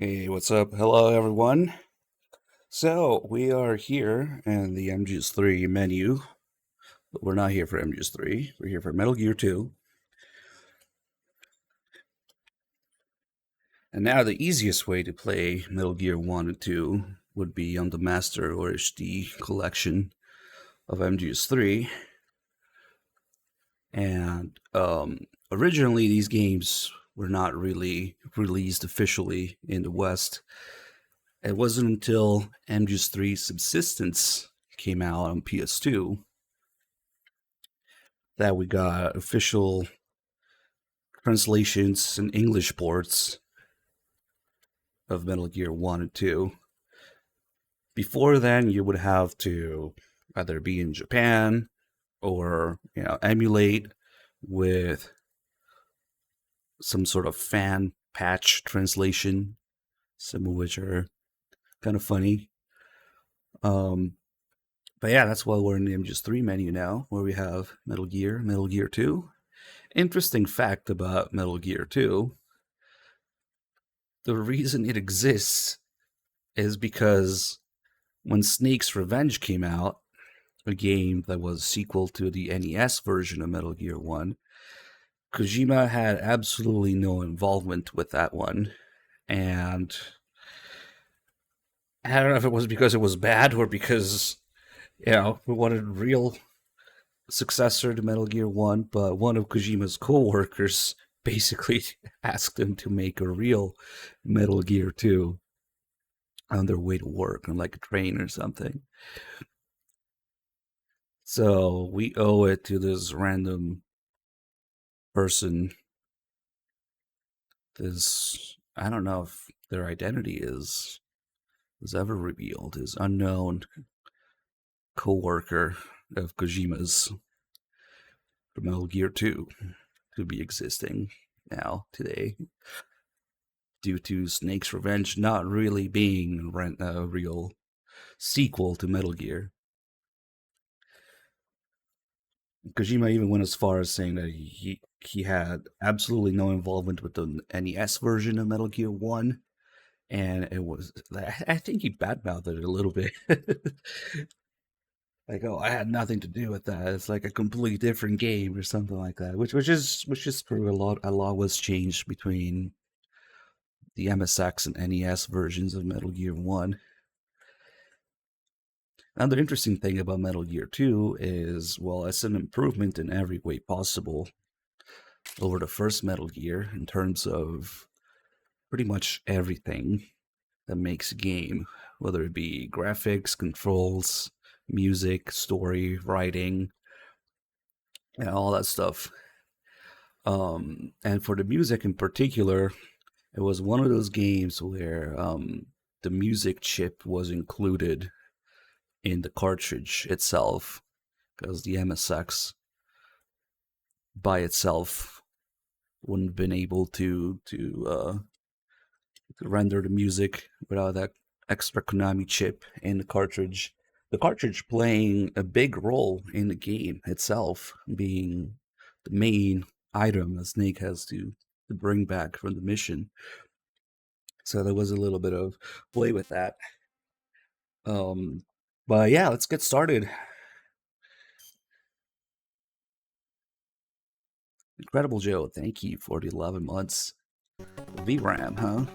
Hey, what's up? Hello, everyone. So, we are here in the MGS3 menu, but we're not here for MGS3. We're here for Metal Gear 2. And now, the easiest way to play Metal Gear 1 and 2 would be on the Master or HD collection of MGS3. And originally, these games were not really released officially in the West. It wasn't until MGS3 Subsistence came out on PS2 that we got official translations and English ports of Metal Gear 1 and 2. Before then, you would have to either be in Japan or, emulate with some sort of fan patch translation, some of which are kind of funny. But yeah, that's why we're in the MGS3 menu now, where we have Metal Gear 2. Interesting fact about Metal Gear 2, the reason it exists is because when Snake's Revenge came out, a game that was a sequel to the NES version of Metal Gear 1, Kojima had absolutely no involvement with that one. And I don't know if it was because it was bad or because, we wanted a real successor to Metal Gear 1, but one of Kojima's co-workers basically asked him to make a real Metal Gear 2 on their way to work on like a train or something. So we owe it to this random person. This, I don't know if their identity is ever revealed. His unknown co-worker of Kojima's for Metal Gear 2 to be existing now today, due to Snake's Revenge not really being a real sequel to Metal Gear. Kojima even went as far as saying that he had absolutely no involvement with the NES version of Metal Gear 1. And it was, I think he badmouthed it a little bit. Like, oh, I had nothing to do with that. It's like a completely different game or something like that. Which is true. A lot was changed between the MSX and NES versions of Metal Gear 1. Another interesting thing about Metal Gear 2 is, well, it's an improvement in every way possible over the first Metal Gear in terms of pretty much everything that makes a game, whether it be graphics, controls, music, story, writing, and all that stuff. And for the music in particular, it was one of those games where the music chip was included in the cartridge itself, because the MSX by itself wouldn't have been able to render the music without that extra Konami chip in the cartridge. The cartridge playing a big role in the game itself, being the main item that Snake has to bring back from the mission. So there was a little bit of play with that. But yeah, let's get started. Incredible Joe, thank you for the 11 months. VRAM, huh?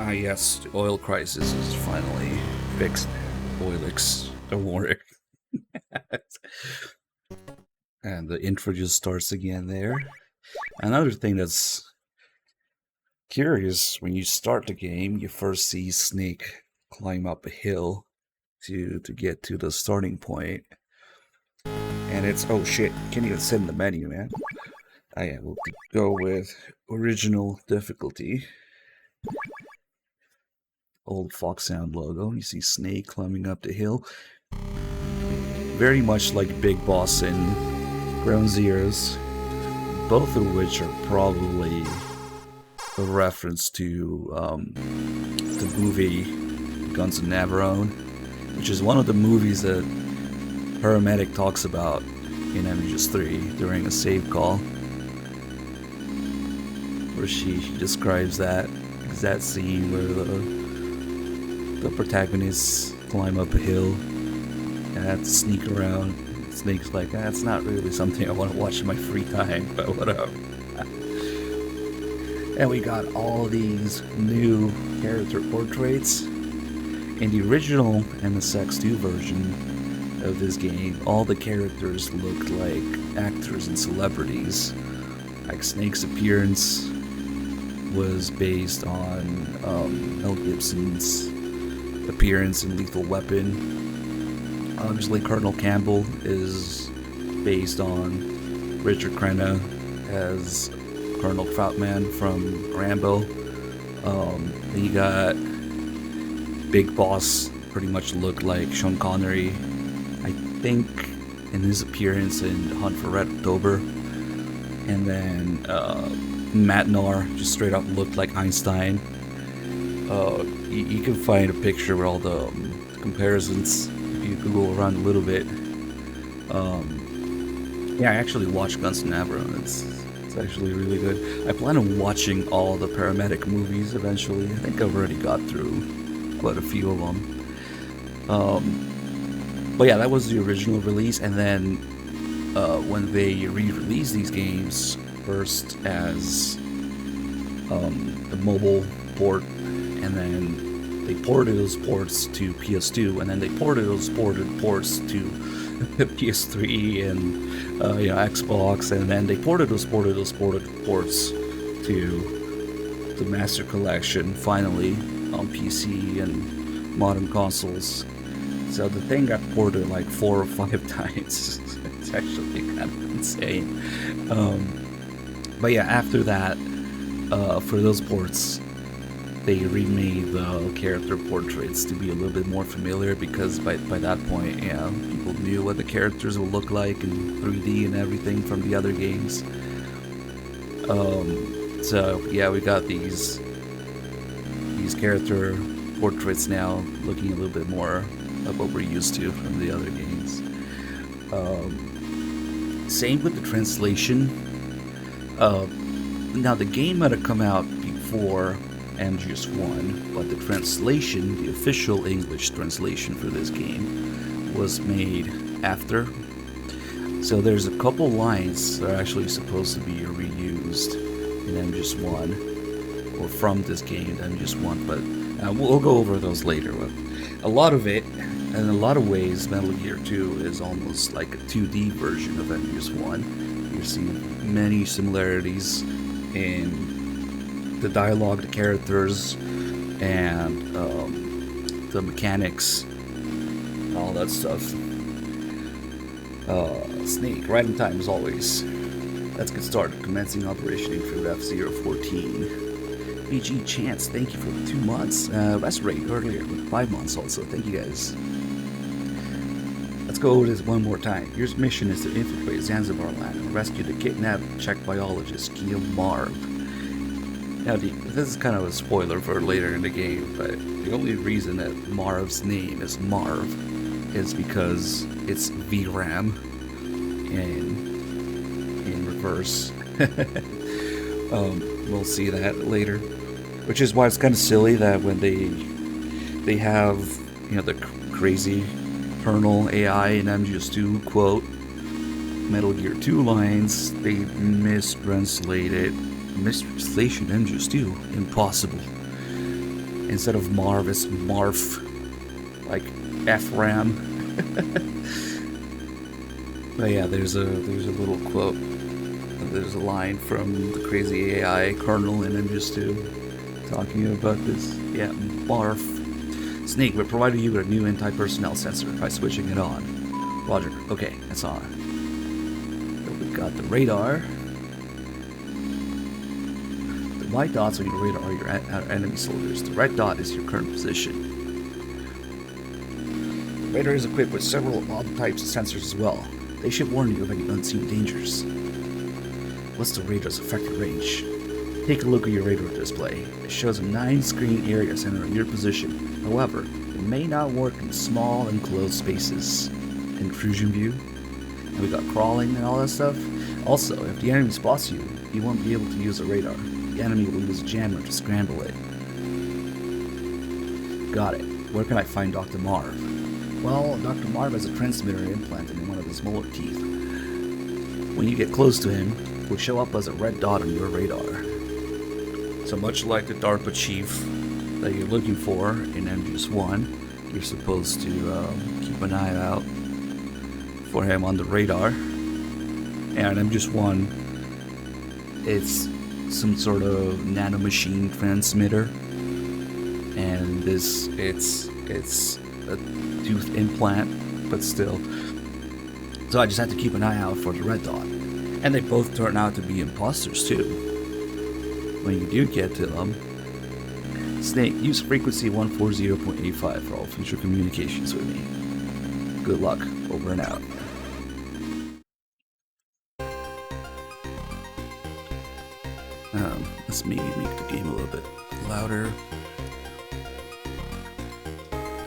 Ah, yes, the oil crisis is finally fixed. Oilix, don't worry. And the intro just starts again there. Another thing that's curious, when you start the game, you first see Snake climb up a hill to get to the starting point. And it's, oh shit, can't even sit in the menu, man. I will go with original difficulty. Old Fox Sound logo. You see Snake climbing up the hill. Very much like Big Boss in Ground Zeroes, both of which are probably a reference to the movie Guns of Navarone, which is one of the movies that Paramedic talks about in MGS 3 during a save call, where she describes that exact scene where the protagonists climb up a hill and have to sneak around. Snake's like, that's not really something I want to watch in my free time, but whatever. And we got all these new character portraits. In the original MSX2 version of this game, all the characters looked like actors and celebrities. Like Snake's appearance was based on Mel Gibson's appearance in Lethal Weapon. Obviously, Colonel Campbell is based on Richard Crenna as Colonel Troutman from Rambo. Then you got Big Boss, pretty much looked like Sean Connery, I think, in his appearance in Hunt for Red October. And then Matt Nar just straight up looked like Einstein. You can find a picture with all the comparisons if you Google around a little bit. Yeah, I actually watched Guns of Navarone. It's actually really good. I plan on watching all the Paramedic movies eventually. I think I've already got through quite a few of them. But yeah, that was the original release, and then when they re-released these games, first as the mobile port, and then they ported those ports to PS2, and then they ported those ports to PS3 and Xbox, and then they ported those ports to the Master Collection finally on PC and modern consoles. So the thing got ported like 4 or 5 times. It's actually kind of insane. But yeah, after that, for those ports, they remade the character portraits to be a little bit more familiar, because by that point, people knew what the characters would look like in 3D and everything from the other games. So yeah, we got these character portraits now, looking a little bit more of what we're used to from the other games. Same with the translation. Now the game might have come out before MGS1, but the translation, the official English translation for this game, was made after. So there's a couple lines that are actually supposed to be reused in MGS1, or from this game in MGS1, but we'll go over those later. But a lot of it, in a lot of ways, Metal Gear 2 is almost like a 2D version of MGS1. You're seeing many similarities in the dialogue, the characters, and the mechanics, and all that stuff. Snake, right in time as always. Let's get started. Commencing operation for F-014. BG Chance, thank you for the 2 months. Rest rate earlier with 5 months also. Thank you guys. Let's go over this one more time. Your mission is to infiltrate Zanzibar land and rescue the kidnapped Czech biologist Guillaume Marv. Now, this is kind of a spoiler for later in the game, but the only reason that Marv's name is Marv is because it's VRAM in reverse. We'll see that later, which is why it's kind of silly that when they have the crazy Colonel AI in MGS2 quote Metal Gear 2 lines, they mistranslation MGS2. Impossible. Instead of Marv, it's Marf. Like F-Ram. But yeah, there's a little quote. There's a line from the crazy AI Colonel in MGS2 talking about this. Yeah, barf. Snake, we're providing you with a new anti-personnel sensor by switching it on. Roger. Okay, that's on. So we've got the radar. The white dots on your radar are your enemy soldiers. The red dot is your current position. The radar is equipped with several odd types of sensors as well. They should warn you of any unseen dangers. What's the radar's effective range? Take a look at your radar display. It shows a 9-screen area centered on your position. However, it may not work in small enclosed spaces. Intrusion view. And we got crawling and all that stuff. Also, if the enemy spots you, you won't be able to use the radar. The enemy will use a jammer to scramble it. Got it. Where can I find Dr. Marv? Well, Dr. Marv has a transmitter implanted in one of his molar teeth. When you get close to him, it will show up as a red dot on your radar. So much like the DARPA chief that you're looking for in MGS1, you're supposed to keep an eye out for him on the radar. And MGS1, it's some sort of nanomachine transmitter, and it's a tooth implant, but still. So I just had to keep an eye out for the red dot. And they both turn out to be imposters too. When you do get to them. Snake, use frequency 140.85 for all future communications with me. Good luck. Over and out. Let's maybe make the game a little bit louder.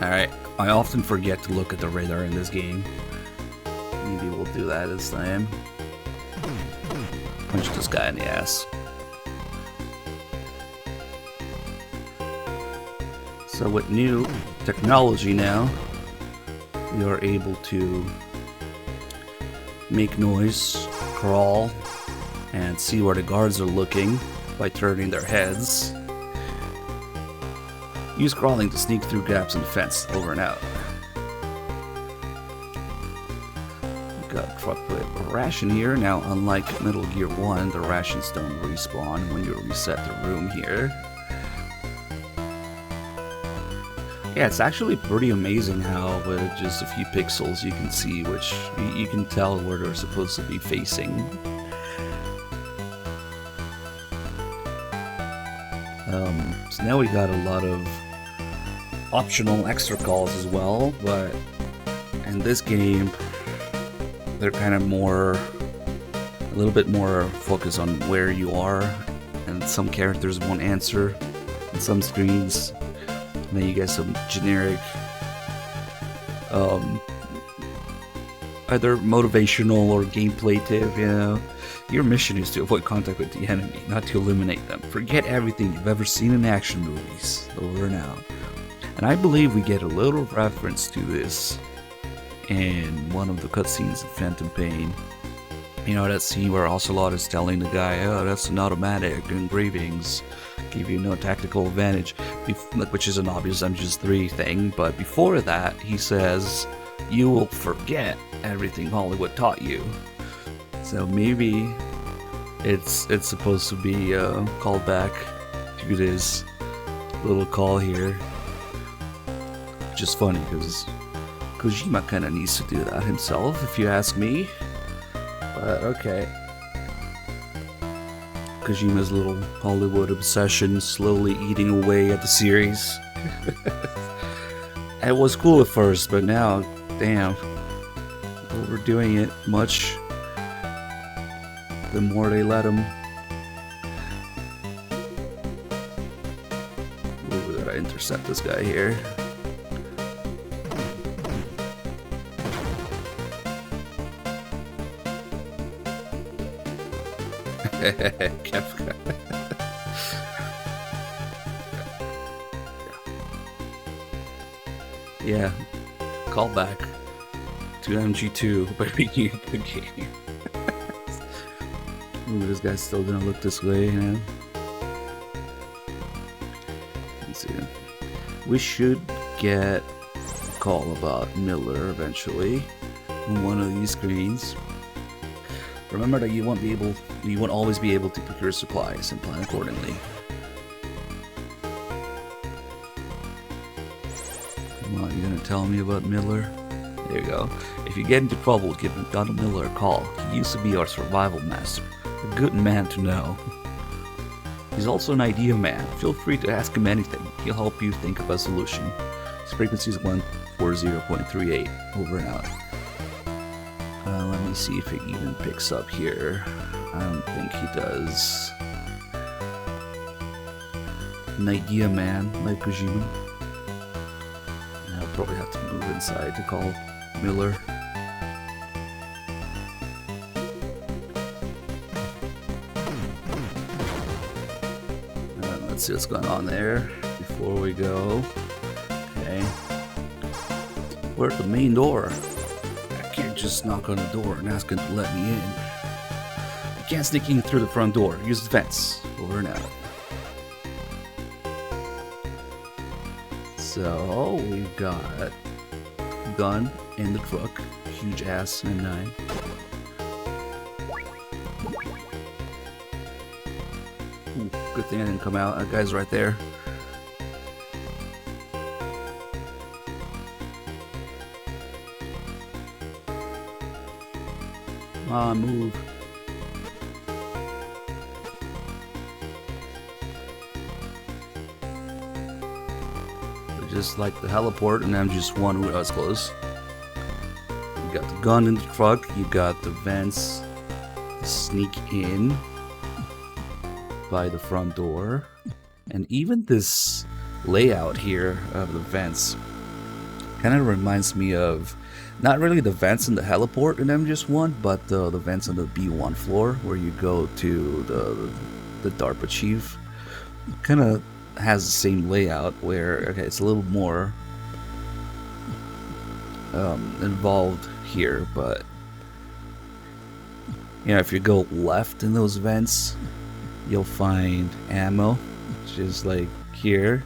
Alright, I often forget to look at the radar in this game. Maybe we'll do that this time. Punch this guy in the ass. So with new technology now, we are able to make noise, crawl, and see where the guards are looking by turning their heads. Use crawling to sneak through gaps in the fence. Over and out. We've got truck with a ration here. Now, unlike Metal Gear 1, the rations don't respawn when you reset the room here. Yeah, it's actually pretty amazing how with just a few pixels you can see which you can tell where they're supposed to be facing. So now we got a lot of optional extra calls as well, but in this game they're kind of a little bit more focused on where you are, and some characters won't answer in some screens. And then you get some generic either motivational or gameplay tip, you know. Your mission is to avoid contact with the enemy, not to eliminate them. Forget everything you've ever seen in action movies. Over and out. And I believe we get a little reference to this in one of the cutscenes of Phantom Pain. You know, that scene where Ocelot is telling the guy, oh, that's an automatic, engravings give you no tactical advantage, which is an obvious MGS3 thing, but before that, he says, you will forget everything Hollywood taught you. So maybe it's supposed to be a callback to this little call here. Which is funny, because Kojima kind of needs to do that himself, if you ask me. But okay. Kojima's little Hollywood obsession slowly eating away at the series. It was cool at first, but now, damn, overdoing it much. The more they let him. Ooh, we gotta intercept this guy here. Kefka. Yeah, call back to MG2 by making a good game. Ooh, this guy's still gonna look this way, you know? Let's see. We should get a call about Miller eventually on one of these screens. Remember that you won't always be able to procure supplies and plan accordingly. Come on, you gonna tell me about Miller? There you go. If you get into trouble, give Donald Miller a call. He used to be our survival master. A good man to know. He's also an idea man. Feel free to ask him anything. He'll help you think of a solution. His frequency is 140.38. Over and out. Let me see if it even picks up here. I don't think he does. An idea man, like Kojima. I'll probably have to move inside to call Miller. Let's see what's going on there before we go. Okay. We're at the main door. I can't just knock on the door and ask him to let me in. I can't sneak in through the front door. Use the fence. Over and out. So, we've got a gun in the truck. Huge ass M9. Ooh, good thing I didn't come out. That guy's right there. Come on, move. Just like the heliport, and I'm just one who was close. You got the gun in the truck, you got the vents to sneak in by the front door, and even this layout here of the vents kind of reminds me of not really the vents in the heliport in MGS1, but the vents on the B1 floor where you go to the DARPA chief. Kind of has the same layout where, okay, it's a little more involved here, but you know, if you go left in those vents, you'll find ammo, which is like here,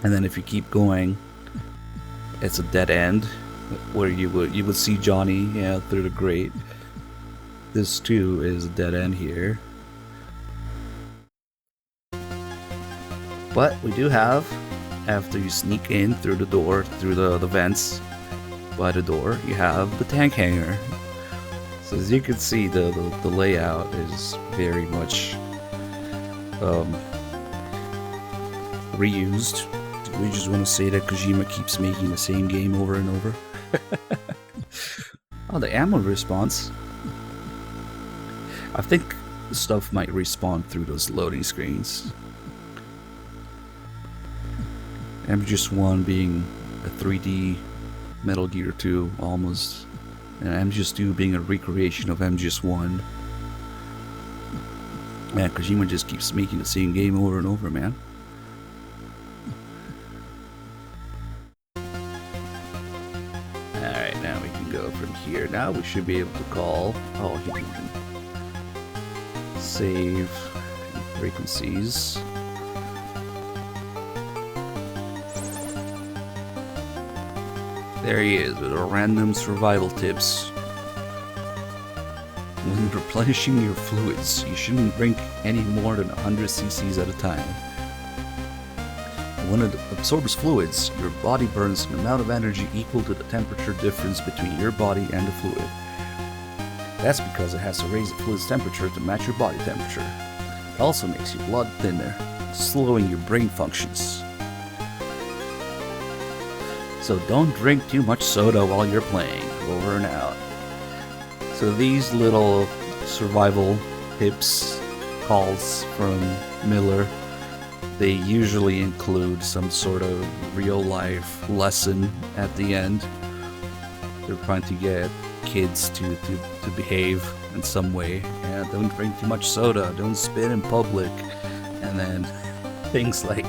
and then if you keep going, it's a dead end where you would see Johnny, yeah, through the grate. This too is a dead end here. But we do have, after you sneak in through the door, through the vents by the door, you have the tank hangar. So as you can see, the layout is very much reused. We just want to say that Kojima keeps making the same game over and over. Oh, the ammo response. I think stuff might respawn through those loading screens. MGS1 being a 3D Metal Gear 2 almost, and MGS2 being a recreation of MGS1. Man, Kojima just keeps making the same game over and over, man. Alright, now we can go from here. Now we should be able to call... Oh, he can save frequencies. There he is with our random survival tips. When replenishing your fluids, you shouldn't drink any more than 100 cc's at a time. When it absorbs fluids, your body burns an amount of energy equal to the temperature difference between your body and the fluid. That's because it has to raise the fluid's temperature to match your body temperature. It also makes your blood thinner, slowing your brain functions. So don't drink too much soda while you're playing. Over and out. So these little survival tips, calls from Miller, they usually include some sort of real life lesson at the end. They're trying to get kids to behave in some way. Yeah, don't drink too much soda, don't spit in public, and then things like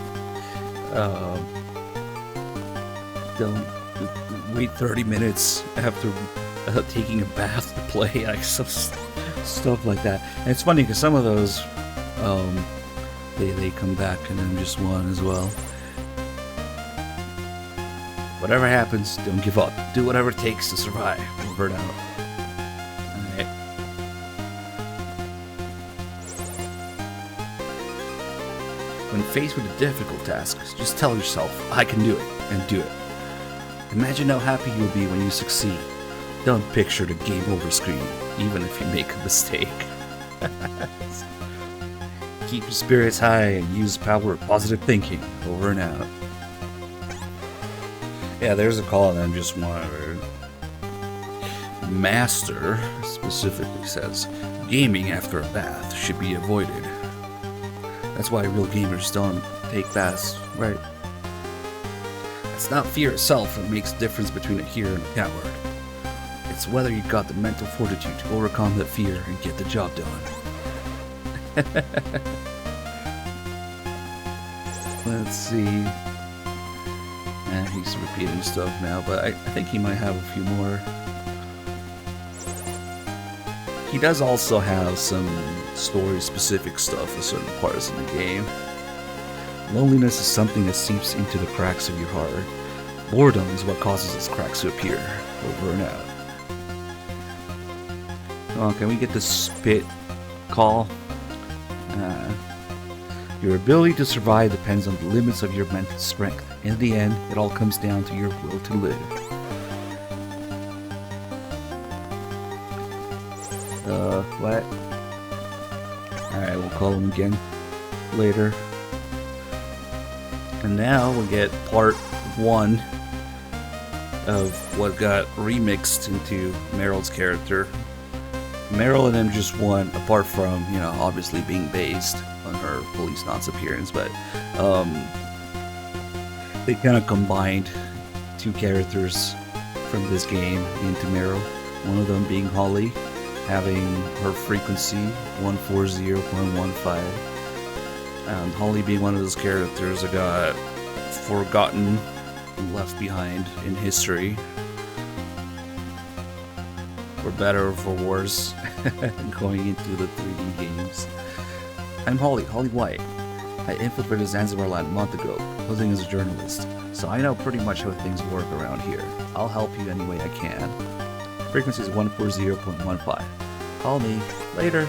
don't wait 30 minutes after taking a bath to play, like some stuff like that. And it's funny because some of those they come back in MGS1 as well. Whatever happens, don't give up. Do whatever it takes to survive. Over and out. Alright. When faced with a difficult task, just tell yourself, I can do it, and do it. Imagine how happy you'll be when you succeed. Don't picture the game over screen, even if you make a mistake. Keep your spirits high and use the power of positive thinking. Over and out. Yeah, there's a call and then just one. Master specifically says, gaming after a bath should be avoided. That's why real gamers don't take baths, right? It's not fear itself that makes the difference between a hero and a coward. It's whether you've got the mental fortitude to overcome that fear and get the job done. Let's see. He's repeating stuff now, but I think he might have a few more. He does also have some story-specific stuff for certain parts of the game. Loneliness is something that seeps into the cracks of your heart. Boredom is what causes its cracks to appear. Over and out. Oh, can we get the spit call? Your ability to survive depends on the limits of your mental strength. In the end, it all comes down to your will to live. What? Alright, we'll call him again later. And now we'll get part 1 of what got remixed into Meryl's character. Meryl and him just won, apart from, you know, obviously being based on her police nonce appearance, but they kind of combined 2 characters from this game into Meryl. One of them being Holly, having her frequency 140.15. Holly being one of those characters that got forgotten and left behind in history. For better or for worse, going into the 3D games. I'm Holly White. I infiltrated Zanzibar land a month ago, posing as a journalist, so I know pretty much how things work around here. I'll help you any way I can. Frequency is 140.15. Call me later.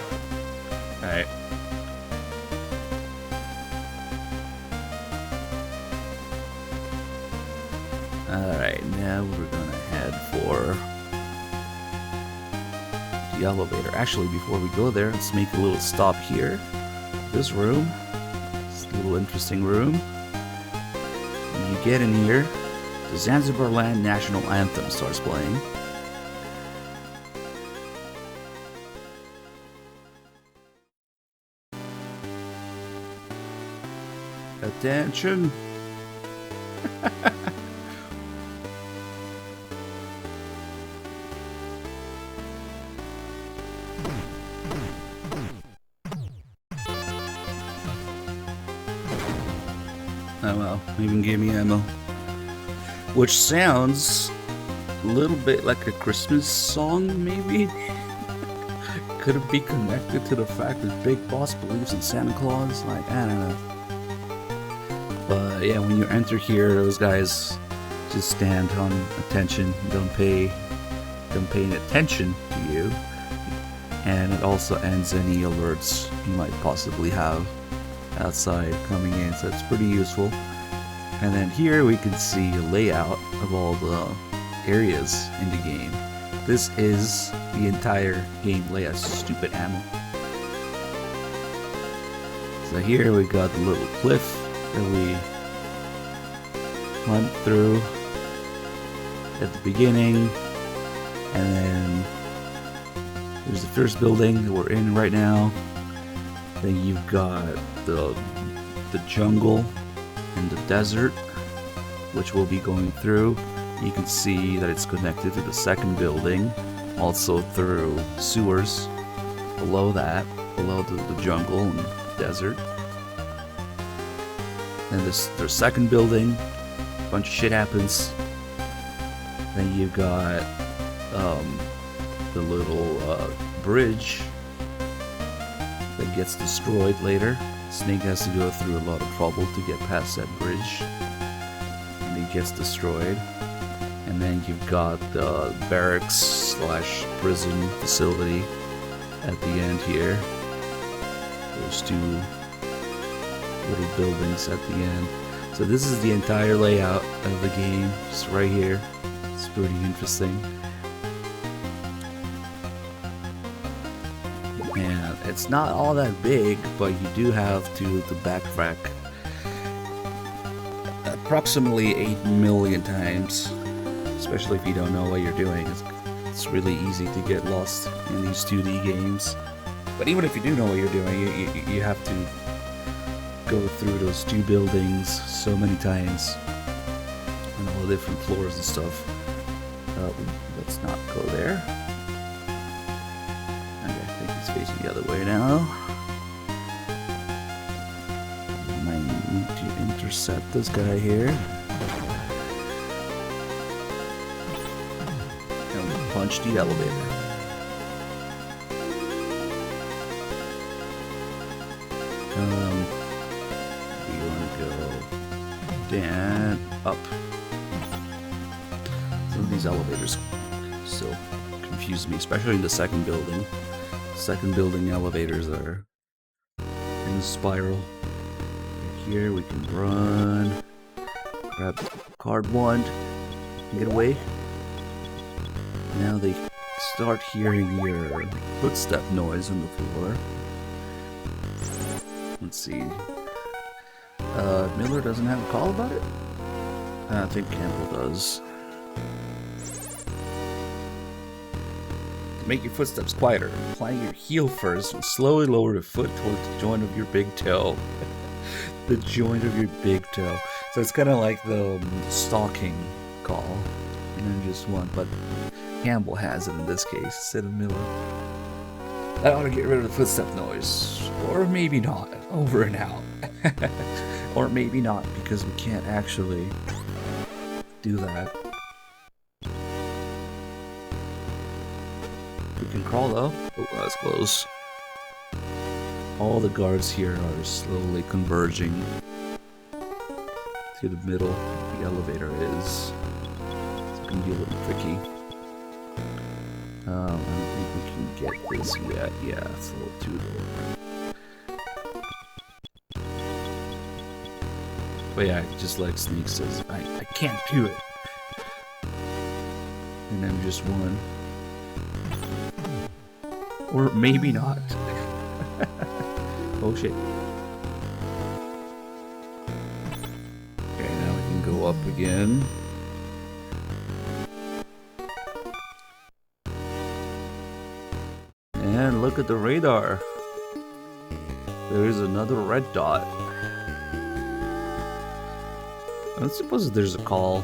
Alright. Alright, now we're gonna head for the elevator. Actually, before we go there, let's make a little stop here. This room. This little interesting room. When you get in here, the Zanzibar Land National Anthem starts playing. Attention! Oh well, even gave me ammo. Which sounds a little bit like a Christmas song, maybe? Could it be connected to the fact that Big Boss believes in Santa Claus? Like, I don't know. But yeah, when you enter here, those guys just stand on attention, don't pay any attention to you. And it also ends any alerts you might possibly have outside coming in, so it's pretty useful. And then here we can see a layout of all the areas in the game. This is the entire game layout. Stupid ammo. So here we got the little cliff that we went through at the beginning, and then there's the first building that we're in right now. Then you've got the jungle and the desert, which we'll be going through. You can see that it's connected to the second building, also through sewers below that, below the jungle and desert. And their second building, a bunch of shit happens. Then you've got the little bridge that gets destroyed later. Snake has to go through a lot of trouble to get past that bridge. and it gets destroyed. And then you've got the barracks slash prison facility at the end here. Those two little buildings at the end. So this is the entire layout of the game. It's right here. It's pretty interesting. And it's not all that big, but you do have to backtrack approximately 8 million times. Especially if you don't know what you're doing. It's really easy to get lost in these 2D games. But even if you do know what you're doing, you have to go through those two buildings so many times on all the different floors and stuff. Let's not go there. Okay, I think it's facing the other way now. I might need to intercept this guy here. And punch the elevator. We want to go down, up. Some of these elevators still confuse me, especially in the second building. Second building elevators are in a spiral. Here we can run, grab card wand, and get away. Now they start hearing your footstep noise on the floor. Let's see. Miller doesn't have a call about it? I think Campbell does. To make your footsteps quieter, apply your heel first and slowly lower the foot towards the joint of your big toe. The joint of your big toe. So it's kind of like the stalking call. And then just one, but Campbell has it in this case instead of Miller. I ought to get rid of the footstep noise. Or maybe not. Over and out. Or maybe not, because we can't actually do that. We can crawl though. Oh, that's close. All the guards here are slowly converging to the middle. The elevator is. It's gonna be a little tricky. I don't think we can get this yet. Yeah, it's a little too low. But yeah, just like Sneak says, I can't do it. And then just one. Or maybe not. Oh shit. Okay, now we can go up again. And look at the radar. There is another red dot. I suppose there's a call.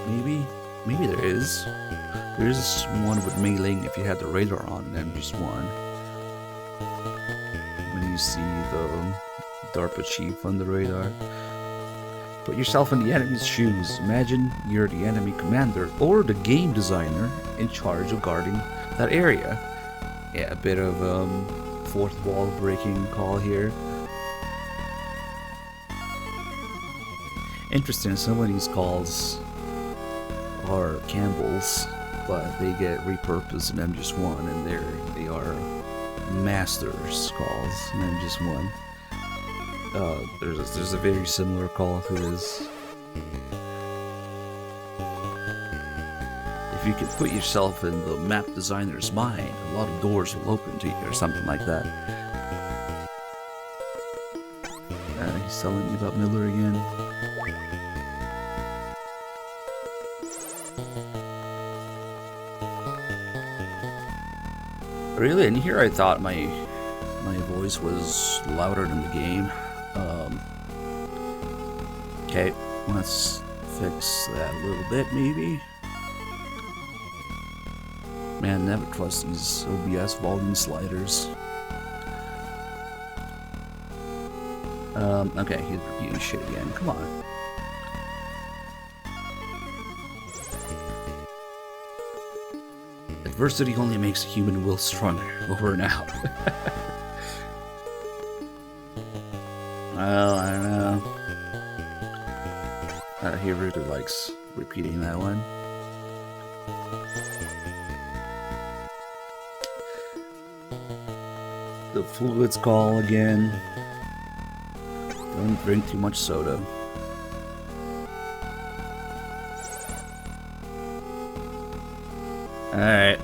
Maybe there is. There is one with mailing if you had the radar on, and then just one. When you see the DARPA chief on the radar. Put yourself in the enemy's shoes. Imagine you're the enemy commander or the game designer in charge of guarding that area. Yeah, a bit of fourth wall breaking call here. Interesting, some of these calls are Campbell's, but they get repurposed in MGS1, and they are Masters calls in MGS1. There's a very similar call to this. If you can put yourself in the map designer's mind, a lot of doors will open to you, or something like that. He's telling me about Miller again. Really, in here I thought my voice was louder than the game. Okay, let's fix that a little bit, maybe. Man, never trust these OBS volume sliders. Okay, he's repeating shit again. Come on. Adversity only makes a human will stronger. Over and out. Well, I don't know. He really likes repeating that one. The fluids call again. Don't drink too much soda. Alright.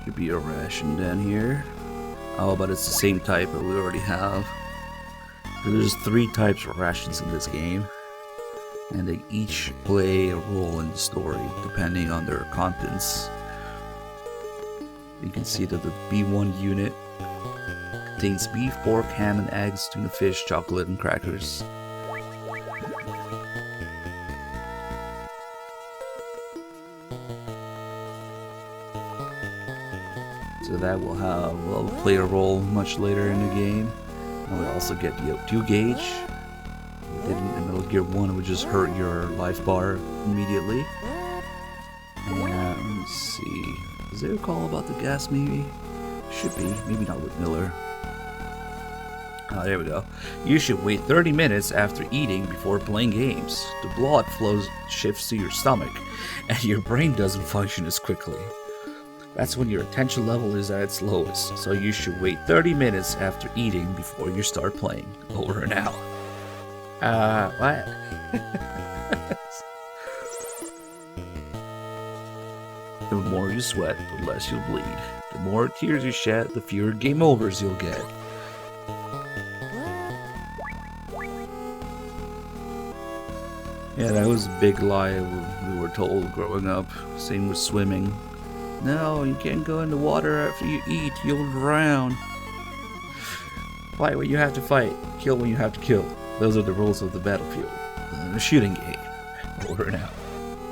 Should be a ration down here. Oh, but it's the same type that we already have. There's 3 types of rations in this game, and they each play a role in the story depending on their contents. You can see that the B1 unit contains beef, pork, ham and eggs, tuna fish, chocolate, and crackers. So that will play a role much later in the game. And we also get the O2 gauge. In Metal Gear 1, it would just hurt your life bar immediately. And let's see, is there a call about the gas maybe? Should be, maybe not with Miller. Oh, there we go. You should wait 30 minutes after eating before playing games. The blood flows shifts to your stomach, and your brain doesn't function as quickly. That's when your attention level is at its lowest, so you should wait 30 minutes after eating before you start playing. Over and out. What? The more you sweat, the less you'll bleed. The more tears you shed, the fewer game overs you'll get. Yeah, that was a big lie we were told growing up. Same with swimming. No, you can't go in the water after you eat, you'll drown. Fight when you have to fight, kill when you have to kill. Those are the rules of the battlefield. A shooting game. Over and out.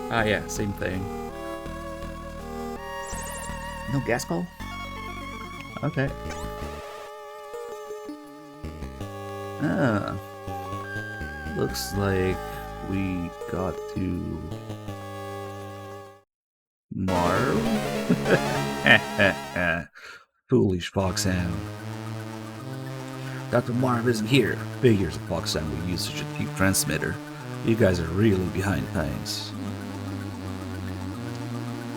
Ah yeah, same thing. No gas call? Okay. Ah. Looks like we got to Marv? Foolish Foxhound. Dr. Marv isn't here. Figures a Foxhound would use such a cheap transmitter. You guys are really behind times.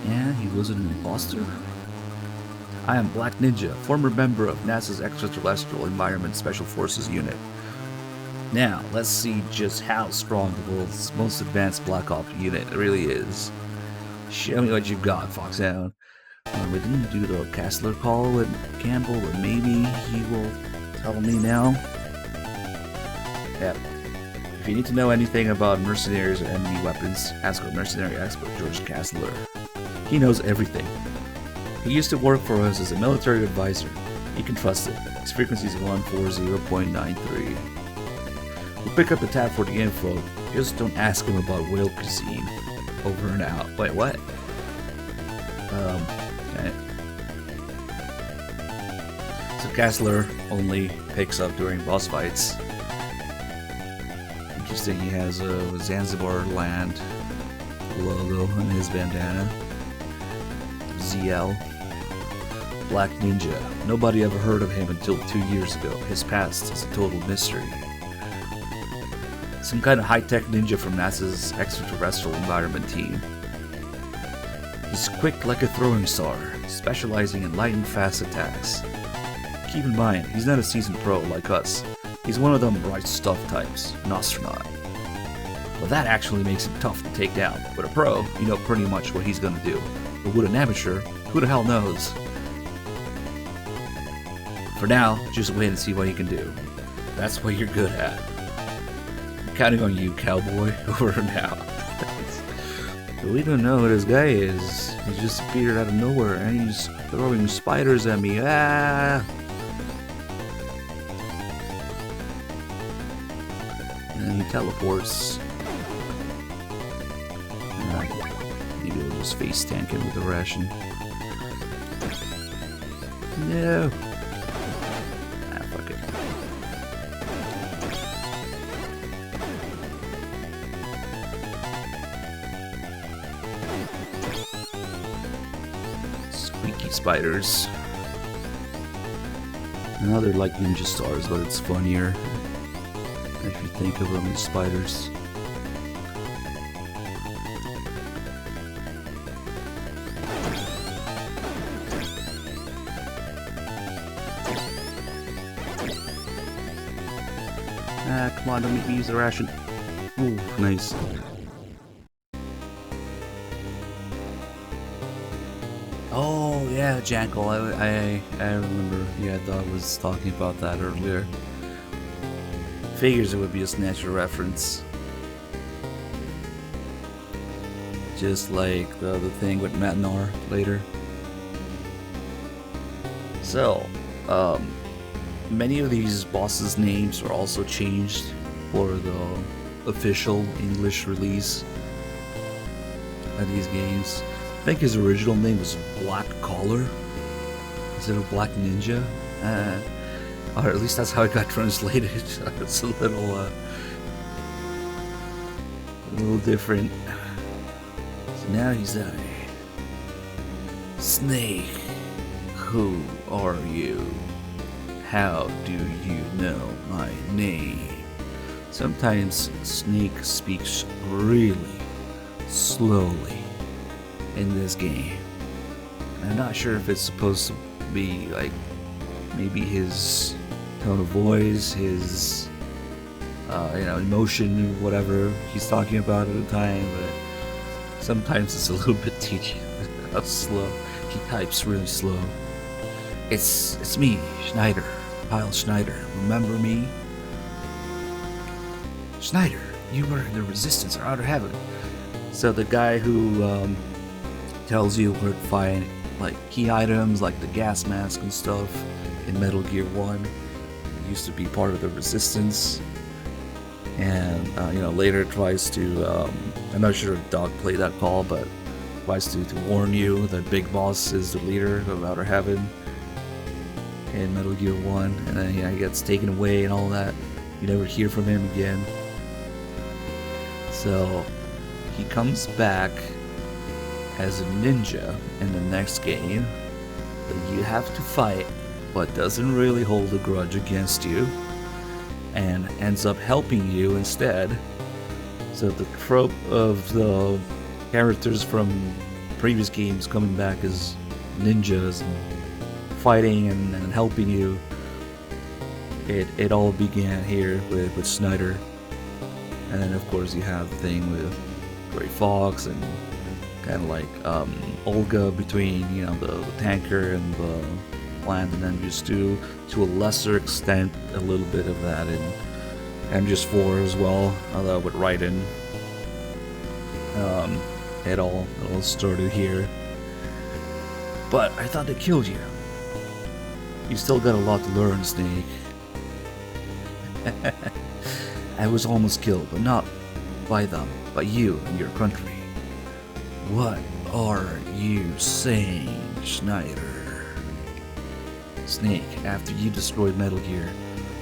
Yeah, he was an imposter? I am Black Ninja, former member of NASA's Extraterrestrial Environment Special Forces Unit. Now, let's see just how strong the world's most advanced Black Ops unit really is. Show me what you've got, Foxhound. We didn't do the Castler call with Campbell, but maybe he will tell me now. Yep. If you need to know anything about mercenaries or enemy weapons, ask our mercenary expert George Castler. He knows everything. He used to work for us as a military advisor. You can trust him. His frequency is 140.93. We'll pick up the tab for the info. Just don't ask him about whale cuisine. Over and out. Wait, what? Okay. So Castler only picks up during boss fights. Interesting, he has a Zanzibar land logo on his bandana. ZL. Black Ninja. Nobody ever heard of him until 2 years ago. His past is a total mystery. Some kind of high-tech ninja from NASA's Extraterrestrial Environment team. He's quick like a throwing star, specializing in light and fast attacks. Keep in mind, he's not a seasoned pro like us. He's one of them right stuff types, an astronaut. Well, that actually makes him tough to take down. With a pro, you know pretty much what he's gonna do. But with an amateur, who the hell knows? For now, just wait and see what he can do. That's what you're good at. I'm counting on you, cowboy. Over and out. We don't know who this guy is. He just appeared out of nowhere and he's throwing spiders at me. Ah! And he teleports. Maybe we'll just face tank him with a ration. No! Ah, fuck it. squeaky spiders. Now they're like ninja stars, but it's funnier if you think of them as spiders. Ah, come on, don't make me use the ration. Ooh, nice. Oh yeah, Jackal. I remember. Yeah, I was talking about that earlier. Figures it would be a Snatcher reference, just like the thing with Matnar later. So, many of these bosses' names are also changed for the official English release of these games. I think his original name was Black Collar instead of Black Ninja, or at least that's how it got translated. It's a little different. So now he's a Snake. Who are you? How do you know my name? Sometimes Snake speaks really slowly in this game. I'm not sure if it's supposed to be like maybe his tone of voice, his emotion, whatever he's talking about at the time, but sometimes it's a little bit tedious how slow he types, really slow. It's me, Schneider, Kyle Schneider. Remember me? Schneider, you were in the Resistance or Outer Heaven. So the guy who tells you where to find like key items like the gas mask and stuff in Metal Gear 1 used to be part of the Resistance, and later tries to I'm not sure if Dog played that call, but tries to warn you that Big Boss is the leader of Outer Heaven in Metal Gear 1, and then he gets taken away and all that. You never hear from him again. So he comes back as a ninja in the next game that you have to fight, but doesn't really hold a grudge against you, and ends up helping you instead. So the trope of the characters from previous games coming back as ninjas and fighting and helping you, it all began here with Snyder. And then of course you have the thing with Gray Fox and kind of like Olga between the tanker and the plant, and then just to a lesser extent a little bit of that in MGS4 as well, although with Raiden. It all started here. But I thought they killed you. You still got a lot to learn, Snake. I was almost killed, but not by them, but you and your country. What are you saying, Schneider? Snake, after you destroyed Metal Gear,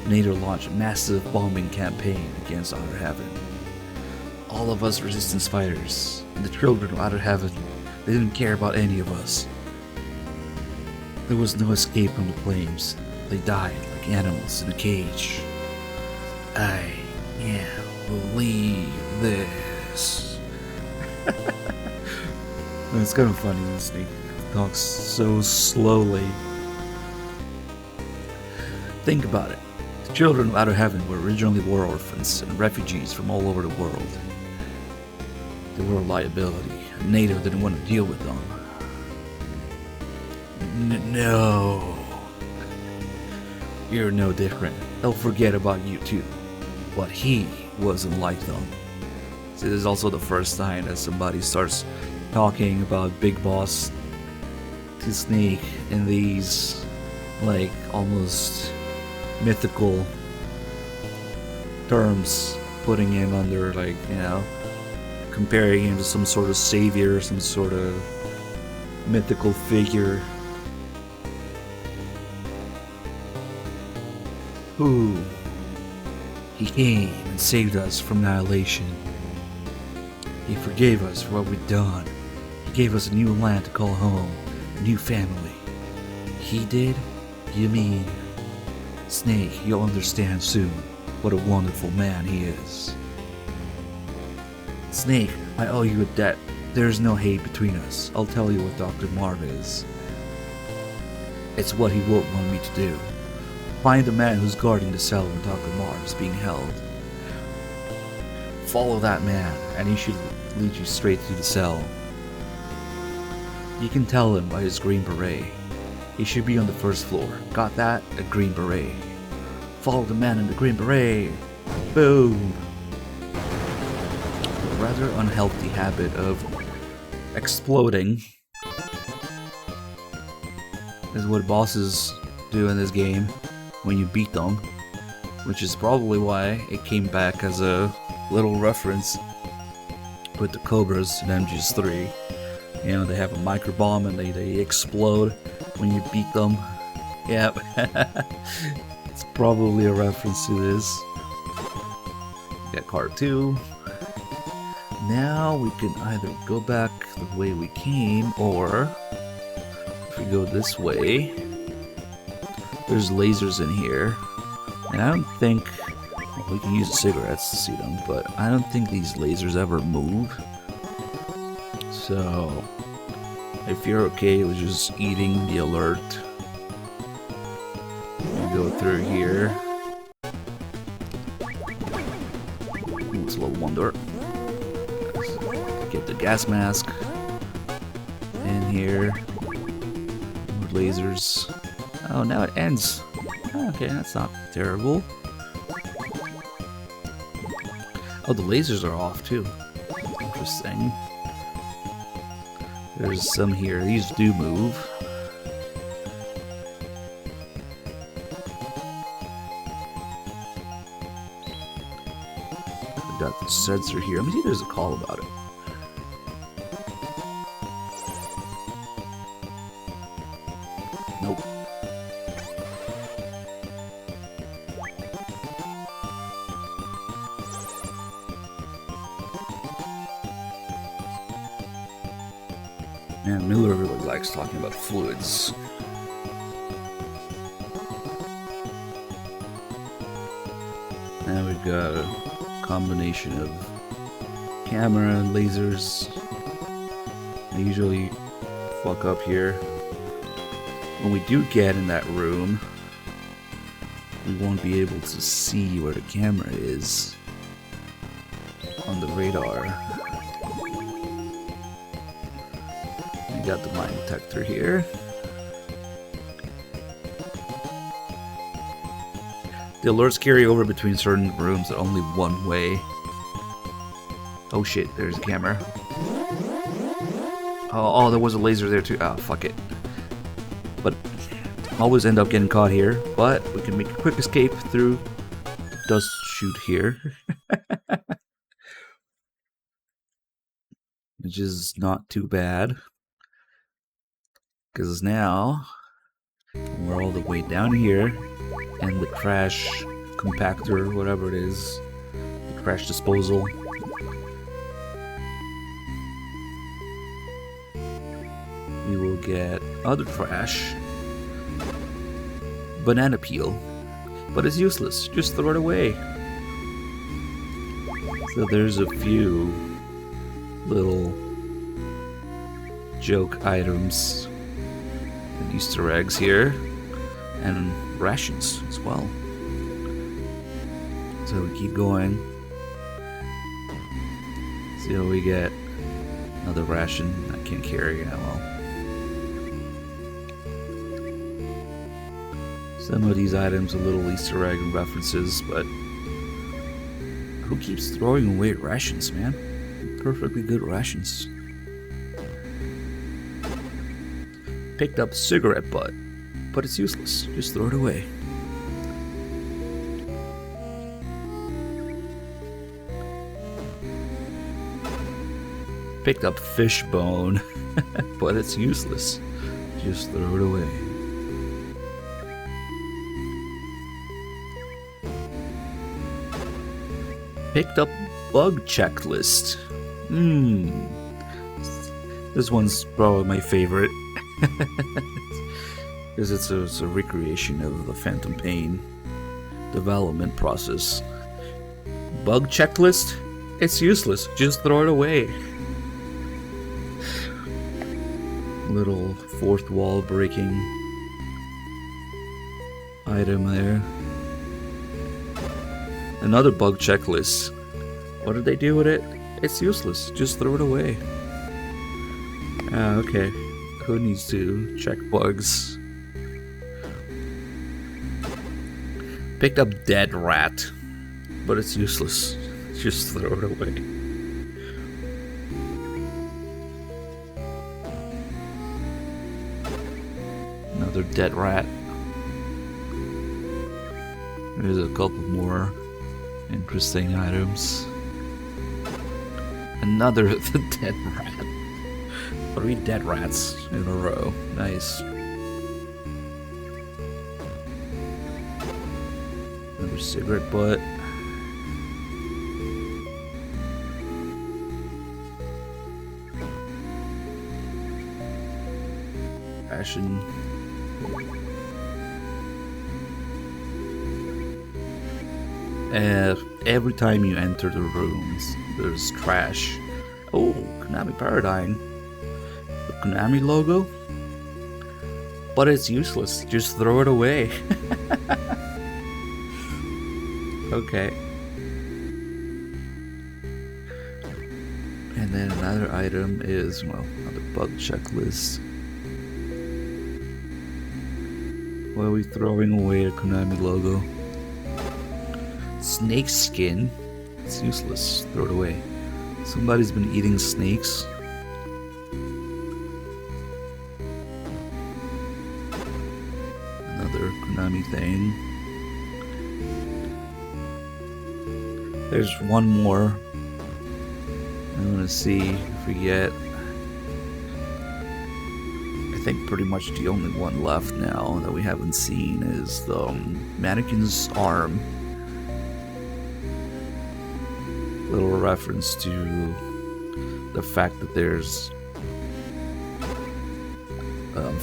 NATO launched a massive bombing campaign against Outer Heaven. All of us Resistance fighters, and the children of Outer Heaven, they didn't care about any of us. There was no escape from the flames. They died like animals in a cage. I can't believe this. It's kind of funny when Snake talks so slowly. Think about it. The children of Outer Heaven were originally war orphans and refugees from all over the world. They were a liability. NATO didn't want to deal with them. No. You're no different. They'll forget about you too. But he wasn't like them. So this is also the first time that somebody starts talking about Big Boss to Snake in these like almost mythical terms, putting him under like, comparing him to some sort of savior, some sort of mythical figure who he came and saved us from annihilation. He forgave us for what we'd done. He gave us a new land to call home, new family. He did? You mean... Snake, you'll understand soon what a wonderful man he is. Snake, I owe you a debt. There's no hate between us. I'll tell you what Dr. Marv is. It's what he won't want me to do. Find the man who's guarding the cell when Dr. Marv is being held. Follow that man, and he should lead you straight to the cell. You can tell him by his green beret. He should be on the first floor. Got that? A green beret. Follow the man in the green beret. Boom. A rather unhealthy habit of exploding is what bosses do in this game when you beat them, which is probably why it came back as a little reference with the Cobras in MGS3. You know, they have a microbomb and they explode when you beat them. Yep. It's probably a reference to this. Got card 2. Now we can either go back the way we came, or if we go this way, there's lasers in here. And I don't think, we can use cigarettes to see them, but I don't think these lasers ever move. So, if you're okay with just eating the alert, we'll go through here. Ooh, it's a little wonder. Get the gas mask in here. More lasers. Oh, now it ends. Okay, that's not terrible. Oh, the lasers are off too. Interesting. There's some here. These do move. We got the sensor here. Let me see if there's a call about it. Nope. Man, Miller really likes talking about fluids. Now we've got a combination of camera and lasers. I usually fuck up here. When we do get in that room, we won't be able to see where the camera is on the radar. We got the mine detector here. The alerts carry over between certain rooms only one way. Oh shit, there's a camera. Oh, there was a laser there too. Oh, fuck it. But always end up getting caught here. But we can make a quick escape through the dust chute here. Which is not too bad. Because now we're all the way down here. And the trash compactor, whatever it is, the trash disposal. We will get other trash. Banana peel. But it's useless, just throw it away. So there's a few little joke items and Easter eggs here. And rations as well. So we keep going. See how we get another ration. I can't carry it well. Some of these items are little Easter egg references, but who keeps throwing away rations, man? Perfectly good rations. Picked up cigarette butt. But it's useless. Just throw it away. Picked up fish bone. But it's useless. Just throw it away. Picked up bug checklist. This one's probably my favorite. Because it's a recreation of the Phantom Pain development process. Bug checklist? It's useless. Just throw it away. Little fourth wall breaking item there. Another bug checklist. What did they do with it? It's useless. Just throw it away. Ah, okay. Who needs to check bugs? Picked up dead rat, but it's useless. Just throw it away. Another dead rat. There's a couple more interesting items. Another dead rat. 3 dead rats in a row. Nice. Another cigarette butt. Passion. Every time you enter the rooms, there's trash. Oh, Konami Paradigm. The Konami logo? But it's useless. Just throw it away. Okay. And then another item is, well, another bug checklist. Why are we throwing away a Konami logo? Snake skin? It's useless. Throw it away. Somebody's been eating snakes. Another Konami thing. There's one more. I'm gonna see if we get. I think pretty much the only one left now that we haven't seen is the mannequin's arm. Little reference to the fact that there's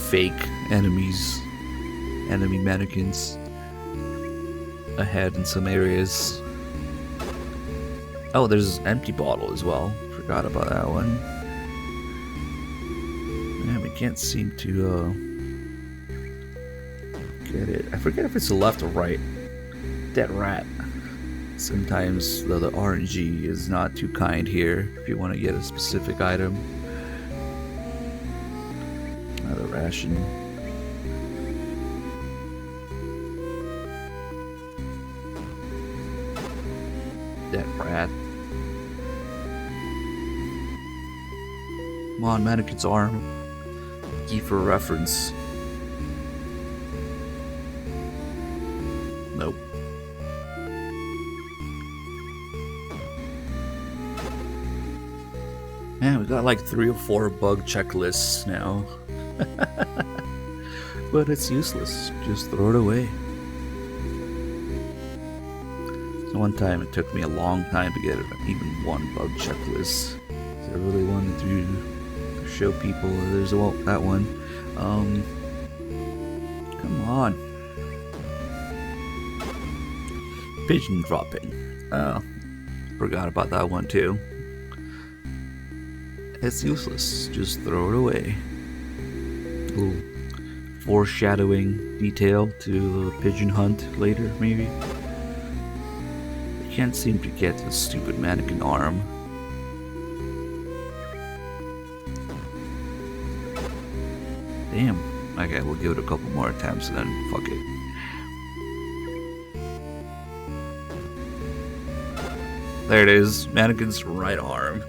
fake enemies, enemy mannequins ahead in some areas. Oh, there's an empty bottle as well. Forgot about that one. Yeah, we can't seem to get it. I forget if it's the left or right. Dead rat. Sometimes the RNG is not too kind here if you want to get a specific item. Another ration. Dead rat. Come on, mannequin's arm. Key for reference. Nope. Man, we got like 3 or 4 bug checklists now. But it's useless. Just throw it away. So one time it took me a long time to get even one bug checklist. So I really wanted to show people there's that one. Come on. Pigeon dropping. Oh, forgot about that one too. It's useless. Just throw it away. Little foreshadowing detail to the pigeon hunt later, maybe. I can't seem to get the stupid mannequin arm. Damn. Okay, we'll give it a couple more attempts and then fuck it. There it is. Mannequin's right arm.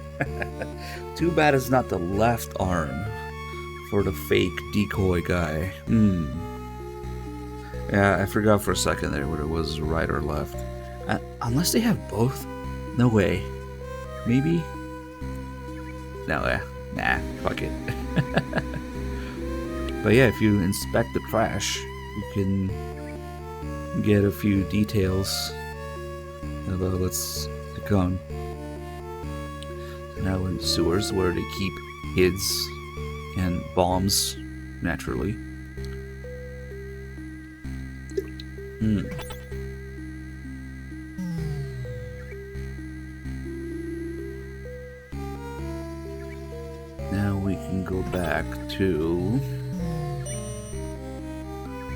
Too bad it's not the left arm for the fake decoy guy. Yeah, I forgot for a second there whether it was right or left. Unless they have both? No way. Maybe? No, nah, fuck it. But yeah, if you inspect the trash, you can get a few details about what's to come. Now in sewers where they keep kids and bombs naturally. Now we can go back to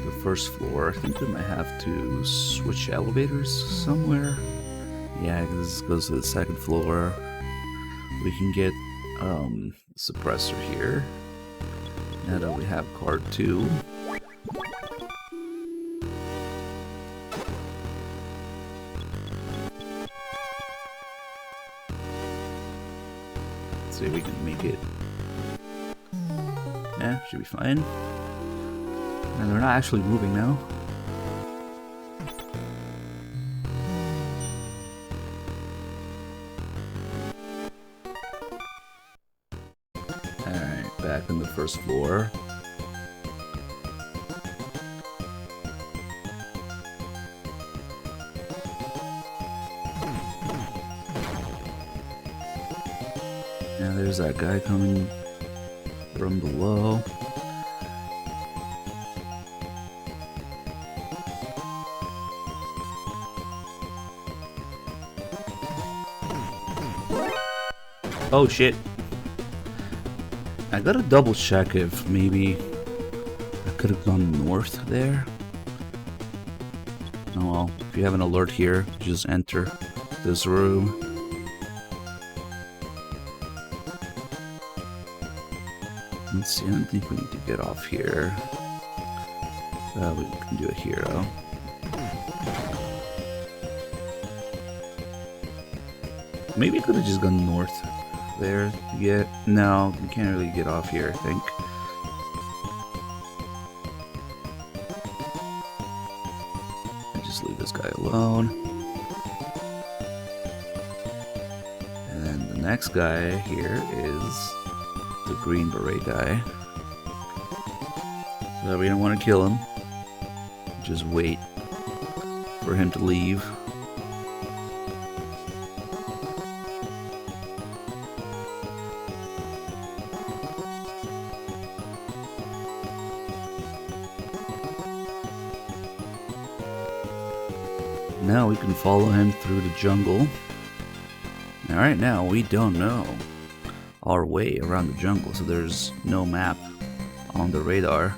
the first floor. I think we might have to switch elevators somewhere. Yeah, this goes to the second floor. We can get suppressor here. Now that we have card 2. Let's see if we can make it. Yeah, should be fine. And they're not actually moving now. Alright, back on the first floor. Now there's that guy coming from below. Oh shit. I gotta double check if maybe I could have gone north there. Oh well, if you have an alert here, just enter this room. Let's see, I don't think we need to get off here. We can do it here though. Maybe I could have just gone north there to get... No, we can't really get off here, I think. I'll just leave this guy alone. And then the next guy here is the green beret guy. So we don't want to kill him. Just wait for him to leave. Now we can follow him through the jungle. And right now we don't know our way around the jungle, so there's no map on the radar.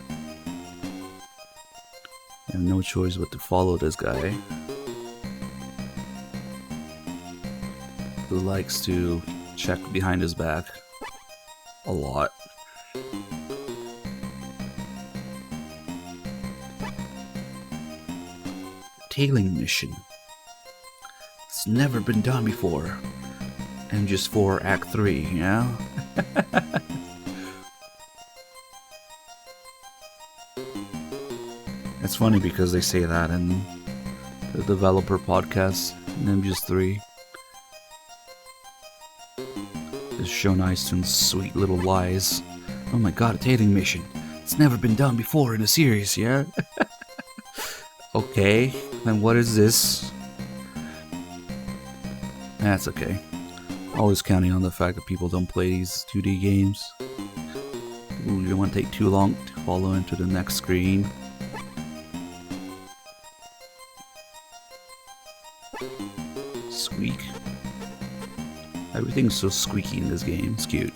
I have no choice but to follow this guy, who likes to check behind his back a lot. Tailing mission. It's never been done before. And just for Act 3, you know? It's funny because they say that in the developer podcast in MGS3. Just show nice and sweet little lies. Oh my god, a tailing mission. It's never been done before in a series, yeah? Okay, then what is this? That's okay. Always counting on the fact that people don't play these 2D games. Ooh, you don't want to take too long to follow into the next screen. Squeak. Everything's so squeaky in this game. It's cute.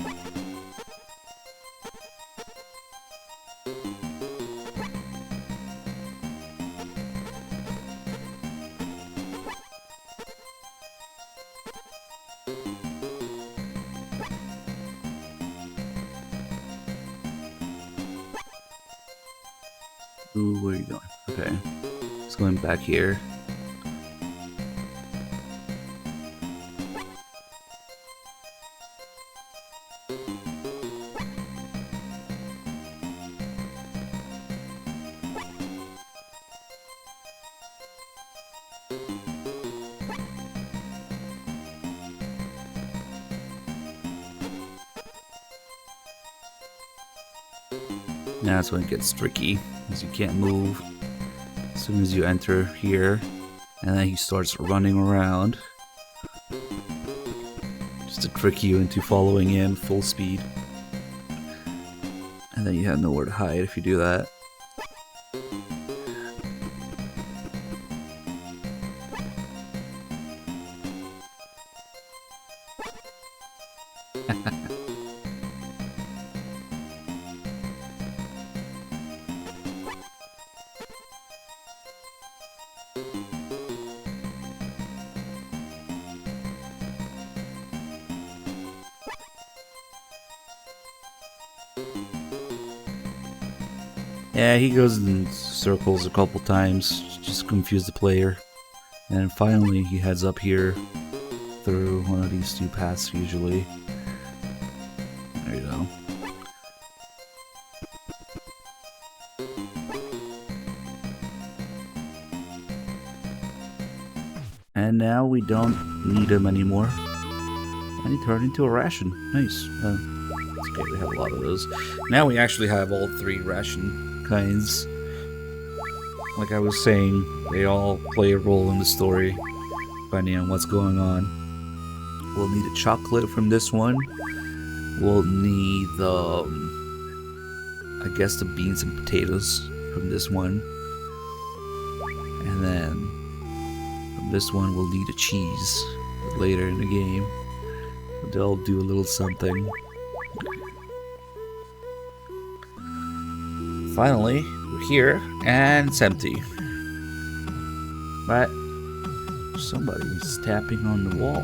Ooh, where are you going? Okay. It's going back here. Now that's when it gets tricky, because you can't move as soon as you enter here, and then he starts running around just to trick you into following him full speed. And then you have nowhere to hide if you do that. Yeah, he goes in circles a couple times, just to confuse the player. And finally he heads up here through one of these two paths usually. There you go. And now we don't need him anymore. And he turned into a ration. Nice. It's okay, we have a lot of those. Now we actually have all three ration kinds. Like I was saying, they all play a role in the story, depending on what's going on. We'll need a chocolate from this one. We'll need the, I guess the beans and potatoes from this one. And then from this one we'll need a cheese later in the game. They'll do a little something. Finally, we're here, and it's empty. But somebody's tapping on the wall.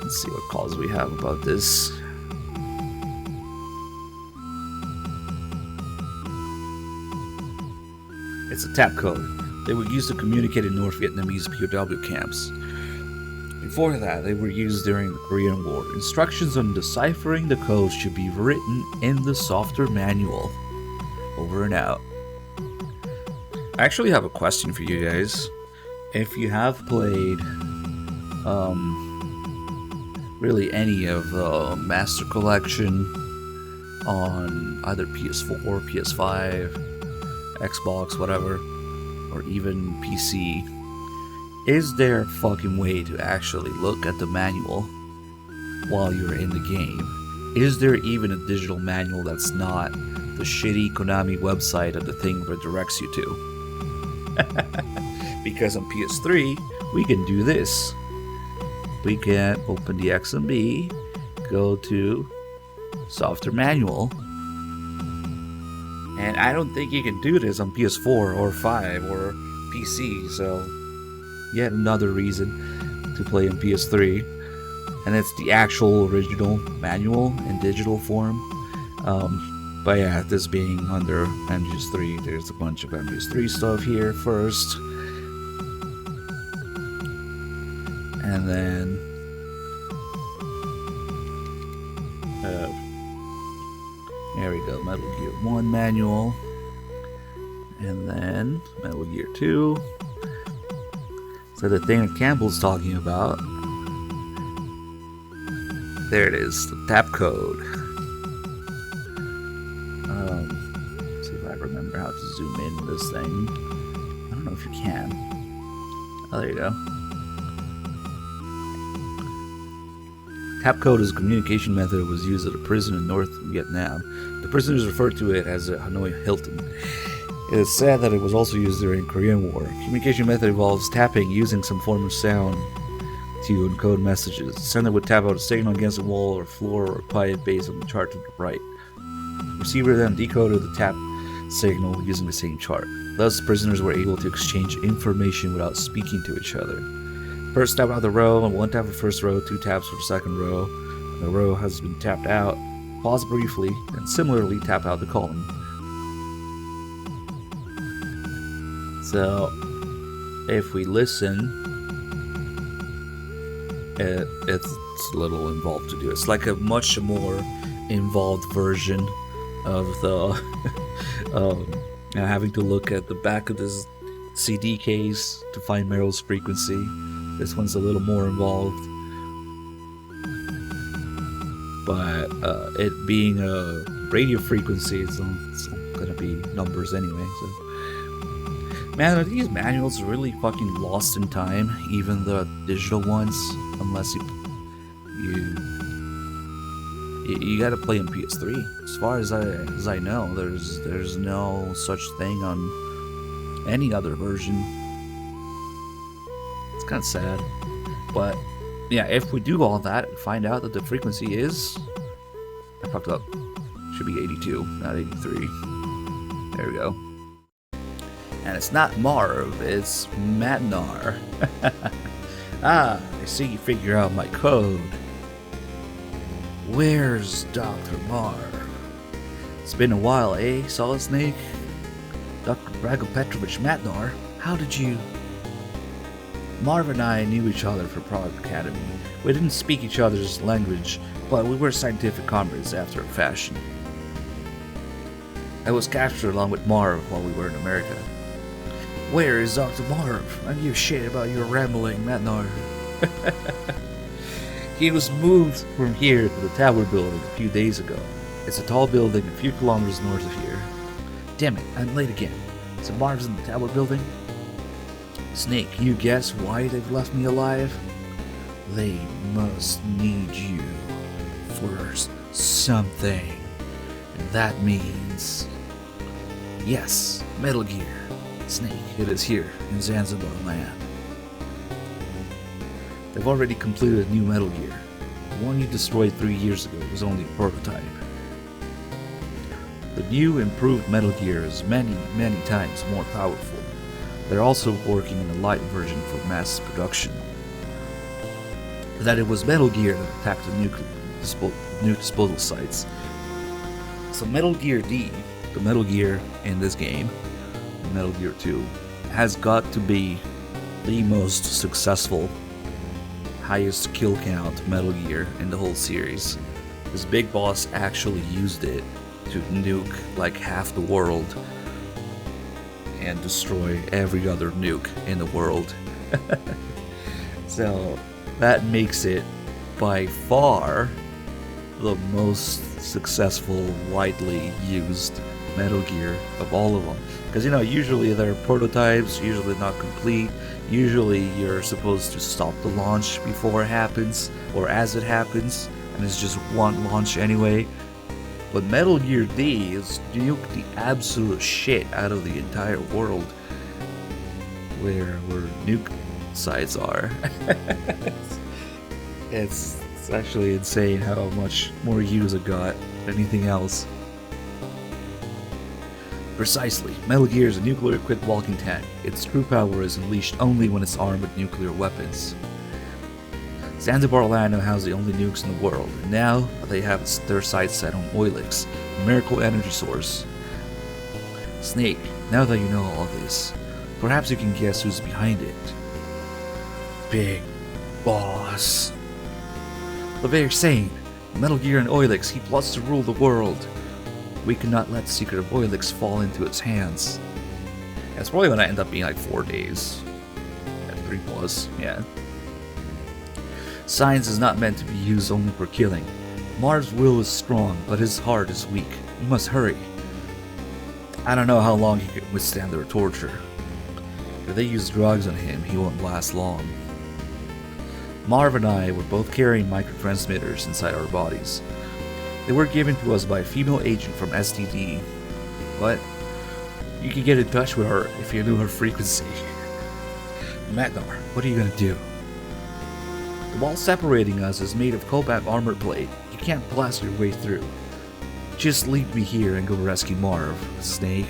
Let's see what calls we have about this. It's a tap code. They were used to communicate in North Vietnamese POW camps. Before that, they were used during the Korean War. Instructions on deciphering the code should be written in the software manual. Over and out. I actually have a question for you guys. If you have played really any of the Master Collection on either PS4, PS5, Xbox, whatever, or even PC, is there a fucking way to actually look at the manual while you're in the game? Is there even a digital manual that's not the shitty Konami website that the thing redirects you to? Because on PS3, we can do this. We can open the XMB, go to software manual, and I don't think you can do this on PS4 or 5 or PC, so yet another reason to play on PS3. And it's the actual original manual in digital form. But yeah, this being under MGS3, there's a bunch of MGS3 stuff here first. And then there we go, Metal Gear 1 manual. And then Metal Gear 2. So the thing that Campbell's talking about, there it is, the tap code. See if I remember how to zoom in this thing. I don't know if you can. Oh, there you go. Tap code is a communication method that was used at a prison in North Vietnam. The prisoners referred to it as a Hanoi Hilton. It is said that it was also used during the Korean War. Communication method involves tapping using some form of sound to encode messages. The sender would tap out a signal against a wall or floor or pipe based on the chart to the right. The receiver then decoded the tap signal using the same chart. Thus, prisoners were able to exchange information without speaking to each other. First tap out the row, and one tap for the first row, 2 taps for the second row. When the row has been tapped out, pause briefly, and similarly tap out the column. So, if we listen, it's a little involved to do. It's like a much more involved version of the having to look at the back of this CD case to find Meryl's frequency. This one's a little more involved, but it being a radio frequency, it's gonna be numbers anyway. So, man, are these manuals really fucking lost in time? Even the digital ones, unless you You gotta play on PS3. As far as I know, there's no such thing on any other version. It's kind of sad, but yeah, if we do all that and find out that the frequency is, I fucked up. Should be 82, not 83. There we go. And it's not Marv, it's Matnar. I see you figure out my code. Where's Dr. Marv? It's been a while, eh, Solid Snake? Dr. Drago Petrovich Matnar, how did you... Marv and I knew each other from Prague Academy. We didn't speak each other's language, but we were scientific comrades after a fashion. I was captured along with Marv while we were in America. Where is Dr. Marv? I give a shit about your rambling, Matnar. He was moved from here to the Tower Building a few days ago. It's a tall building a few kilometers north of here. Damn it, I'm late again. So Marv's in the Tower Building? Snake, can you guess why they've left me alive? They must need you for something. And that means... Yes, Metal Gear. Snake, it is here in Zanzibar land. They've already completed a new Metal Gear. The one you destroyed 3 years ago was only a prototype. The new improved Metal Gear is many times more powerful. They're also working on a light version for mass production. That it was Metal Gear that attacked the nuke disposal sites. So Metal Gear D, the Metal Gear in this game, Metal Gear 2, has got to be the most successful, highest kill count Metal Gear in the whole series. This big boss actually used it to nuke like half the world and destroy every other nuke in the world. So that makes it by far the most successful, widely used Metal Gear of all of them. Because, you know, usually they're prototypes, usually not complete, usually you're supposed to stop the launch before it happens, or as it happens, and it's just one launch anyway. But Metal Gear D is nuke the absolute shit out of the entire world where nuke sites are. It's actually insane how much more use it got than anything else. Precisely, Metal Gear is a nuclear-equipped walking tank. Its true power is unleashed only when it's armed with nuclear weapons. Zanzibar land now has the only nukes in the world, and now they have their sights set on Oilix, a miracle energy source. Snake, now that you know all this, perhaps you can guess who's behind it. Big Boss. The very same. Metal Gear and Oilix, he plots to rule the world. We cannot let the secret of Oilix fall into its hands. It's probably gonna end up being like 4 days. At 3+, yeah. Science is not meant to be used only for killing. Marv's will is strong, but his heart is weak. You must hurry. I don't know how long he can withstand their torture. If they use drugs on him, he won't last long. Marv and I were both carrying microtransmitters inside our bodies. They were given to us by a female agent from STD. But you could get in touch with her if you knew her frequency. Matnar, what are you gonna do? The wall separating us is made of cobalt armor plate. You can't blast your way through. Just leave me here and go rescue Marv, Snake.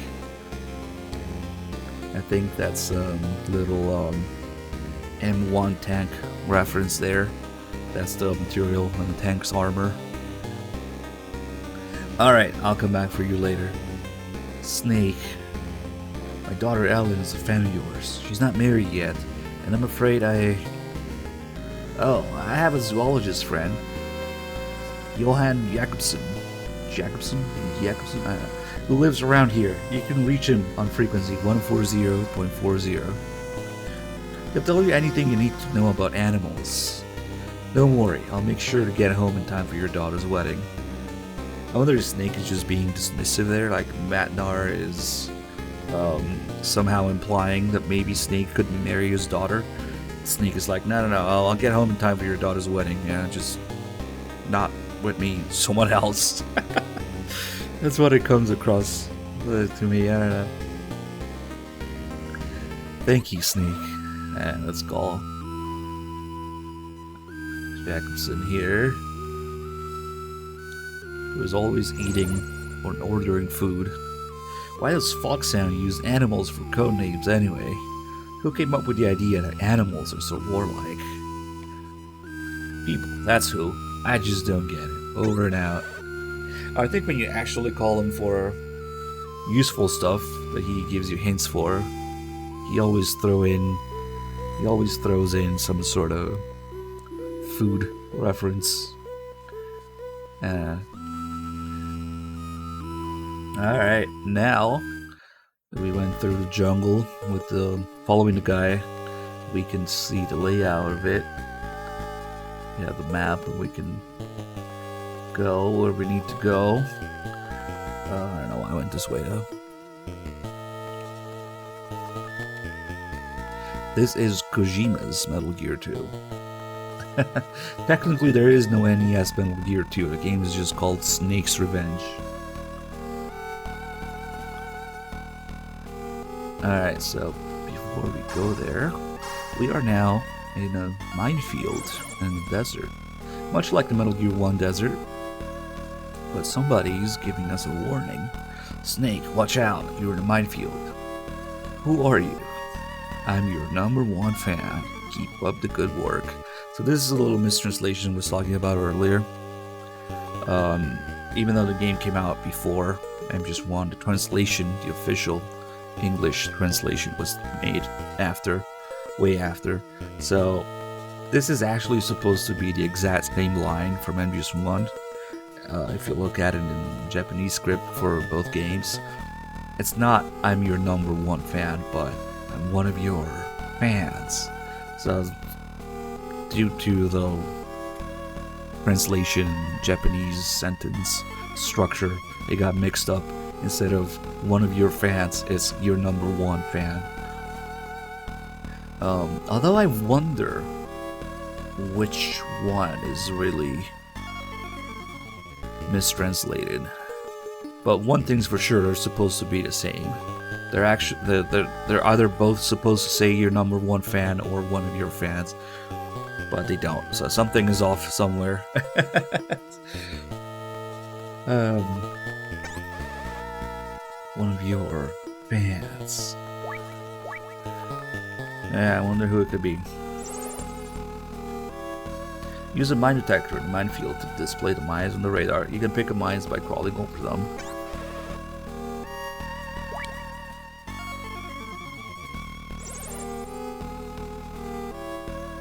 I think that's a little M1 tank reference there. That's the material on the tank's armor. Alright, I'll come back for you later. Snake. My daughter Ellen is a fan of yours. She's not married yet, and I'm afraid Oh, I have a zoologist friend. Johan Jakobsen, who lives around here. You can reach him on frequency 140.40. He'll tell you anything you need to know about animals. Don't worry, I'll make sure to get home in time for your daughter's wedding. I wonder if Snake is just being dismissive there, like Matnar is somehow implying that maybe Snake couldn't marry his daughter. Snake is like, no, I'll get home in time for your daughter's wedding. Yeah, just not with me someone else. That's what it comes across to me. I don't know. Thank you, Sneak. And let's go. Jacobson here, who is always eating or ordering food. Why does Foxhound use animals for code names anyway? Who came up with the idea that animals are so warlike? People, that's who. I just don't get it. Over and out. I think when you actually call him for useful stuff that he gives you hints for, he always throws in some sort of food reference. Alright, now that we went through the jungle with following the guy, we can see the layout of it. We have the map and we can go where we need to go. I don't know why I went this way though. This is Kojima's Metal Gear 2. Technically there is no NES Metal Gear 2, the game is just called Snake's Revenge. Alright, so before we go there, we are now in a minefield in the desert. Much like the Metal Gear 1 desert, but somebody's giving us a warning. Snake, watch out, you're in a minefield. Who are you? I'm your #1 fan. Keep up the good work. So this is a little mistranslation I was talking about earlier. Even though the game came out before MGS1, the translation, the official English translation was made after, way after. So this is actually supposed to be the exact same line from MGS1. If you look at it in Japanese script for both games, it's not I'm your #1 fan, but I'm one of your fans. So due to the translation Japanese sentence structure, it got mixed up. Instead of one of your fans, it's your #1 fan. Although I wonder which one is really mistranslated. But one thing's for sure, they're supposed to be the same. They're either both supposed to say your #1 fan or one of your fans, but they don't. So something is off somewhere. One of your fans. Yeah, I wonder who it could be. Use a mine detector in the minefield to display the mines on the radar. You can pick up mines by crawling over them.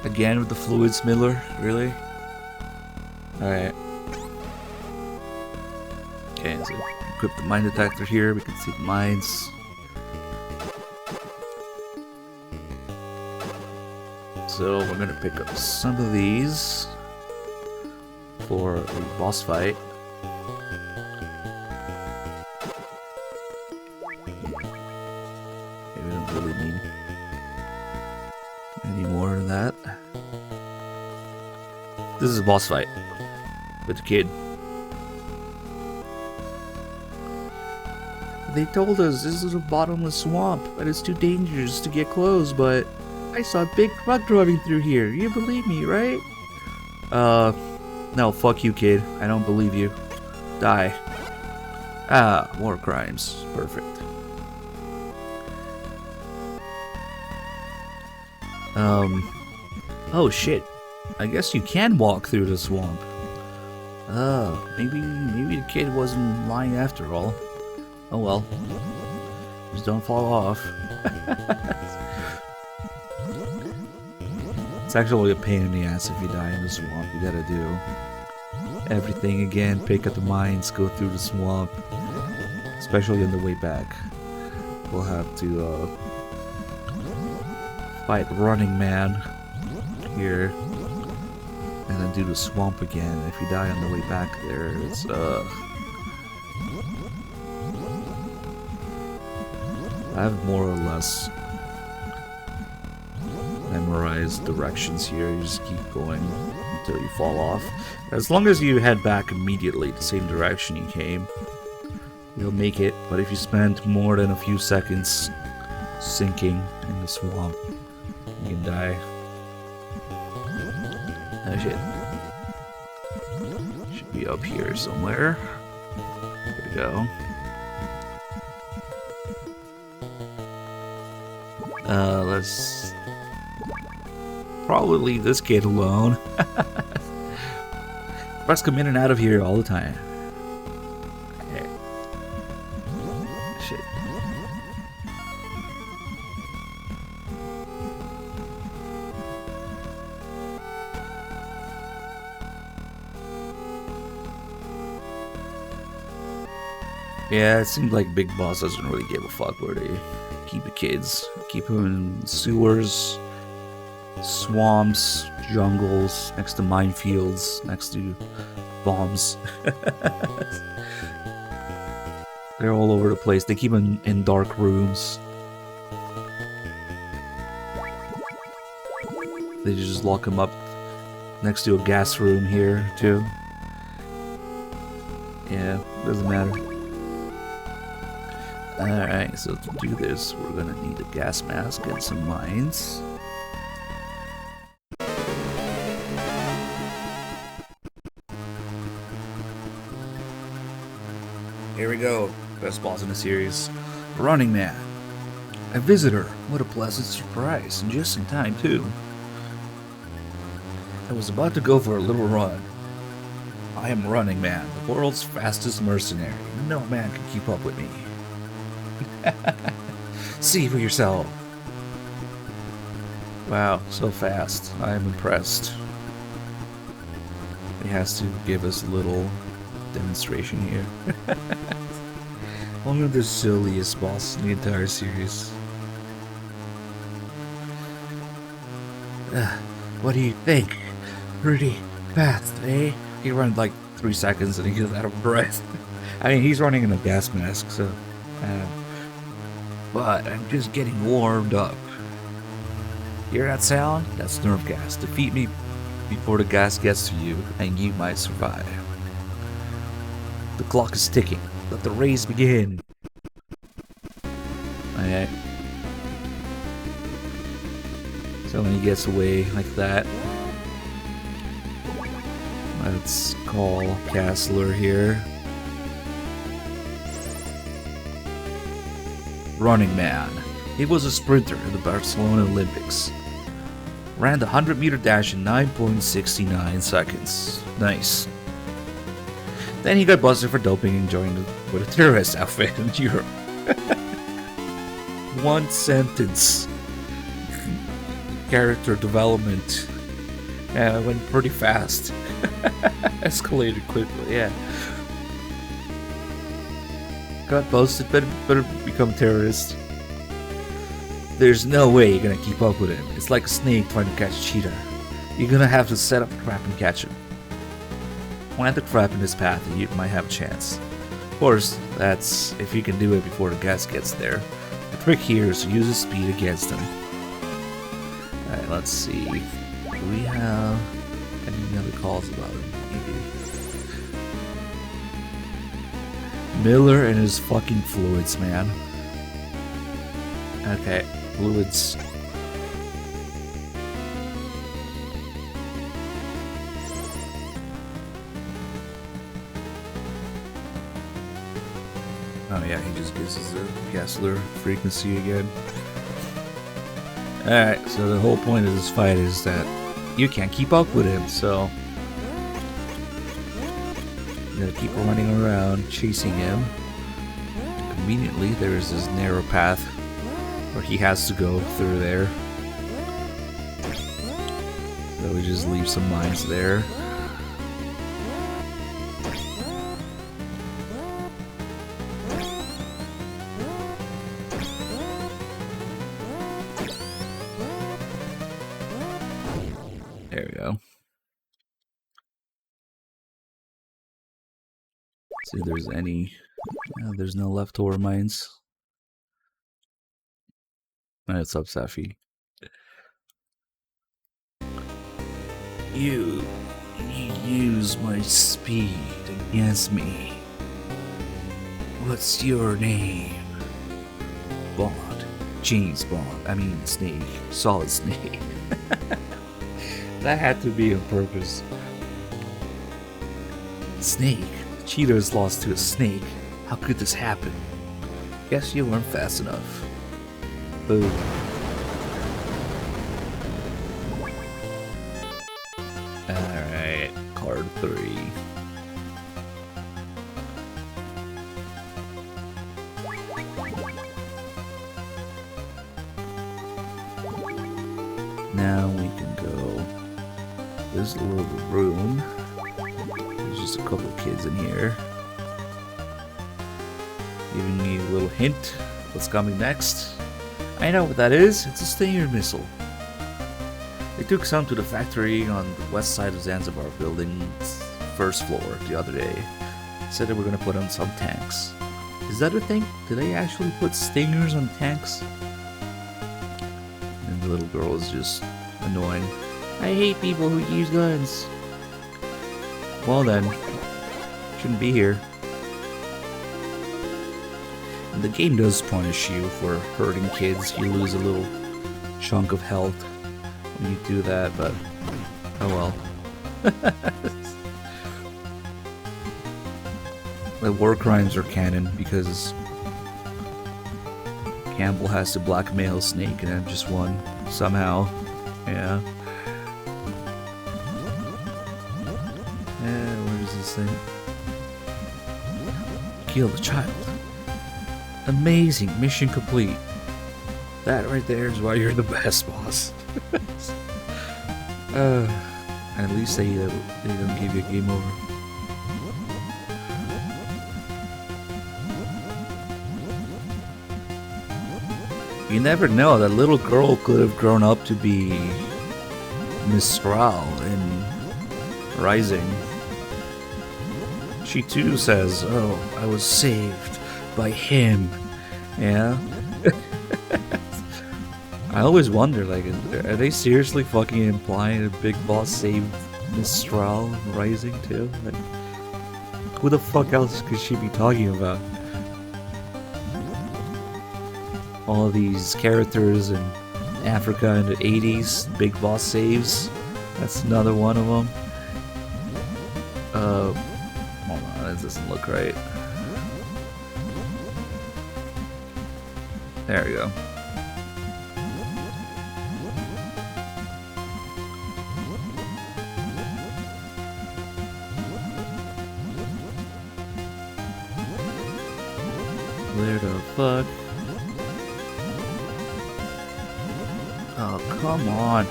Again with the fluids, Miller? Really? Alright. Okay, so equip the mine detector here. We can see the mines. So we're gonna pick up some of these for a boss fight. Okay, we don't really need any more than that. This is a boss fight with the kid. They told us this is a bottomless swamp and it's too dangerous to get close, but I saw a big truck driving through here. You believe me, right? No, fuck you, kid. I don't believe you. Die. Ah, war crimes. Perfect. Oh shit. I guess you can walk through the swamp. Maybe the kid wasn't lying after all. Oh well. Just don't fall off. It's actually a pain in the ass if you die in the swamp. You gotta do everything again, pick up the mines, go through the swamp. Especially on the way back. We'll have to fight Running Man here. And then do the swamp again. If you die on the way back there, it's I've more or less memorize directions here. You just keep going until you fall off. As long as you head back immediately the same direction you came, you'll make it. But if you spend more than a few seconds sinking in the swamp, you can die. Oh shit. Should be up here somewhere. There we go. Let's probably leave this kid alone. Let's come in and out of here all the time. Okay. Shit. Yeah, it seems like Big Boss doesn't really give a fuck where they keep the kids. Keep them in sewers, swamps, jungles, next to minefields, next to bombs. They're all over the place. They keep them in dark rooms. They just lock them up next to a gas room here, too. Yeah, doesn't matter. Alright, so to do this, we're gonna need a gas mask and some mines. Here we go. Best boss in the series. Running Man. A visitor. What a pleasant surprise. And just in time, too. I was about to go for a little run. I am Running Man, the world's fastest mercenary. No man can keep up with me. See for yourself. Wow, so fast. I am impressed. He has to give us a little demonstration here. One of the silliest bosses in the entire series. What do you think? Pretty fast, eh? He runs like 3 seconds and he gets out of breath. I mean, he's running in a gas mask, so... but I'm just getting warmed up. Hear that sound? That's nerve gas. Defeat me before the gas gets to you, and you might survive. The clock is ticking. Let the race begin. Okay. So when he gets away like that, let's call Castler here. Running Man. He was a sprinter in the Barcelona Olympics. Ran the 100-meter dash in 9.69 seconds. Nice. Then he got busted for doping and joined with a terrorist outfit in Europe. One sentence. Character development. Yeah, it went pretty fast. Escalated quickly, yeah. Got busted, better become terrorist. There's no way you're gonna keep up with him. It's like a snake trying to catch a cheetah. You're gonna have to set up a trap and catch him. Plant the trap in his path and you might have a chance. Of course, that's if you can do it before the gas gets there. The trick here is to use his speed against him. Alright, let's see. Do we have any other calls about him? Maybe. Miller and his fucking fluids, man. Okay, fluids. Oh yeah, he just gives us a Kessler frequency again. Alright, so the whole point of this fight is that you can't keep up with him, so you gotta keep running around, chasing him. Conveniently, there's this narrow path where he has to go through there. So we just leave some mines there. There we go. See if there's any... there's no leftover mines. What's up, Safi? You use my speed against me. What's your name? Bond. James Bond. I mean Snake. Solid Snake. That had to be on purpose. Snake? Cheetah's lost to a snake. How could this happen? Guess you weren't fast enough. Boom. Alright, card 3. Now we can go. There's a little room. There's just a couple of kids in here. Giving me a little hint what's coming next. I know what that is. It's a Stinger missile. They took some to the factory on the west side of Zanzibar building's first floor the other day. Said they were gonna put on some tanks. Is that a thing? Do they actually put Stingers on tanks? And the little girl is just annoying. I hate people who use guns. Well then, shouldn't be here. And the game does punish you for hurting kids. You lose a little chunk of health when you do that, but oh well. The war crimes are canon because Campbell has to blackmail Snake and I've just won somehow. Yeah. Where is this thing? Kill the child. Amazing, mission complete. That right there is why you're the best, boss. At least they don't give you a game over. You never know, that little girl could have grown up to be Mistral in Rising. She too says, oh, I was saved by him. Yeah? I always wonder, like, are they seriously fucking implying a big boss saved Mistral in Rising too? Like, who the fuck else could she be talking about? All of these characters in Africa in the 80s, big boss saves. That's another one of them. Hold on, that doesn't look right. There we go. Where the fuck? Oh, come on.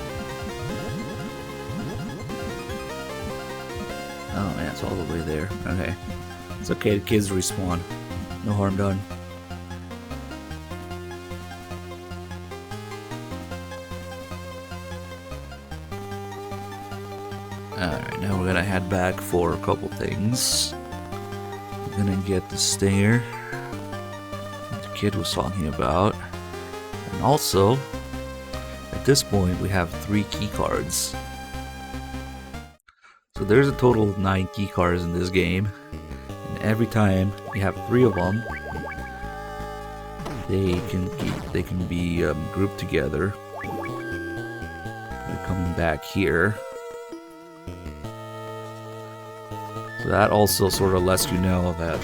Oh man, it's all the way there. Okay. It's okay, the kids respawn. No harm done. Alright, now we're gonna head back for a couple things. We're gonna get the Stinger that the kid was talking about. And also, at this point, we have 3 key cards. So there's a total of 9 key cards in this game. And every time you have 3 of them, they can be grouped together. They're coming back here. So that also sort of lets you know that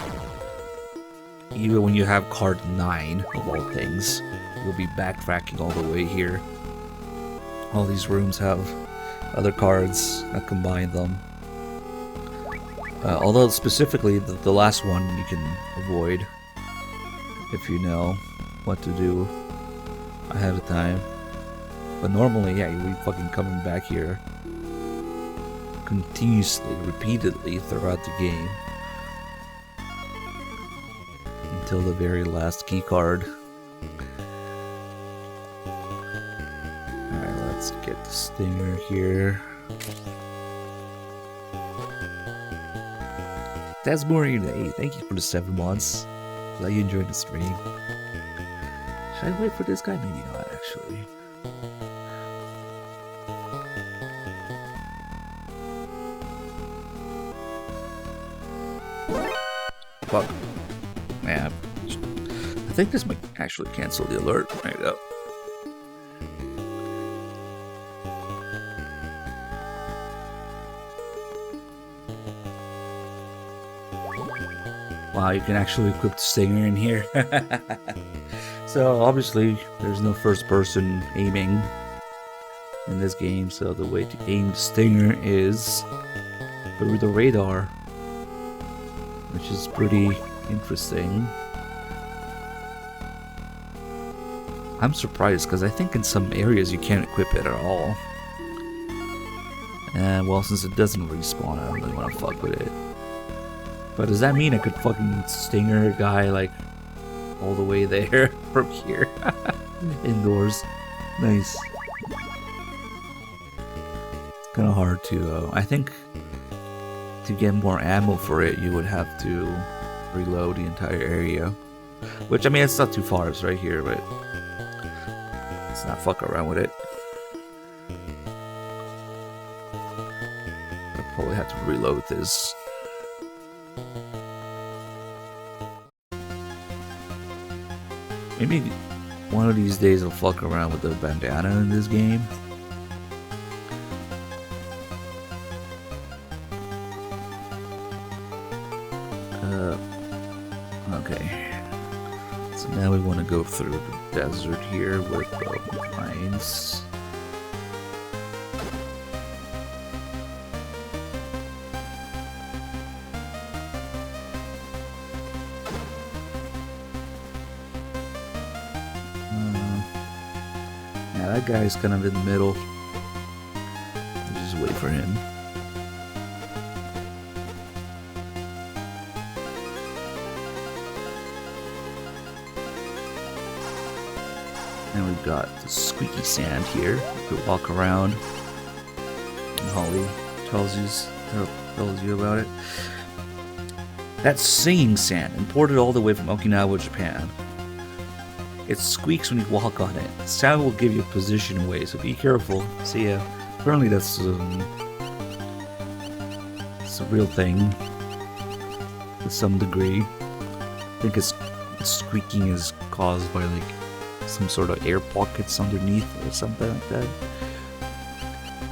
even when you have card 9 of all things, you'll be backtracking all the way here. All these rooms have other cards that combine them. Although specifically the last one you can avoid if you know what to do ahead of time. But normally, yeah, you'll be fucking coming back here continuously, repeatedly throughout the game until the very last key card. Alright, let's get the Stinger here. That's Maureen. Hey, thank you for the 7 months. Glad you enjoyed the stream. Should I wait for this guy? Maybe not, actually. fuck. Man, I think this might actually cancel the alert. There you go. Wow, you can actually equip the stinger in here. So obviously, there's no first-person aiming in this game, so the way to aim the stinger is through the radar, which is pretty interesting. I'm surprised because I think in some areas you can't equip it at all. And well, since it doesn't respawn, I don't really want to fuck with it. But does that mean I could fucking stinger a guy like all the way there from here? Indoors. Nice. It's kind of hard to, I think to get more ammo for it, you would have to reload the entire area. Which, I mean, it's not too far, it's right here, but let's not fuck around with it. I'll probably have to reload this. Maybe one of these days I'll fuck around with the bandana in this game. Okay. So now we want to go through the desert here with the mines. Yeah, that guy's kind of in the middle. Just wait for him. And we've got the squeaky sand here. You could walk around. And Holly tells you about it. That's singing sand, imported all the way from Okinawa, Japan. It squeaks when you walk on it. The sound will give you a position away, so be careful. So yeah, apparently that's it's a real thing to some degree. I think it's squeaking is caused by like some sort of air pockets underneath or something like that.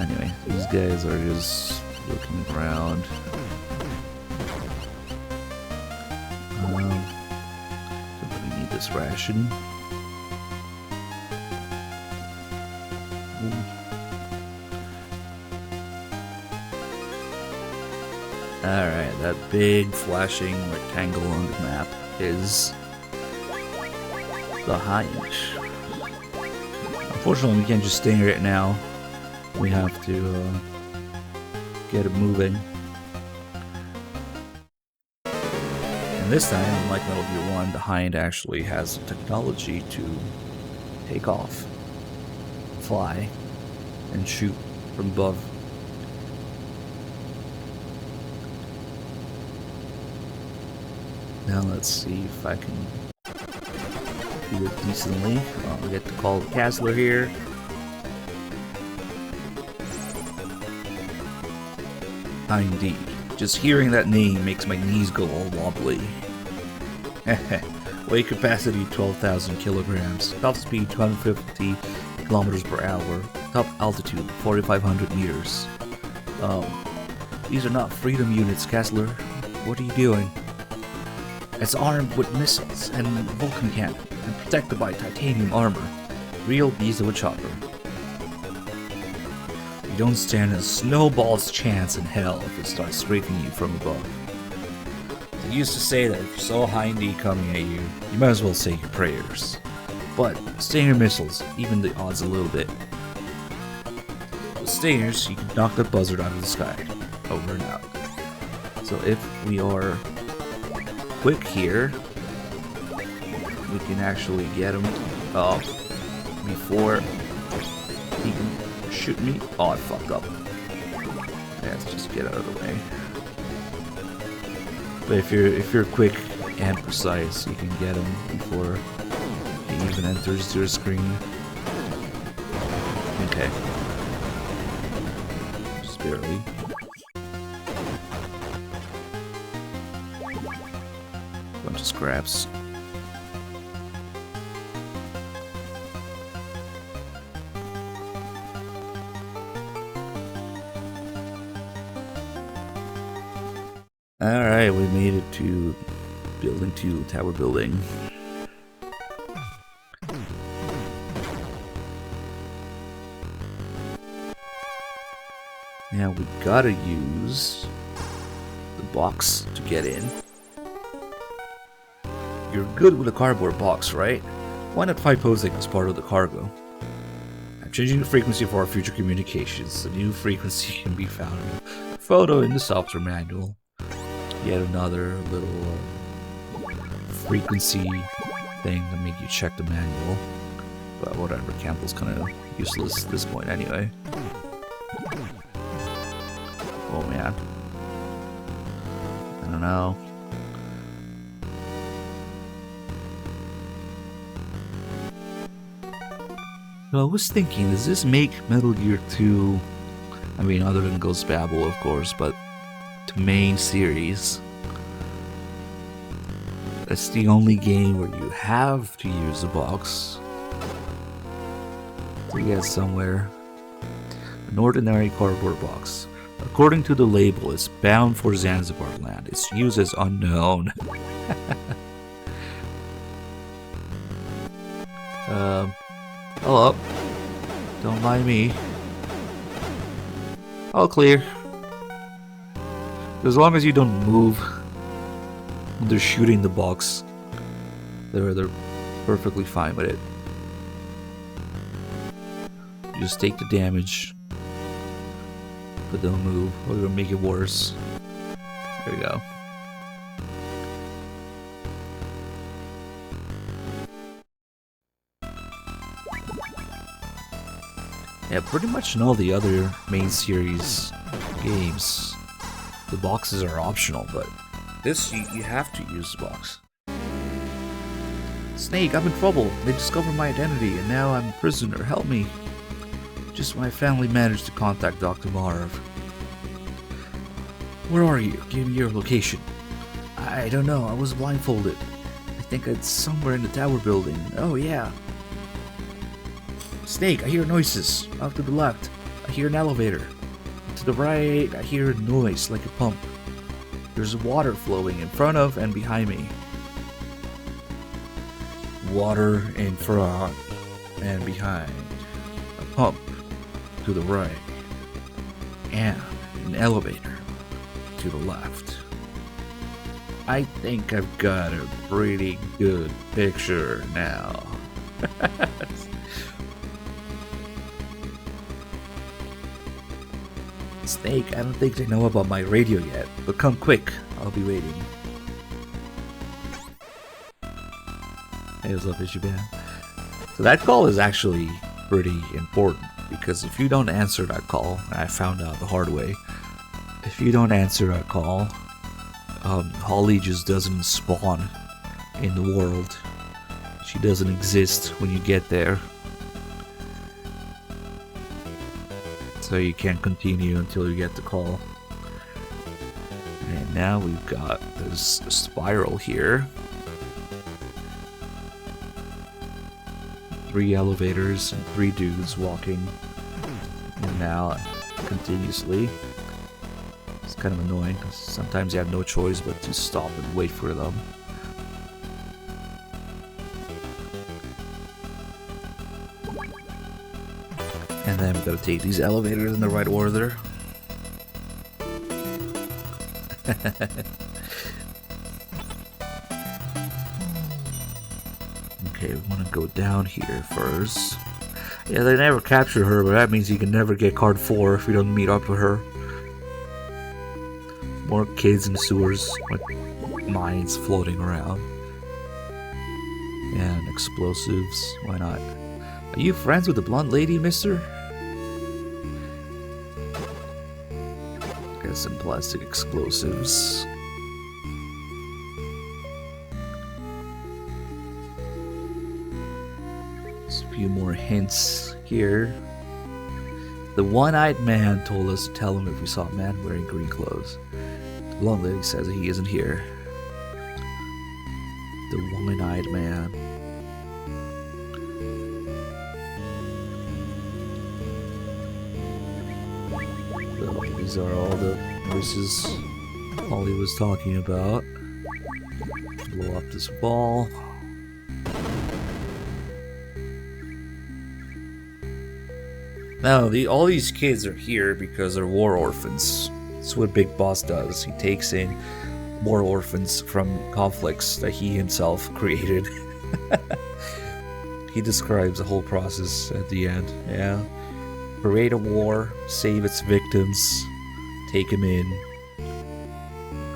Anyway, these guys are just looking around. Somebody need this ration. Alright, that big flashing rectangle on the map is the Hind. Unfortunately, we can't just stinger it now. We have to get it moving. And this time, unlike Metal Gear 1, the Hind actually has the technology to take off, fly, and shoot from above. Now let's see if I can do it decently. We get to call the Castler here. Indeed. Just hearing that name makes my knees go all wobbly. Weight capacity 12,000 kilograms. Top speed 250 kilometers per hour. Top altitude 4,500 meters. These are not freedom units, Castler. What are you doing? It's armed with missiles and Vulcan cannon, and protected by titanium armor. Real beast of a chopper. You don't stand a snowball's chance in hell if it starts scraping you from above. They used to say that if you saw Hindy coming at you, you might as well say your prayers. But Stinger missiles even the odds a little bit. With Stingers, you can knock the buzzard out of the sky. Over and out. So if we are quick here, we can actually get him before he can shoot me. Oh, I fucked up. Yeah, let's just get out of the way. But if you're quick and precise, you can get him before he even enters your screen. Okay. Just barely. bunch of scraps. Alright, we made it to building 2, tower building. Now we gotta use the box to get in. You're good with a cardboard box, right? Why not try posing as part of the cargo? I'm changing the frequency for our future communications. The new frequency can be found in a photo in the software manual. Yet another little frequency thing to make you check the manual. But whatever, Campbell's kind of useless at this point anyway. Oh man. I don't know. So I was thinking, does this make Metal Gear 2, I mean other than Ghost Babel of course, but to main series? That's the only game where you have to use the box to get somewhere. An ordinary cardboard box. According to the label, it's bound for Zanzibar land. Its use is unknown. Hello. Don't mind me. All clear. As long as you don't move when they're shooting the box, they're perfectly fine with it. You just take the damage, but don't move, or it'll make it worse. There we go. Yeah, pretty much in all the other main series games, the boxes are optional, but this, you have to use the box. Snake, I'm in trouble. They discovered my identity, and now I'm a prisoner. Help me. Just when I finally managed to contact Dr. Marv. Where are you? Give me your location. I don't know. I was blindfolded. I think it's somewhere in the tower building. Oh, yeah. Snake, I hear noises. Off to the left, I hear an elevator. To the right, I hear a noise like a pump. There's water flowing in front of and behind me. Water in front and behind. A pump to the right. And an elevator to the left. I think I've got a pretty good picture now. Snake, I don't think they know about my radio yet, but come quick, I'll be waiting. Hey, what's up, Ishiban? So that call is actually pretty important, because if you don't answer that call, and I found out the hard way, if you don't answer that call, Holly just doesn't spawn in the world. She doesn't exist when you get there. So you can't continue until you get the call. And now we've got this spiral here. 3 elevators and 3 dudes walking. And now continuously. It's kind of annoying because sometimes you have no choice but to stop and wait for them. And then we've got to take these elevators in the right order. Okay, we want to go down here first. Yeah, they never captured her, but that means you can never get card 4 if you don't meet up with her. More kids in the sewers with mines floating around. And explosives, why not? Are you friends with the blonde lady, mister? Got some plastic explosives. There's a few more hints here. The one-eyed man told us to tell him if we saw a man wearing green clothes. The blonde lady says he isn't here. The one-eyed man. So these are all the voices Holly was talking about. Blow up this ball. Now, all these kids are here because they're war orphans. That's what Big Boss does. He takes in war orphans from conflicts that he himself created. He describes the whole process at the end. Yeah. Create a war, save its victims, take them in,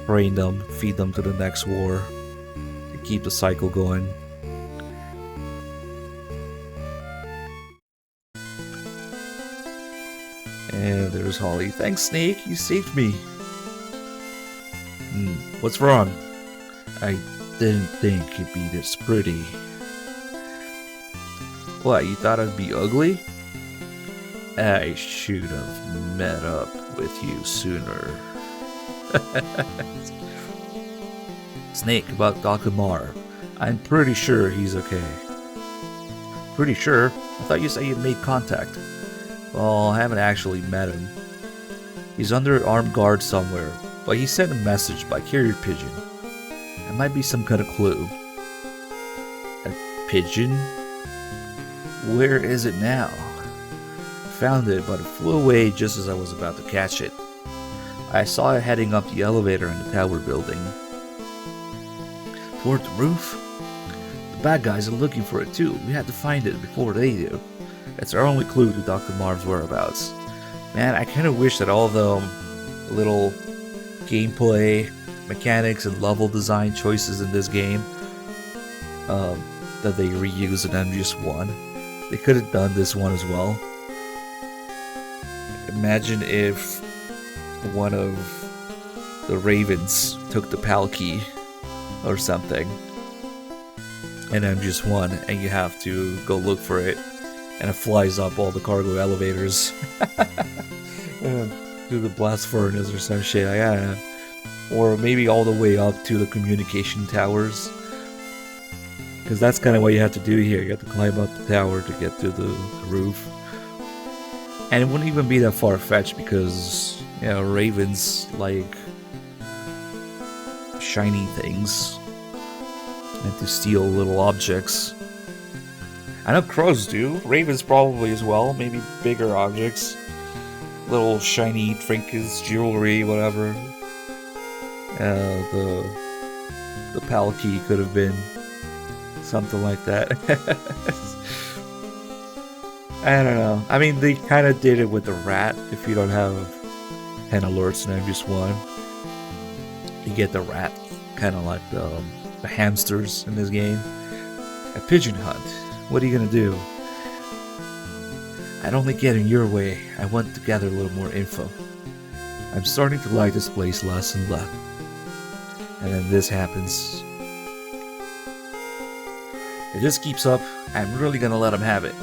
train them, feed them to the next war, to keep the cycle going. And there's Holly. Thanks, Snake. You saved me. What's wrong? I didn't think you'd be this pretty. What, you thought I'd be ugly? I should have met up with you sooner. Snake, about Dr. Marv. I'm pretty sure he's okay. Pretty sure? I thought you said you made contact. Well, I haven't actually met him. He's under armed guard somewhere, but he sent a message by carrier pigeon. It might be some kind of clue. A pigeon? Where is it now? I found it, but it flew away just as I was about to catch it. I saw it heading up the elevator in the tower building. Toward the roof? The bad guys are looking for it too. We had to find it before they do. It's our only clue to Dr. Marv's whereabouts. Man, I kind of wish that all the little gameplay mechanics and level design choices in this game that they reuse in MGS1, they could have done this one as well. Imagine if one of the ravens took the PAL key or something in MGS1 and you have to go look for it. And it flies up all the cargo elevators to the blast furnace or some shit. I don't know. Or maybe all the way up to the communication towers. Because that's kind of what you have to do here. You have to climb up the tower to get to the roof. And it wouldn't even be that far-fetched because, you know, ravens like shiny things and to steal little objects. I know crows do. Ravens probably as well. Maybe bigger objects. Little shiny trinkets, jewelry, whatever. The PAL key could have been something like that. I don't know. I mean, they kind of did it with the rat. If you don't have 10 alerts and MGS1, you get the rat. Kind of like the hamsters in this game. A pigeon hunt. What are you gonna do? I don't think get in your way. I want to gather a little more info. I'm starting to like this place less and less. And then this happens. If this keeps up, I'm really gonna let him have it.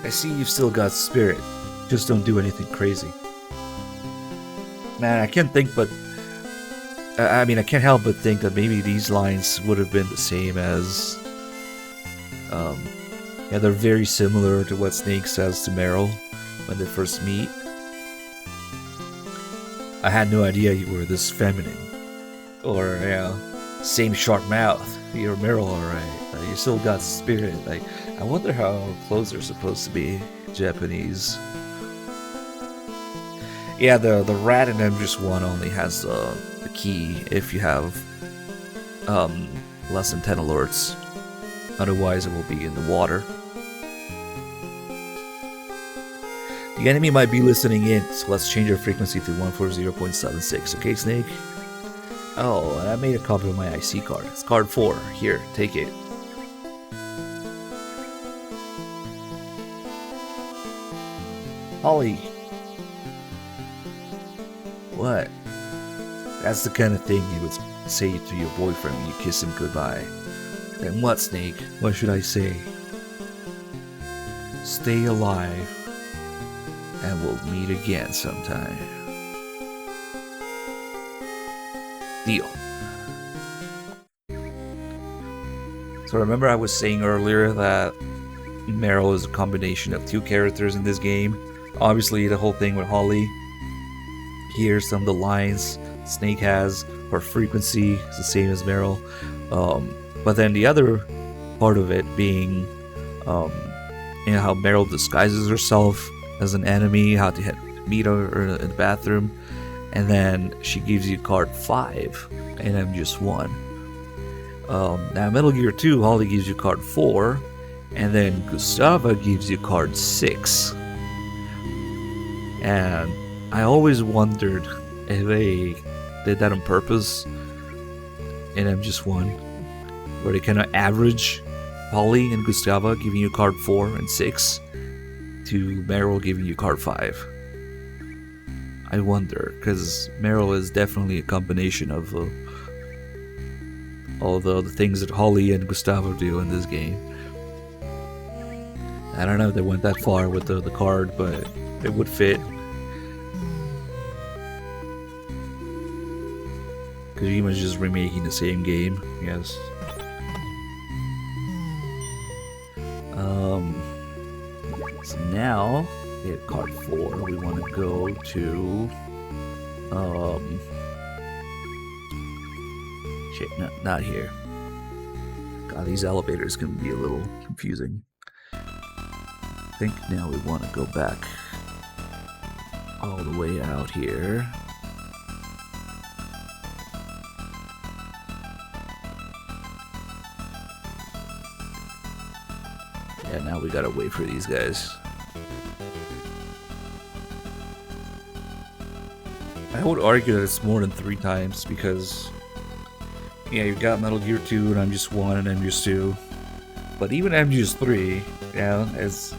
I see you've still got spirit. Just don't do anything crazy. Man, I can't think but... I mean, I can't help but think that maybe these lines would have been the same as... yeah, they're very similar to what Snake says to Meryl when they first meet. I had no idea you were this feminine. Or, yeah, same sharp mouth. You're Meryl, alright. You still got spirit. Like, I wonder how close they're supposed to be in Japanese. Yeah, the rat in MGS1 only has the key if you have less than 10 alerts. Otherwise, it will be in the water. The enemy might be listening in, so let's change our frequency to 140.76. Okay, Snake? Oh, and I made a copy of my IC card. It's card 4. Here, take it. Holly. What? That's the kind of thing you would say to your boyfriend when you kiss him goodbye. Then what, Snake? What should I say? Stay alive, and we'll meet again sometime. Deal. So remember I was saying earlier that Meryl is a combination of two characters in this game. Obviously, the whole thing with Holly. Here's some of the lines Snake has. Her frequency is the same as Meryl. But then the other part of it being how Meryl disguises herself as an enemy, how to meet her in the bathroom, and then she gives you card 5, and I'm just 1. Now Metal Gear 2, Holly gives you card 4, and then Gustava gives you card 6. And I always wondered if they did that on purpose in MGS1, where they kind of average Holly and Gustava giving you card 4 and 6 to Meryl giving you card 5. I wonder, because Meryl is definitely a combination of all the things that Holly and Gustavo do in this game. I don't know if they went that far with the card, but it would fit. Kojima's just remaking the same game, yes. So now, at card 4, we want to go to... shit, not here. God, these elevators can be a little confusing. I think now we want to go back all the way out here. Yeah, now we gotta wait for these guys. I would argue that it's more than 3 times because, yeah, you've got Metal Gear 2 and MGS1 and MGS2, but even MGS3, yeah, as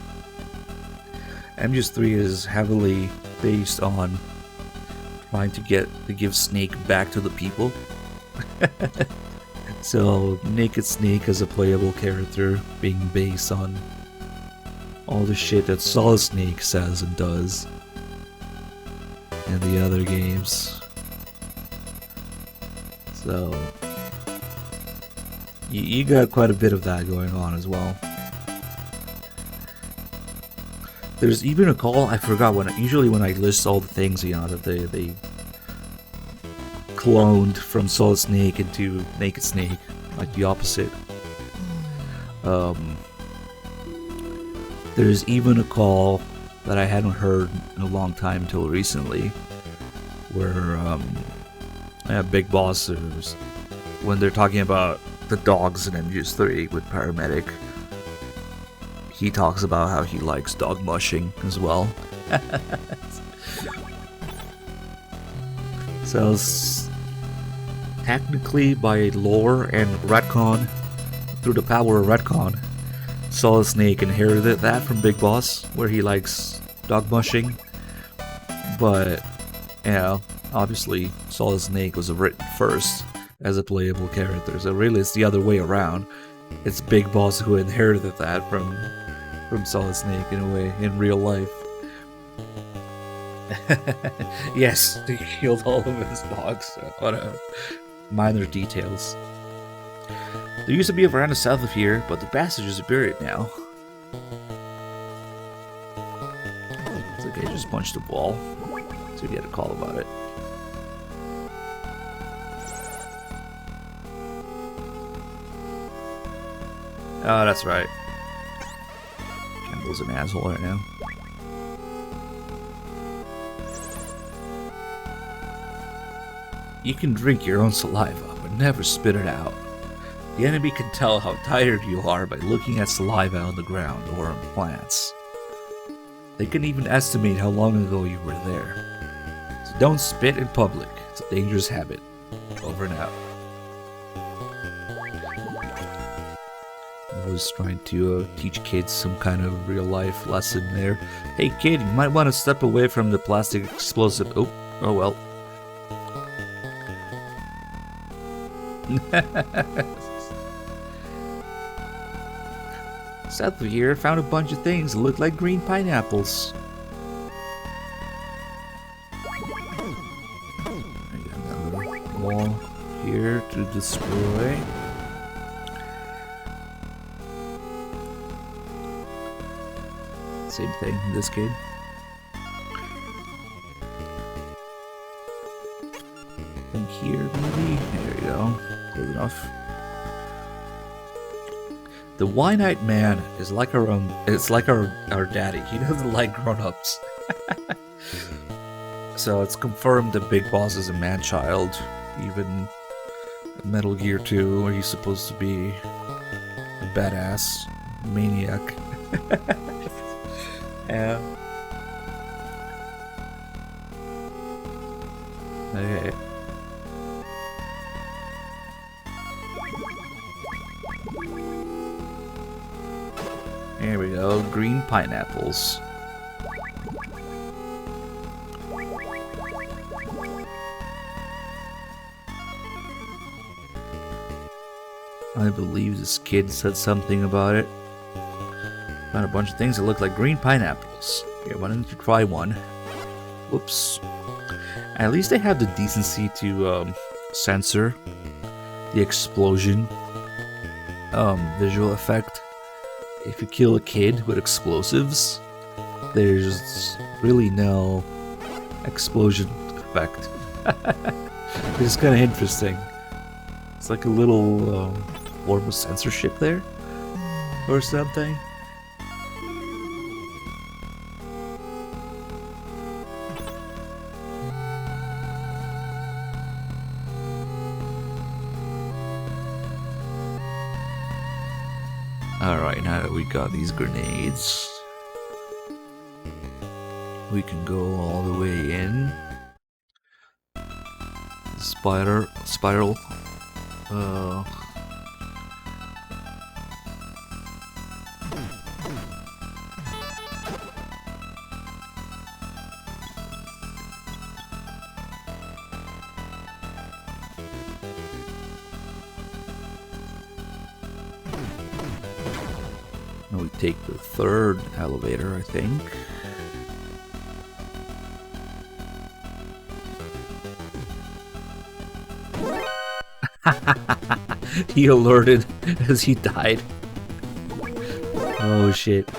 MGS3 is heavily based on trying to give Snake back to the people. So, Naked Snake as a playable character being based on all the shit that Solid Snake says and does in the other games. So, you got quite a bit of that going on as well. There's even a call, I forgot usually when I list all the things, you know, that they cloned from Solid Snake into Naked Snake, like the opposite. There's even a call that I hadn't heard in a long time until recently, where Big Boss, when they're talking about the dogs in MGS3 with Paramedic, he talks about how he likes dog mushing as well. So technically, by lore and retcon, through the power of retcon, Solid Snake inherited that from Big Boss, where he likes dog mushing. But, you know, obviously Solid Snake was written first as a playable character, so really it's the other way around. It's Big Boss who inherited that from Solid Snake in a way, in real life. Yes, he killed all of his dogs. Whatever. Minor details. There used to be a veranda south of here, but the passage is buried now. It's okay, just punch the wall. So we get a call about it. Oh, that's right. Campbell's an asshole right now. You can drink your own saliva, but never spit it out. The enemy can tell how tired you are by looking at saliva on the ground or on plants. They can even estimate how long ago you were there. So don't spit in public. It's a dangerous habit. Over and out. I was trying to teach kids some kind of real life lesson there. Hey kid, you might want to step away from the plastic explosive. Oh well. South of here, found a bunch of things that look like green pineapples. Another wall here to destroy. Same thing in this game. I think here, maybe? There you go. Close enough. The Wine-Eyed Man is like it's like our daddy. He doesn't like grown-ups. So it's confirmed the big boss is a man-child. Even Metal Gear 2, where he's supposed to be a badass maniac. And okay. There we go, green pineapples. I believe this kid said something about it. Found a bunch of things that look like green pineapples. Yeah, why don't you try one? Whoops. At least they have the decency to censor the explosion visual effect. If you kill a kid with explosives, there's really no explosion effect. It's kind of interesting. It's like a little form of censorship there, or something. Alright, now that we got these grenades, we can go all the way in. Spiral. Now we take the third elevator, I think. He alerted as he died. Oh shit.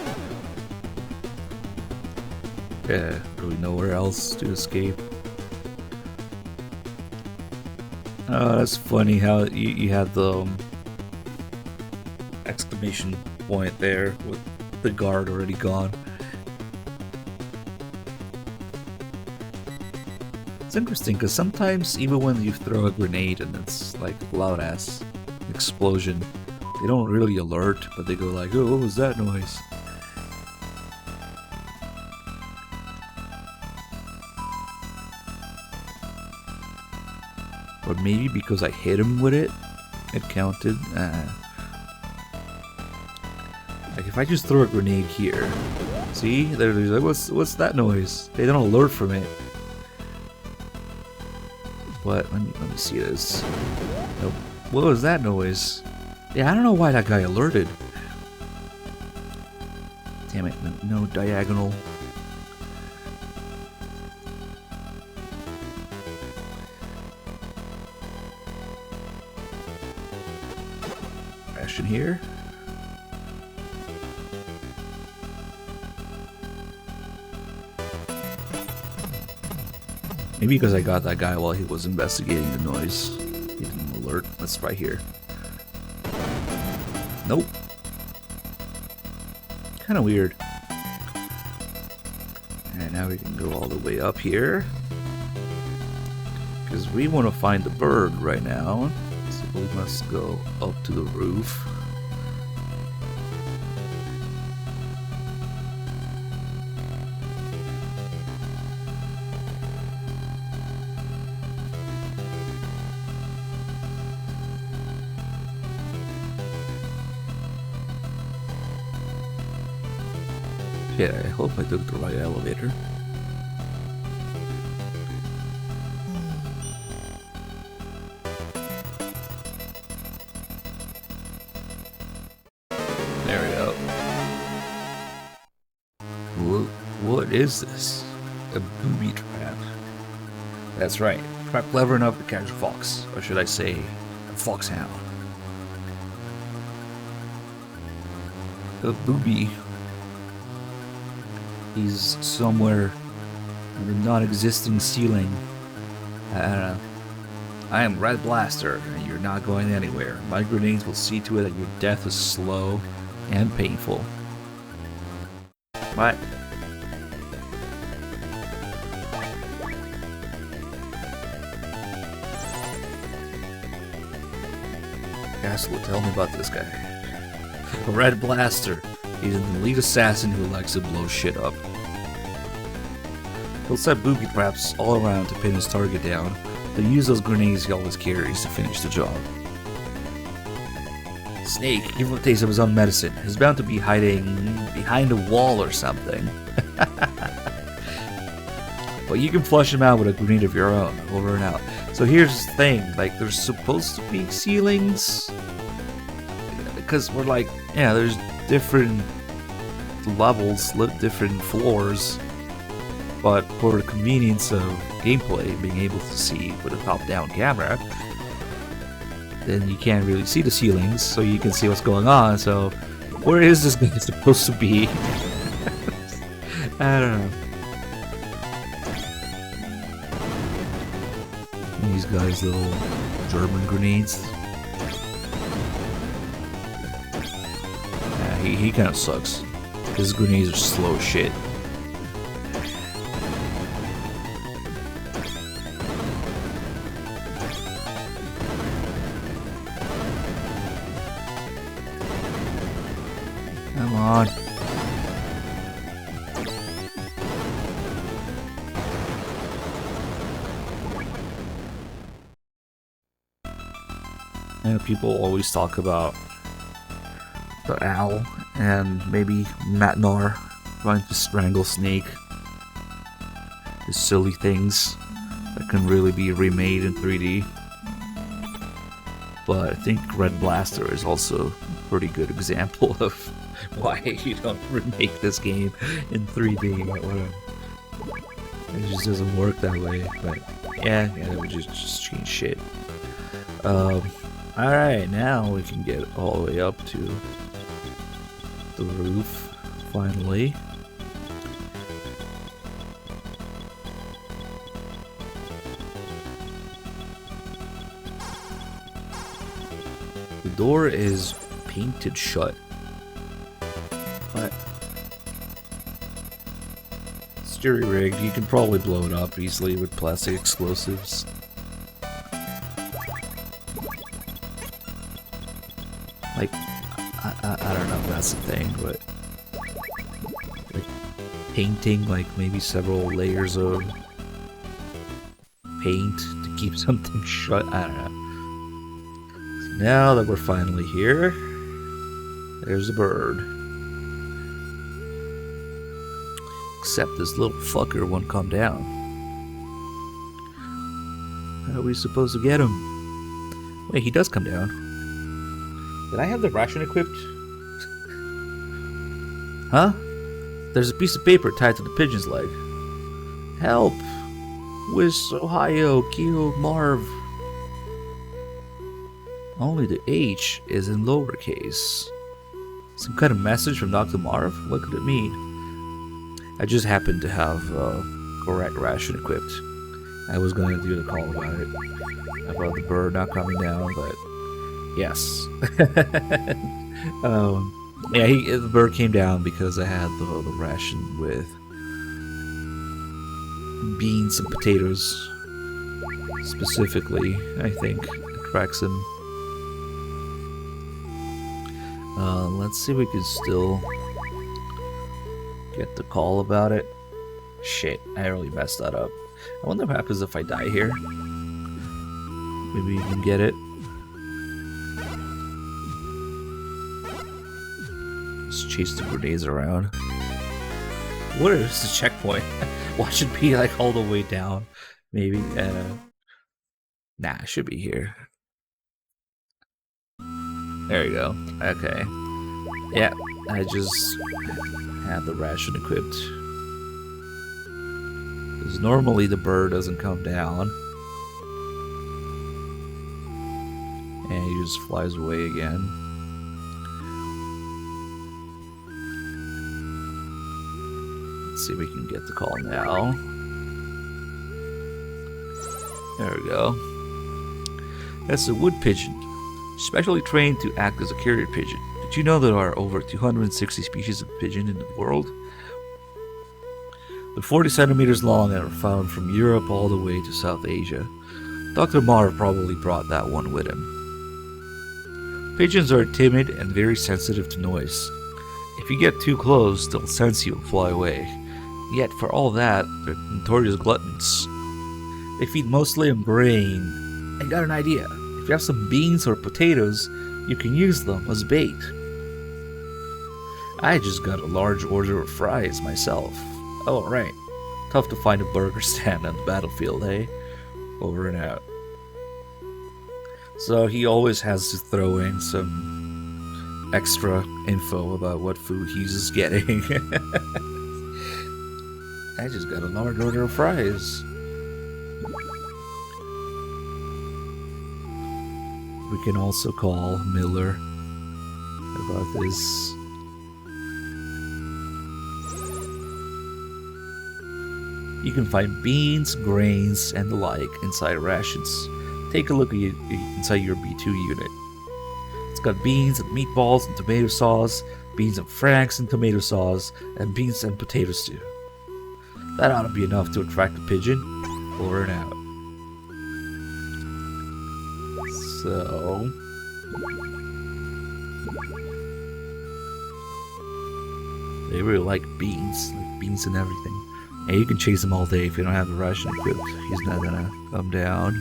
Yeah, really nowhere else to escape. Oh, that's funny how you had the exclamation point there with the guard already gone. It's interesting because sometimes even when you throw a grenade and it's like a loud ass explosion, they don't really alert, but they go like, oh, what was that noise? Or maybe because I hit him with it, it counted. Like if I just throw a grenade here, see, they're like, what's that noise? They don't alert from it. What? Let me see this. Nope. What was that noise? Yeah, I don't know why that guy alerted. Damn it! No diagonal. Crash in here. Maybe because I got that guy while he was investigating the noise. He didn't alert. Let's try here. Nope. Kind of weird. And now we can go all the way up here. Because we want to find the bird right now. So we must go up to the roof. Yeah, I hope I took the right elevator. There we go. What is this? A booby trap. That's right. Trap clever enough to catch a fox. Or should I say, a foxhound. A booby. He's somewhere on the non-existing ceiling. I don't know. I am Red Blaster, and you're not going anywhere. My grenades will see to it that your death is slow and painful. What? Castle, tell me about this guy. Red Blaster. He's an elite assassin who likes to blow shit up. He'll set booby traps all around to pin his target down, then use those grenades he always carries to finish the job. Snake, give him a taste of his own medicine. He's bound to be hiding behind a wall or something. But you can flush him out with a grenade of your own, over and out. So here's the thing, like, there's supposed to be ceilings, because we're like, yeah, there's different levels, different floors, but for the convenience of gameplay, being able to see with a top-down camera, then you can't really see the ceilings, so you can see what's going on. So where is this guy supposed to be? I don't know. These guys' little German grenades. Yeah, he kind of sucks. His grenades are slow as shit. Come on. Yeah, people always talk about the owl and maybe Matnar trying to strangle Snake. The silly things that can really be remade in 3D. But I think Red Blaster is also a pretty good example of why you don't remake this game in 3D. It just doesn't work that way. But yeah, it would just change shit. Alright, now we can get all the way up to the roof, finally. The door is painted shut. But it's jury-rigged. You can probably blow it up easily with plastic explosives. Like, I don't know if that's the thing, but like painting like maybe several layers of paint to keep something shut. I don't know. So now that we're finally here, there's a bird. Except this little fucker won't come down. How are we supposed to get him? Wait, he does come down. Did I have the ration equipped? Huh? There's a piece of paper tied to the pigeon's leg. Help! Wish Ohio, Kilo Marv. Only the H is in lowercase. Some kind of message from Dr. Marv? What could it mean? I just happened to have correct ration equipped. I was going to do the call about it. About the bird not coming down, but yes. Yeah, the bird came down because I had the ration with beans and potatoes. Specifically, I think it cracks him. Let's see if we can still get the call about it. Shit, I really messed that up. I wonder what happens if I die here. Maybe you can get it. Just chase the grenades around. Where is the checkpoint? Watch it be like all the way down. Maybe. Nah, it should be here. There you go. Okay. Yeah, I just have the ration equipped. Because normally the bird doesn't come down. And he just flies away again. Let's Let's see if we can get the call now. There we go. That's a wood pigeon, specially trained to act as a carrier pigeon. Did you know there are over 260 species of pigeon in the world? They're 40 centimeters long and are found from Europe all the way to South Asia. Dr. Marv probably brought that one with him. Pigeons are timid and very sensitive to noise. If you get too close, they'll sense you and fly away. Yet, for all that, they're notorious gluttons. They feed mostly on grain. I got an idea. If you have some beans or potatoes, you can use them as bait. I just got a large order of fries myself. Oh, right. Tough to find a burger stand on the battlefield, eh? Over and out. So he always has to throw in some extra info about what food he's getting. I just got a large order of fries. We can also call Miller about this. You can find beans, grains, and the like inside rations. Take a look at inside your B2 unit. It's got beans and meatballs and tomato sauce, beans and franks and tomato sauce, and beans and potato stew. That ought to be enough to attract a pigeon. Over and out. So... they really like beans and everything. And you can chase him all day if you don't have the ration equipped. He's not gonna come down.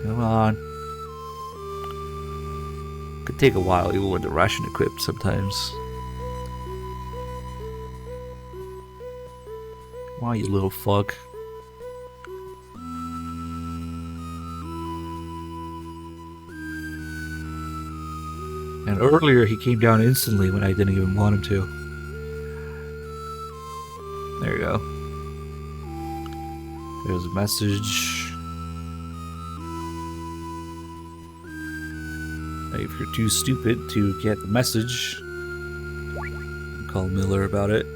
Come on. Could take a while even with the ration equipped sometimes. Come on, you little fuck. And earlier he came down instantly when I didn't even want him to. There you go. There's a message. If you're too stupid to get the message, call Miller about it.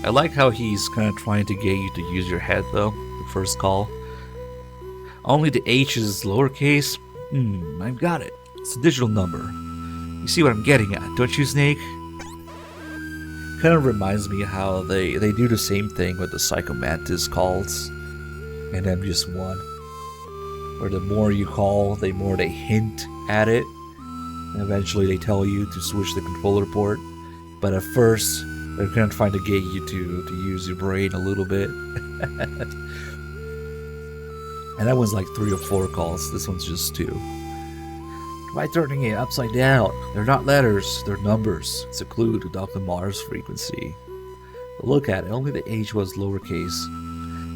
I like how he's kind of trying to get you to use your head though, the first call. Only the H is lowercase. I've got it. It's a digital number. You see what I'm getting at, don't you, Snake? Kind of reminds me how they do the same thing with the Psychomantis calls. And MGS1. Where the more you call, the more they hint at it. And eventually they tell you to switch the controller port. But at first, they're kind of trying to get you to use your brain a little bit. And that one's like 3 or 4 calls. This one's just 2. Try turning it upside down. They're not letters, they're numbers. It's a clue to Dr. Mar's frequency. But look at it, only the H was lowercase.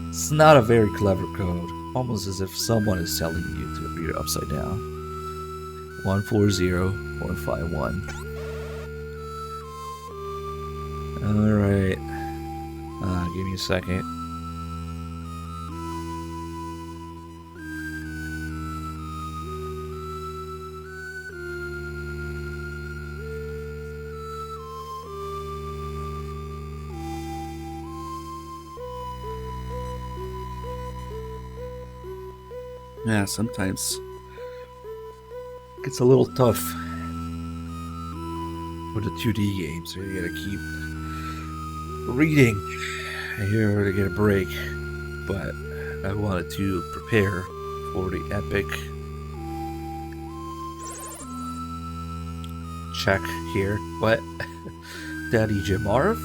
It's not a very clever code. Almost as if someone is telling you to read it upside down. 140151. Alright. Give me a second. Yeah, sometimes it gets a little tough with the 2D games. So you gotta keep reading here to get a break. But I wanted to prepare for the epic check here. What? Daddy Jamarv?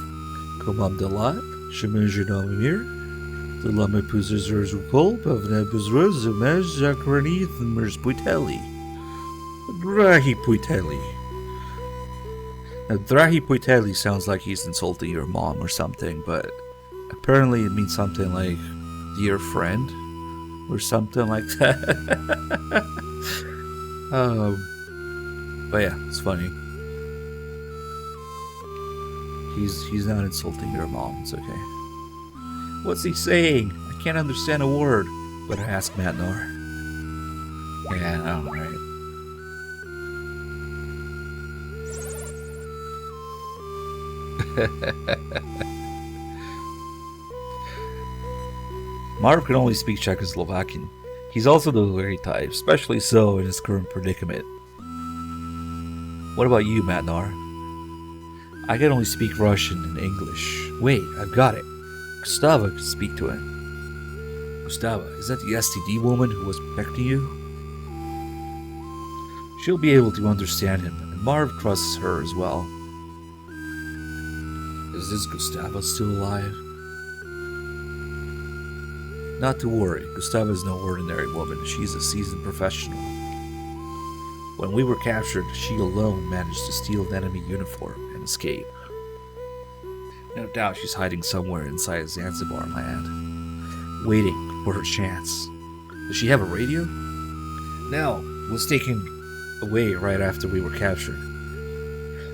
Komandala? Shemenjinamir? The Lama Puzers Ukol, Pavna Puzros, Zemez, Zakrani, Thmers Puiteli. Drahi Puiteli. Now, Drahi Puiteli sounds like he's insulting your mom or something, but apparently it means something like dear friend or something like that. But yeah, it's funny. He's not insulting your mom, it's okay. What's he saying? I can't understand a word. But I asked Matnor. Yeah, alright. Marv can only speak Czechoslovakian. He's also the very type, especially so in his current predicament. What about you, Matnar? I can only speak Russian and English. Wait, I've got it. Gustava can speak to him. Gustava, is that the STD woman who was protecting you? She'll be able to understand him, and Marv trusts her as well. Is this Gustava still alive? Not to worry, Gustava is no ordinary woman. She's a seasoned professional. When we were captured, she alone managed to steal an enemy uniform and escape. No doubt she's hiding somewhere inside Zanzibar land, waiting for her chance. Does she have a radio? No, it was taken away right after we were captured.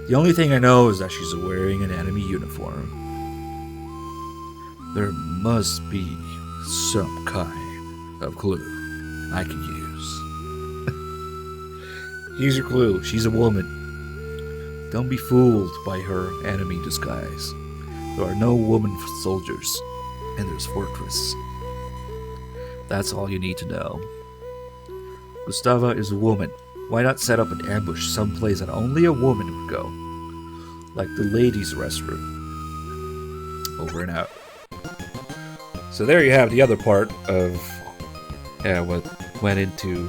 The only thing I know is that she's wearing an enemy uniform. There must be some kind of clue I can use. Here's your clue. She's a woman. Don't be fooled by her enemy disguise. There are no woman soldiers in this fortress. That's all you need to know. Gustava is a woman. Why not set up an ambush someplace that only a woman would go? Like the ladies' restroom. Over and out. So there you have the other part of what went into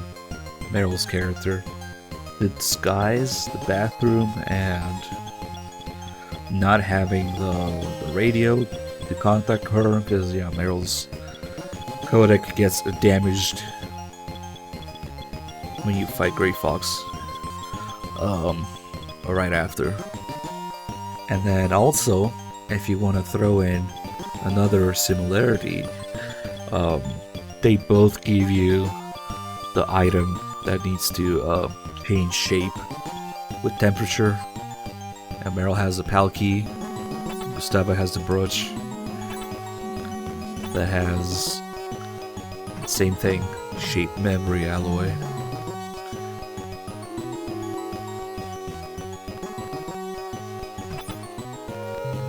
Meryl's character. The disguise, the bathroom, and not having the radio to contact her, because Meryl's codec gets damaged when you fight Grey Fox, or right after. And then also, if you want to throw in another similarity, they both give you the item that needs to change shape with temperature. And Meryl has the Palkey, Gustava has the brooch that has the same thing, shape memory alloy.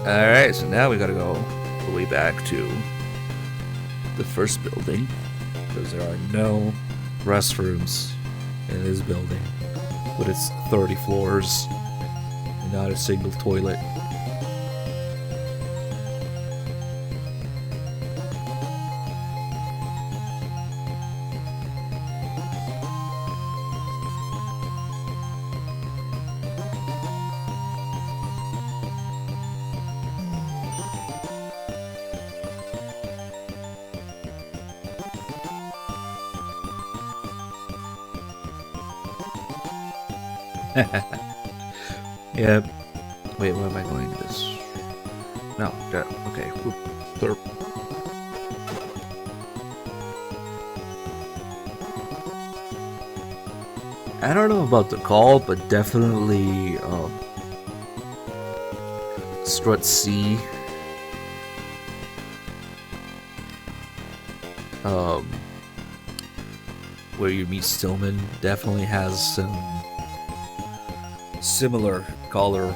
Alright, so now we gotta go all the way back to the first building, because there are no restrooms in this building, but it's 30 floors and not a single toilet. Yeah. Wait, where am I going with this? No, that, okay. Whoop, derp. I don't know about the call, but definitely Strut C. Where you meet Stillman definitely has some similar color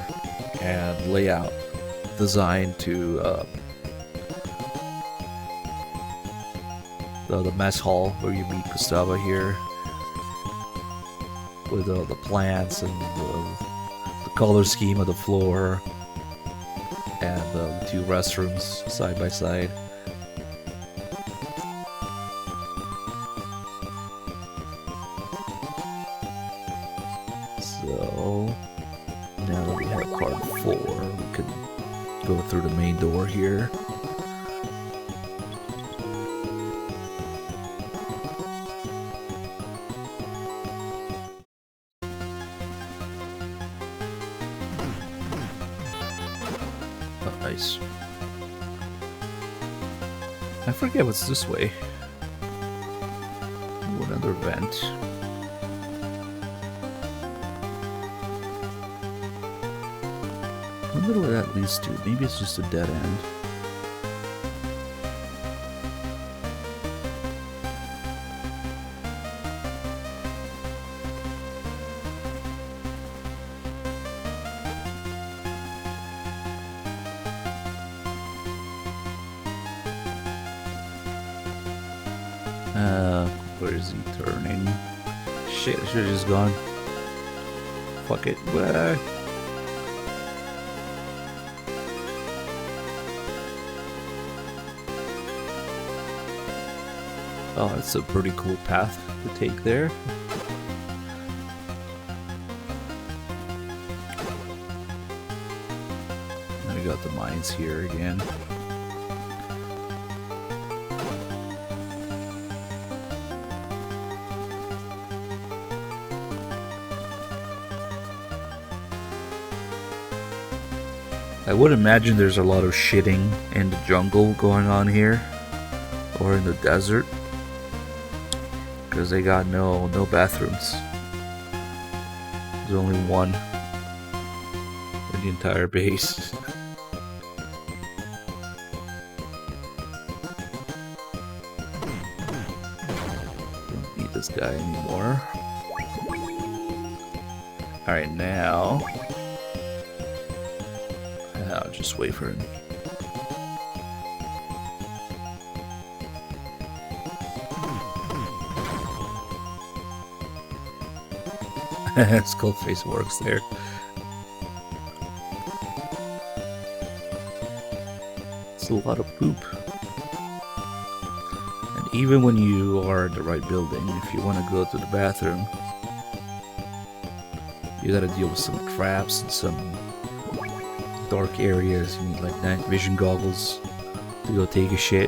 and layout designed to the mess hall where you meet Gustava here, with the plants and the color scheme of the floor and the two restrooms side by side. So now that we have part 4, we can go through the main door here. Oh, nice. I forget what's this way. Ooh, another vent. I wonder where that leads to. Maybe it's just a dead end. Where is he turning? Shit, I should have just gone. Fuck it. Blah. Oh, it's a pretty cool path to take there. And we got the mines here again. I would imagine there's a lot of shitting in the jungle going on here, or in the desert, because they got no bathrooms. There's only one in the entire base. Don't need this guy anymore. All right, now. I'll just wait for him. Skullface works there. It's a lot of poop. And even when you are in the right building, if you want to go to the bathroom, you gotta deal with some traps and some dark areas. You need like night vision goggles to go take a shit.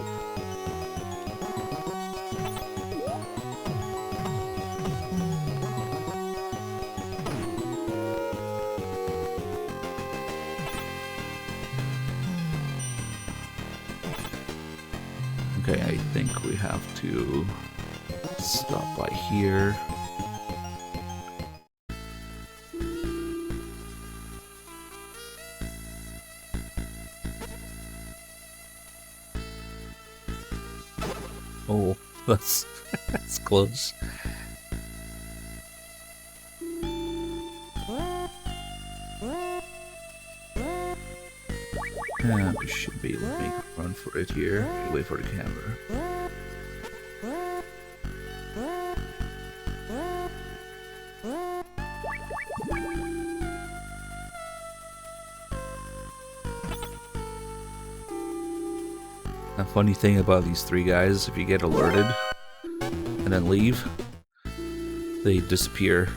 Okay, I think we have to stop by here. Oh, that's close. We should be able to make a run for it here. Wait for the camera. A funny thing about these three guys, if you get alerted and then leave, they disappear.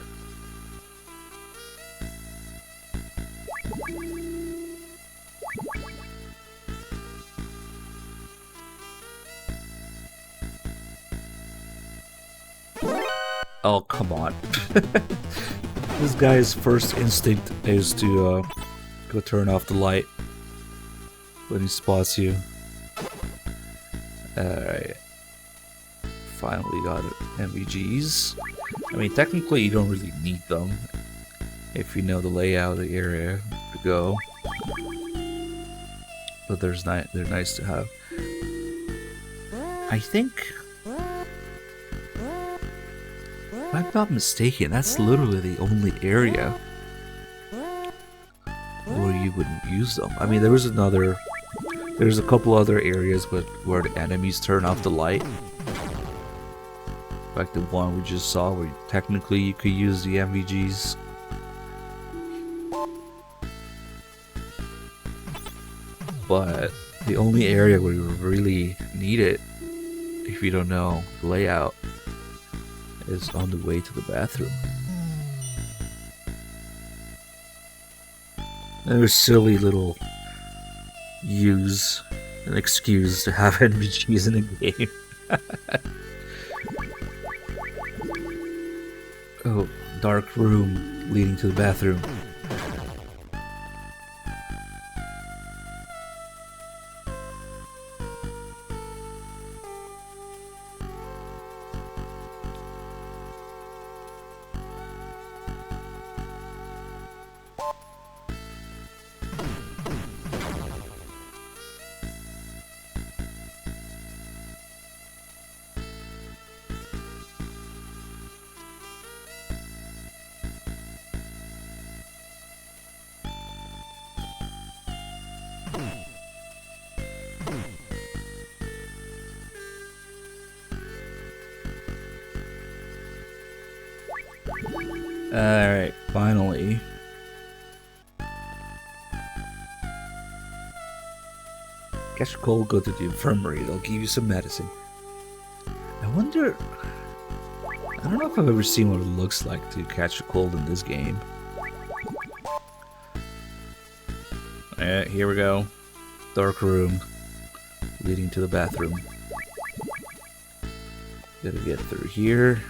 Oh, come on. This guy's first instinct is to go turn off the light when he spots you. Alright. Finally got it. MVGs. I mean, technically you don't really need them if you know the layout of the area to go. But they're nice to have. I think, if I'm not mistaken, that's literally the only area where you wouldn't use them. I mean, there's a couple other areas where the enemies turn off the light. Like the one we just saw, where technically you could use the MVGs. But the only area where you really need it, if you don't know the layout, is on the way to the bathroom. And there's silly little use an excuse to have NPCs in a game. Oh, dark room leading to the bathroom. Alright, finally. Catch a cold, go to the infirmary. They'll give you some medicine. I wonder... I don't know if I've ever seen what it looks like to catch a cold in this game. Here we go. Dark room. Leading to the bathroom. Gotta get through here.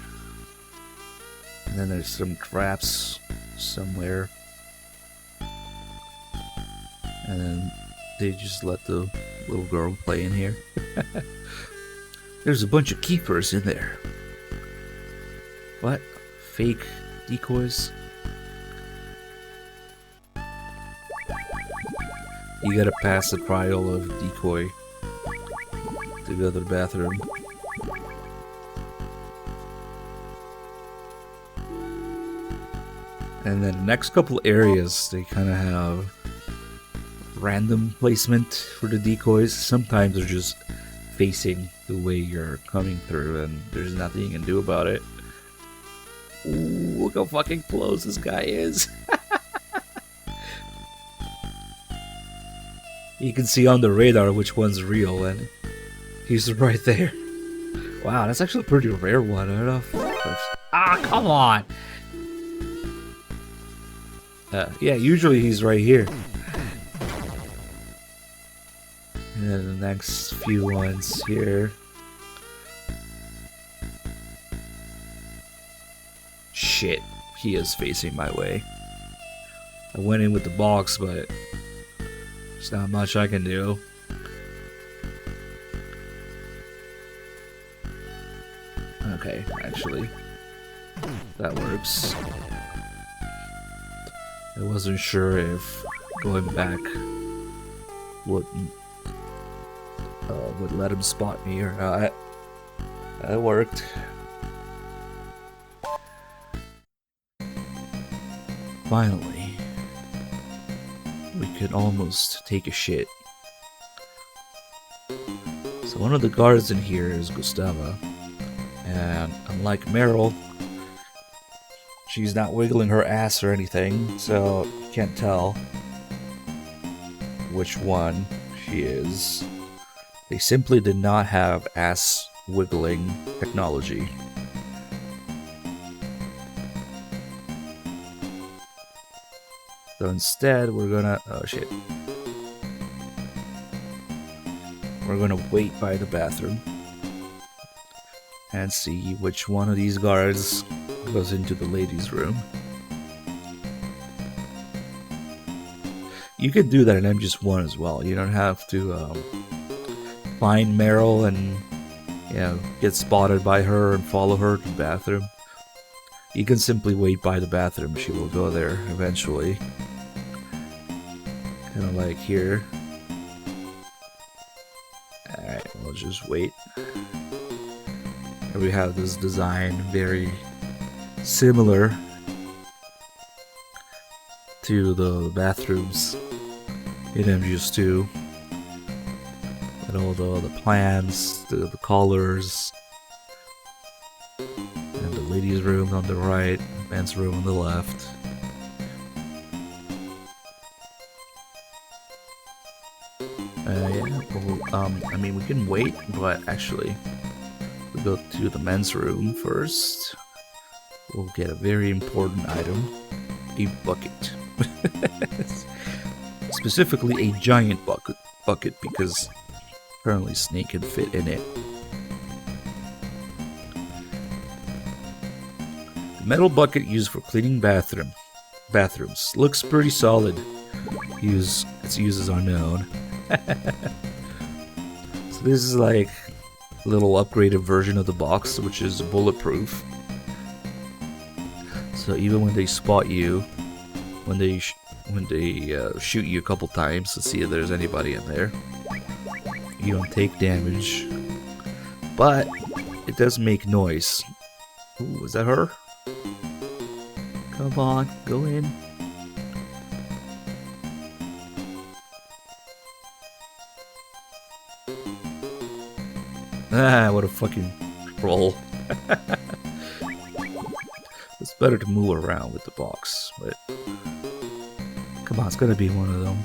And then there's some traps somewhere. And then they just let the little girl play in here. There's a bunch of keepers in there. What? Fake decoys? You gotta pass the trial of decoy to go to the bathroom. And then the next couple areas, they kind of have random placement for the decoys. Sometimes they're just facing the way you're coming through and there's nothing you can do about it. Ooh, look how fucking close this guy is. You can see on the radar which one's real, and he's right there. Wow, that's actually a pretty rare one. I don't know if... Ah, come on! Yeah, usually he's right here. And then the next few ones here. Shit, he is facing my way. I went in with the box, but there's not much I can do. Okay, actually, that works. I wasn't sure if going back would let him spot me or not. That worked. Finally, we could almost take a shit. So one of the guards in here is Gustava, and unlike Meryl, she's not wiggling her ass or anything, so you can't tell which one she is. They simply did not have ass wiggling technology. So instead, we're gonna... oh shit. We're gonna wait by the bathroom and see which one of these guards goes into the ladies' room. You can do that in MGS1 as well. You don't have to find Meryl and, you know, get spotted by her and follow her to the bathroom. You can simply wait by the bathroom. She will go there eventually. Kind of like here. Alright, we'll just wait. And we have this design very similar to the bathrooms in MGS2. And all the plans, the colors, and the ladies' room on the right, men's room on the left. Yeah, well, I mean, we can wait, but actually, we go to the men's room first. We'll get a very important item, a bucket. Specifically, a giant bucket, because apparently Snake can fit in it. The metal bucket used for cleaning bathrooms. Looks pretty solid. Its use is unknown. So this is like a little upgraded version of the box, which is bulletproof. So even when they spot you, when they shoot you a couple times to see if there's anybody in there, you don't take damage. But it does make noise. Ooh, is that her? Come on, go in. Ah, what a fucking troll. It's better to move around with the box, but come on, it's gonna be one of them.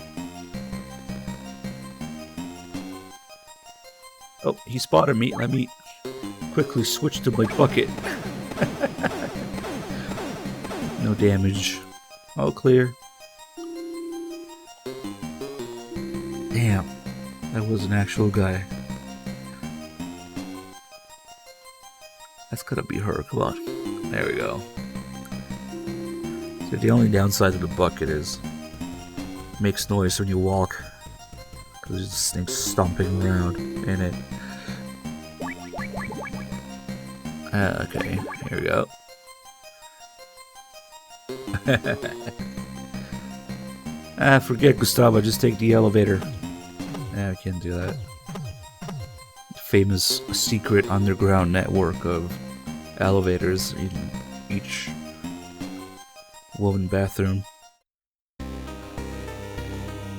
Oh, he spotted me. Let me quickly switch to my bucket. No damage. All clear. Damn, that was an actual guy. That's gonna be her. Come on. There we go. So the only downside of the bucket is it makes noise when you walk. Because there's this thing stomping around in it. Okay, here we go. Forget Gustavo, just take the elevator. I can't do that. Famous secret underground network of elevators in each woman bathroom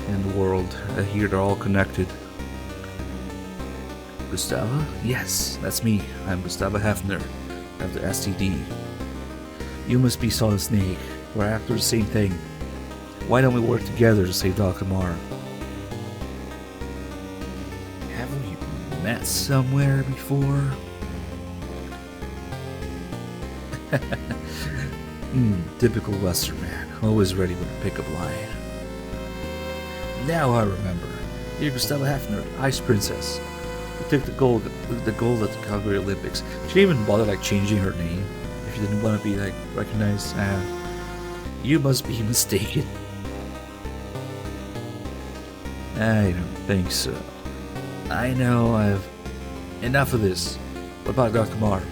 in the world. Here they're all connected. Gustavo? Yes, that's me. I'm Gustavo Hefner. I have the STD. You must be Solid Snake. We're after the same thing. Why don't we work together to save Dr. Mar? Have we met somewhere before? Typical Western man. Always ready with a pickup line. Now I remember. You're Gustavo Hefner, Ice Princess. You took the gold at the Calgary Olympics. She didn't even bother changing her name if you didn't want to be recognized. You must be mistaken. I don't think so. I know I've enough of this. What about Dr. Marv?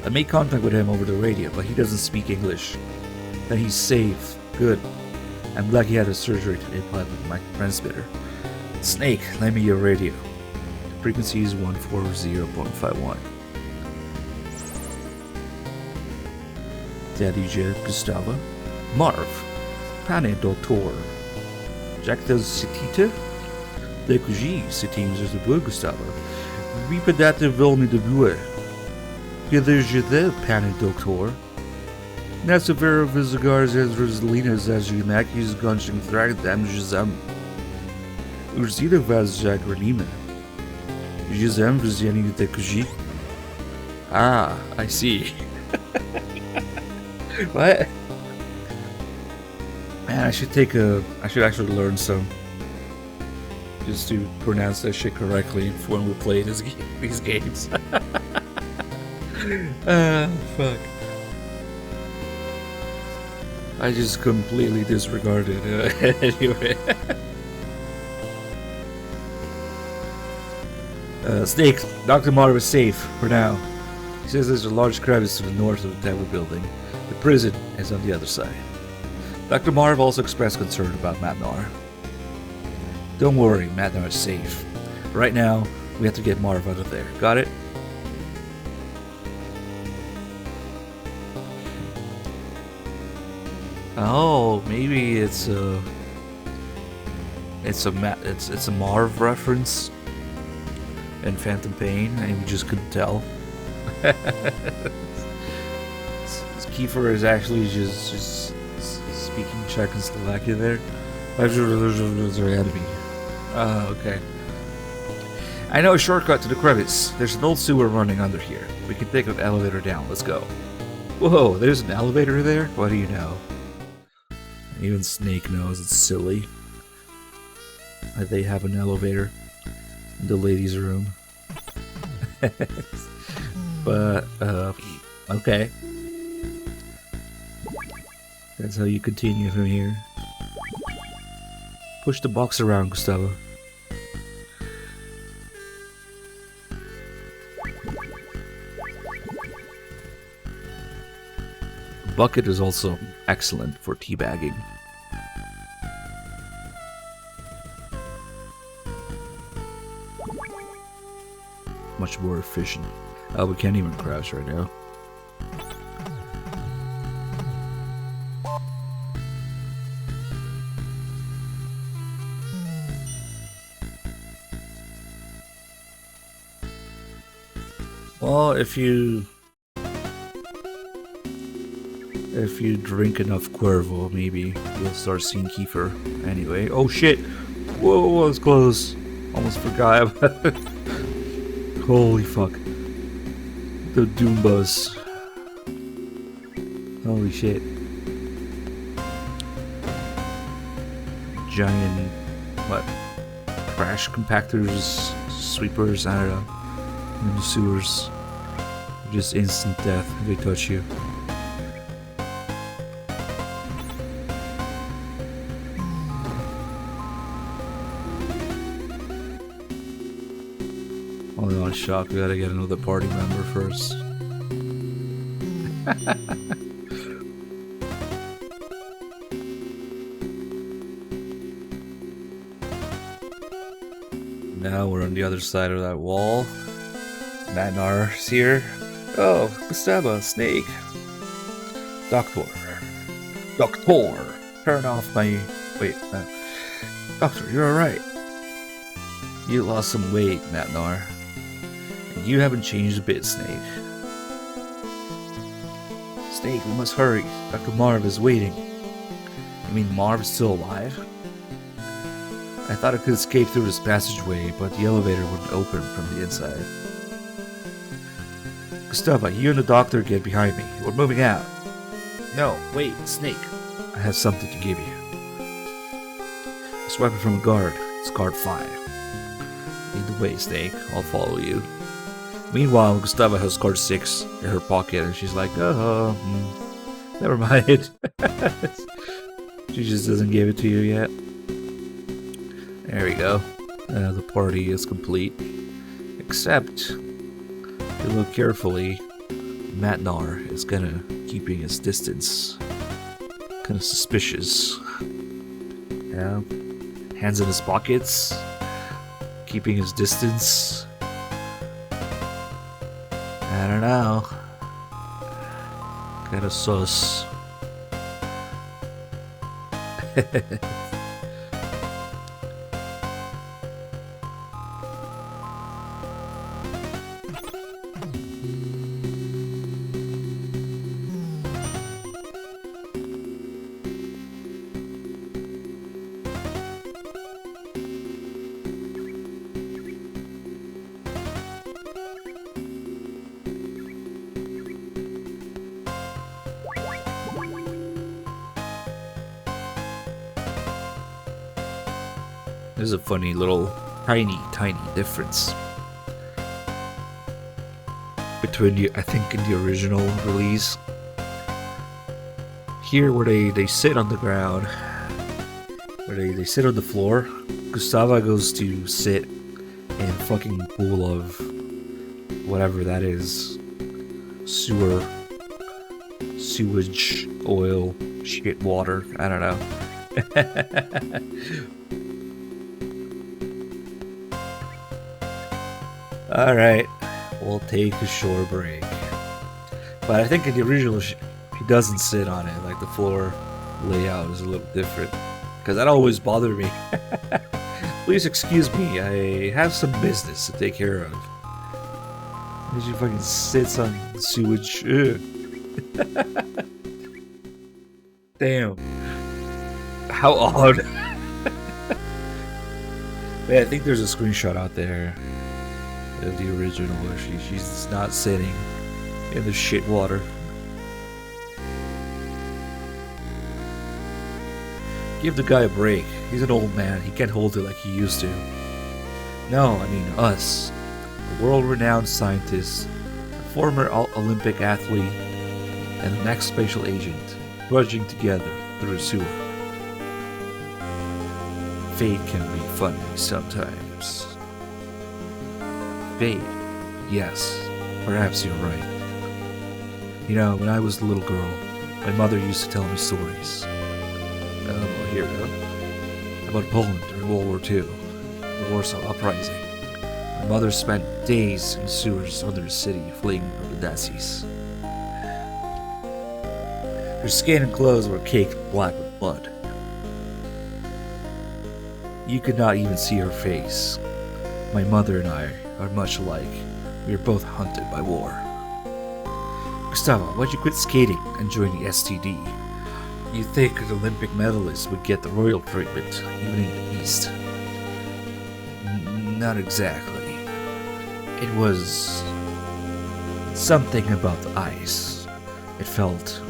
I made contact with him over the radio, but he doesn't speak English. Then he's safe. Good. I'm glad he had a surgery to implant with my transmitter. Snake, lend me your radio. The frequency is 140.51. Daddy Jet Gustavo. Marv. Pane Doctor. Jacques Citite? Décougi, Citines de Bois Gustavo. Wie pedate wil niet de boer? Je de Pane Doctor. Nessa vera visagars as Rosalinas as Unakis gunching thrag damagezam. Urzida vaz Jagranima. Jizam Viziani Décougi. Ah, I see. What? Man, I should actually learn some. Just to pronounce that shit correctly when we play these games. Fuck. I just completely disregarded it. Anyway. Snake, Dr. Marv is safe for now. He says there's a large crevice to the north of the Tower building. The prison is on the other side. Dr. Marv also expressed concern about Matnar. Don't worry, Matnar is safe. Right now, we have to get Marv out of there. Got it? Oh, maybe it's a Marv reference in Phantom Pain, and we just couldn't tell. Kiefer is actually just speaking Czech and Slovakia there. Okay. I know a shortcut to the crevice. There's an old sewer running under here. We can take an elevator down. Let's go. Whoa, there's an elevator there? What do you know? Even Snake knows it's silly that they have an elevator in the ladies' room. But, okay. That's how you continue from here. Push the box around, Gustavo. Bucket is also excellent for teabagging. Much more efficient. Oh, we can't even crouch right now. Well, if you If you drink enough Cuervo, maybe you'll start seeing Kiefer. Anyway, oh shit! Whoa, that was close. Almost forgot about it. Holy fuck. The Doombas. Holy shit. Giant, what? Trash compactors, sweepers, I don't know. In the sewers. Just instant death if they touch you. Hold on, shock. We gotta get another party member first. Now we're on the other side of that wall. Matnar's here. Oh, Gustavo, Snake. Doctor. Turn off my... Wait, no. Doctor, you're alright. You lost some weight, Matnar. And you haven't changed a bit, Snake. Snake, we must hurry. Dr. Marv is waiting. You mean Marv is still alive? I thought I could escape through this passageway, but the elevator wouldn't open from the inside. Gustavo, you and the doctor get behind me. We're moving out. No, wait, Snake. I have something to give you. This weapon from a guard. It's guard 5. Lead the way, Snake. I'll follow you. Meanwhile, Gustavo has guard 6 in her pocket, and she's like, oh, never mind. She just doesn't give it to you yet. There we go. The party is complete. Except, if you look carefully, Matnar is kinda keeping his distance. Kinda suspicious. Yeah. Hands in his pockets. Keeping his distance. I don't know. Kinda sus. There's a funny little tiny difference between the, I think in the original release here where they sit on the ground, where they sit on the floor, Gustavo goes to sit in a fucking pool of whatever that is, sewage, oil, shit, water, I don't know. Alright, we'll take a short break. But I think in the original, he doesn't sit on it. Like the floor layout is a little different. Because that always bothered me. Please excuse me, I have some business to take care of. He fucking sits on sewage. Ugh. Damn. How odd. Man, I think there's a screenshot out there of the original where she's not sitting in the shit water. Give the guy a break. He's an old man. He can't hold it like he used to. No, I mean us. A world-renowned scientist, a former Olympic athlete, and an ex-special agent, trudging together through a sewer. Fate can be funny sometimes. Fate? Yes, perhaps you're right. You know, when I was a little girl, my mother used to tell me stories. Oh, here we go. About Poland during World War II, the Warsaw Uprising. My mother spent days in sewers under the city fleeing from the Nazis. Her skin and clothes were caked black with blood. You could not even see her face. My mother and I are much alike. We are both hunted by war. Gustavo, why'd you quit skating and join the STD? You'd think an Olympic medalist would get the royal treatment, even in the East. Not exactly. It was something about the ice. It felt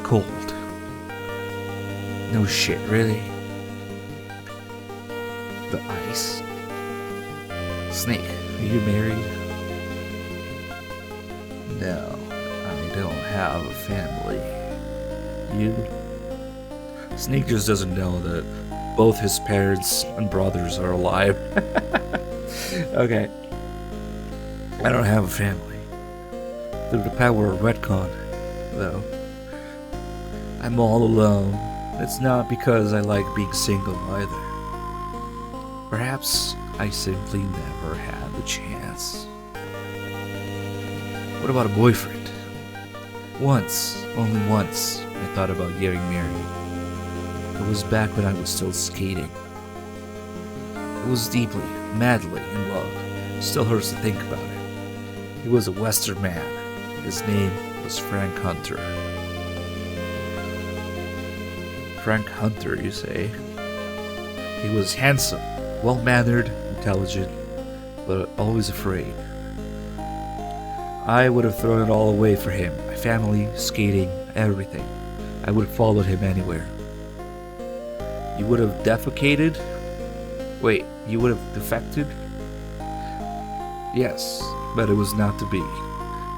cold. No shit, really? The ice? Snake, are you married? No, I don't have a family. You? Snake just doesn't know that both his parents and brothers are alive. Okay. I don't have a family. Through the power of retcon, though. I'm all alone. It's not because I like being single either. Perhaps I simply never had the chance. What about a boyfriend? Once, only once, I thought about getting married. It was back when I was still skating. I was deeply, madly in love. Still hurts to think about it. He was a Western man. His name was Frank Hunter. Frank Hunter, you say? He was handsome, well-mannered, intelligent, but always afraid. I would have thrown it all away for him. My family, skating, everything. I would have followed him anywhere. You would have defecated? Wait, you would have defected? Yes, but it was not to be.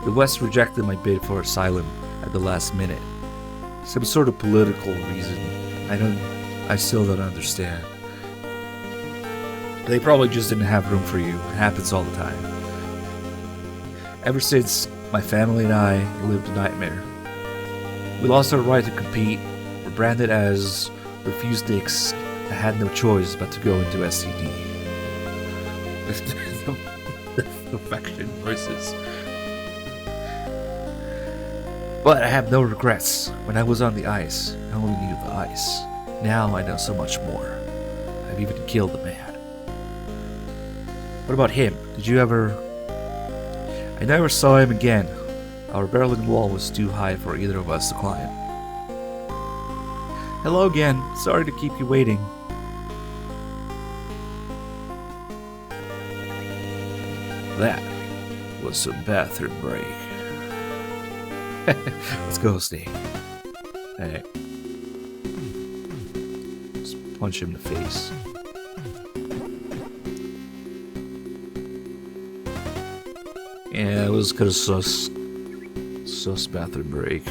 The West rejected my bid for asylum at the last minute. Some sort of political reason. I still don't understand. They probably just didn't have room for you. It happens all the time. Ever since, my family and I lived a nightmare. We lost our right to compete. We're branded as refused dicks. I had no choice but to go into STD. Affection voices. But I have no regrets. When I was on the ice, I only knew the ice. Now I know so much more. I've even killed a man. What about him? Did you ever... I never saw him again. Our Berlin Wall was too high for either of us to climb. Hello again. Sorry to keep you waiting. That was some bathroom break. Let's go, Snake. Hey. Just punch him in the face. Yeah, it was kind of sus. Sus bathroom break.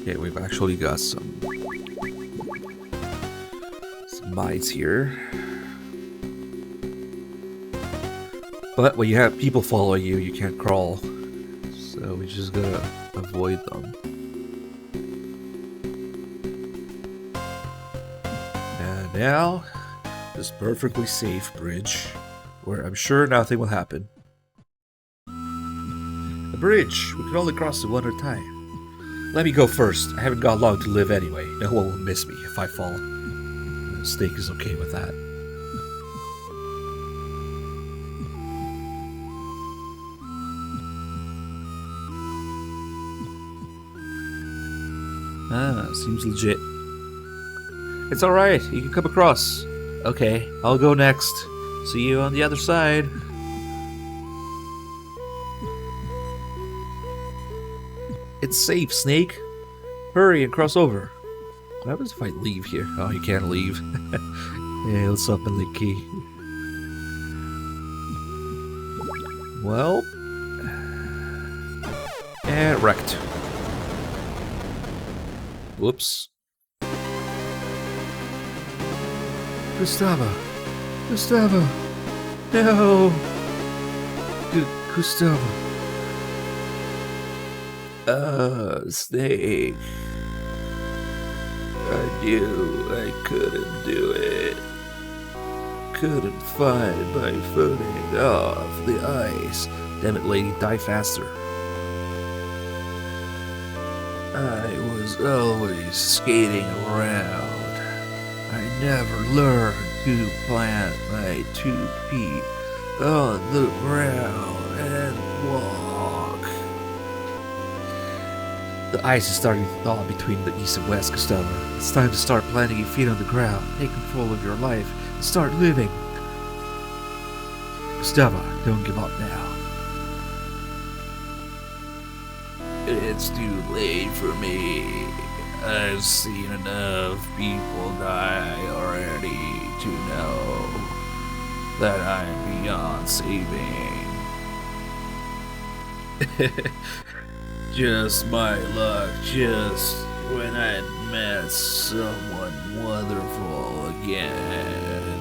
Okay, we've actually got some mites here. But when you have people follow you, you can't crawl. So we just gotta avoid them. And now, this perfectly safe bridge, where I'm sure nothing will happen. The bridge! We can only cross it one at a time. Let me go first. I haven't got long to live anyway. No one will miss me if I fall. Snake is okay with that. Ah, seems legit. It's alright, you can come across. Okay, I'll go next. See you on the other side. It's safe, Snake. Hurry and cross over. What happens if I leave here? Oh, you can't leave. Hey, what's up, Licky? Well... and wrecked. Whoops. Gustavo! Gustavo! No! Gustavo! Snake. do. I couldn't do it. Couldn't find my footing off the ice. Damn it, lady, die faster. I was always skating around. I never learned to plant my 2 feet on the ground and walk. The ice is starting to thaw between the east and west, Gustavo. It's time to start planting your feet on the ground, take control of your life, and start living. Gustavo, don't give up now. It's too late for me. I've seen enough people die already to know that I'm beyond saving. Just my luck, just when I'd met someone wonderful again.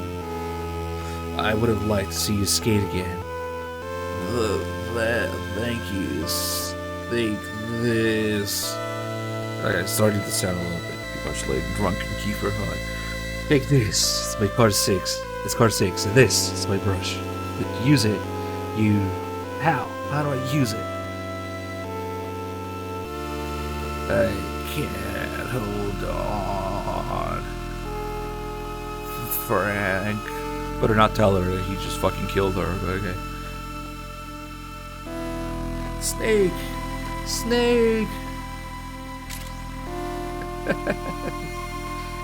I would have liked to see you skate again. Thank you. Think this. It's starting to sound a little bit too much like drunken Kiefer Hahn. Take this. It's my car 6. It's car 6. And this is my brush. Use it. How? How do I use it? I can't hold on. Frank. Better not tell her that he just fucking killed her, but okay. Snake! Snake!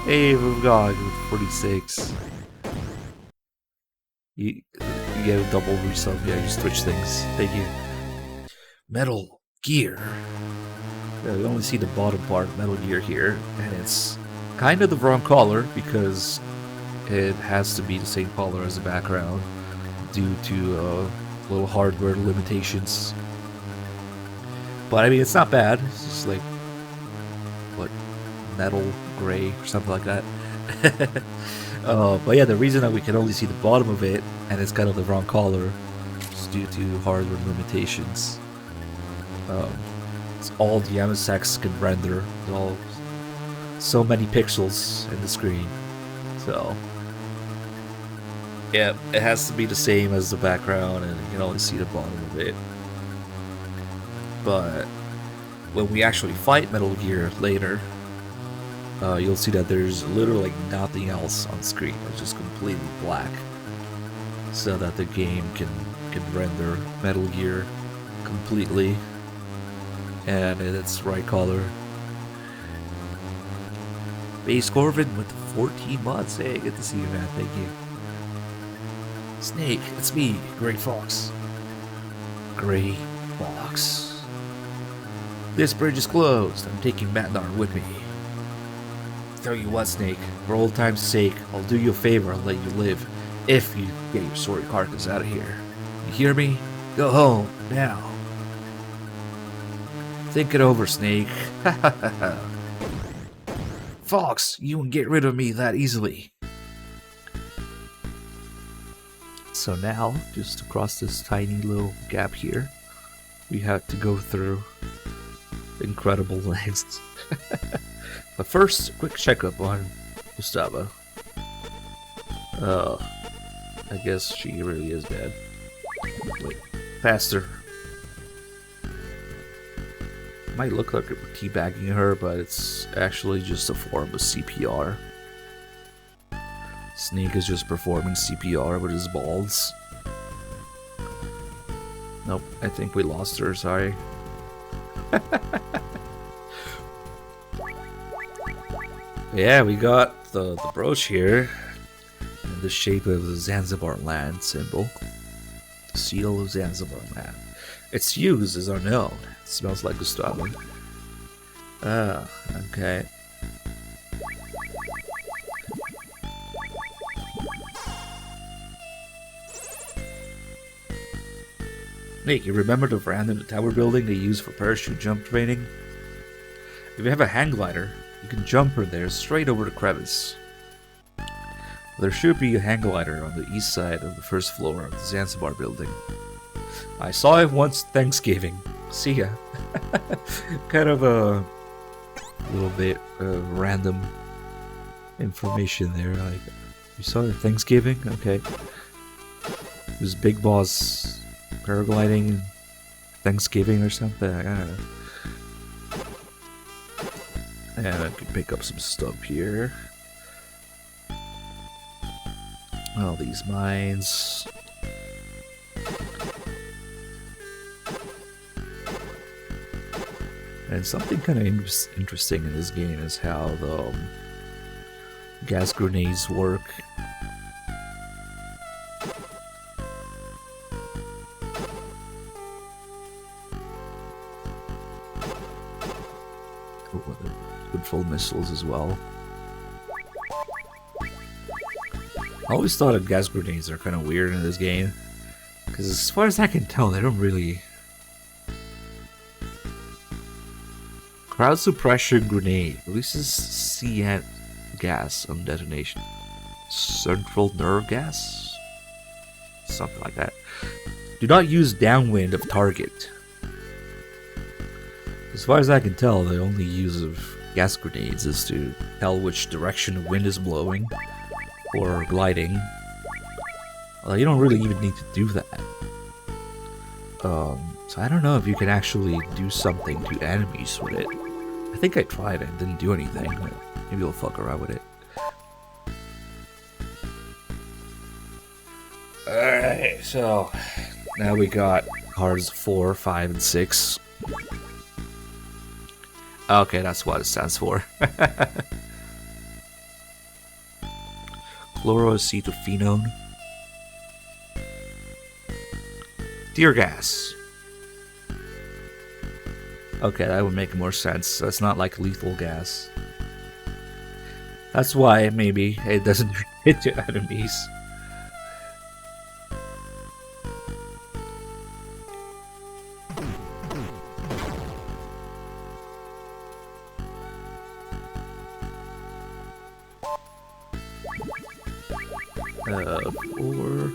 Hey, we've got 46. You get a double resub. Yeah, you switch things. Thank you. Metal Gear. Yeah, we only see the bottom part of Metal Gear here, and it's kind of the wrong color because it has to be the same color as the background due to little hardware limitations. But I mean, it's not bad. It's just like, what, metal gray or something like that. But yeah, the reason that we can only see the bottom of it and it's kind of the wrong color is due to hardware limitations. It's all the MSX can render. It's all so many pixels in the screen. So yeah, it has to be the same as the background, and you can only see the bottom of it. But when we actually fight Metal Gear later, you'll see that there's literally nothing else on screen. It's just completely black, so that the game can render Metal Gear completely and in its right color. Base Corvin with 14 months. Hey, good to see you, man. Thank you. Snake, it's me, Gray Fox. Gray Fox. This bridge is closed. I'm taking Matnar with me. Tell you what, Snake, for old time's sake, I'll do you a favor and let you live if you get your sorry carcass out of here. You hear me? Go home, now. Think it over, Snake. Fox, you won't get rid of me that easily. So now, just across this tiny little gap here, we have to go through incredible lengths. But first, a quick checkup on Gustavo. I guess she really is dead. Wait, faster. Might look like we're teabagging her, but it's actually just a form of CPR. Snake is just performing CPR with his balls. Nope, I think we lost her, sorry. Yeah, we got the brooch here in the shape of the Zanzibar land symbol. The seal of Zanzibar land. Its use is unknown. It smells like Gustavo. Ah, okay. Nick, you remember the veranda in the tower building they use for parachute jump training? If you have a hang glider, you can jump from there straight over the crevice. There should be a hang glider on the east side of the first floor of the Zanzibar building. I saw it once Thanksgiving. See ya. Kind of a little bit random information there. Like, you saw the Thanksgiving? Okay. There's Big Boss paragliding Thanksgiving or something. I don't know. And I can pick up some stuff here. All these mines. And something kind of interesting in this game is how the gas grenades work. Oh, they're good full missiles as well. I always thought of gas grenades are kind of weird in this game. Because as far as I can tell, they don't really... Crowd suppression grenade releases cyan gas on detonation. Central nerve gas? Something like that. Do not use downwind of target. As far as I can tell, the only use of gas grenades is to tell which direction the wind is blowing or gliding. Although you don't really even need to do that. So I don't know if you can actually do something to enemies with it. I think I tried it, didn't do anything. Maybe I'll fuck around with it. Alright, so now we got cards 4, 5, and 6. Okay, that's what it stands for. Chloroacetophenone. Tear gas. Okay, that would make more sense. That's not like lethal gas. That's why maybe it doesn't hit your enemies. Four.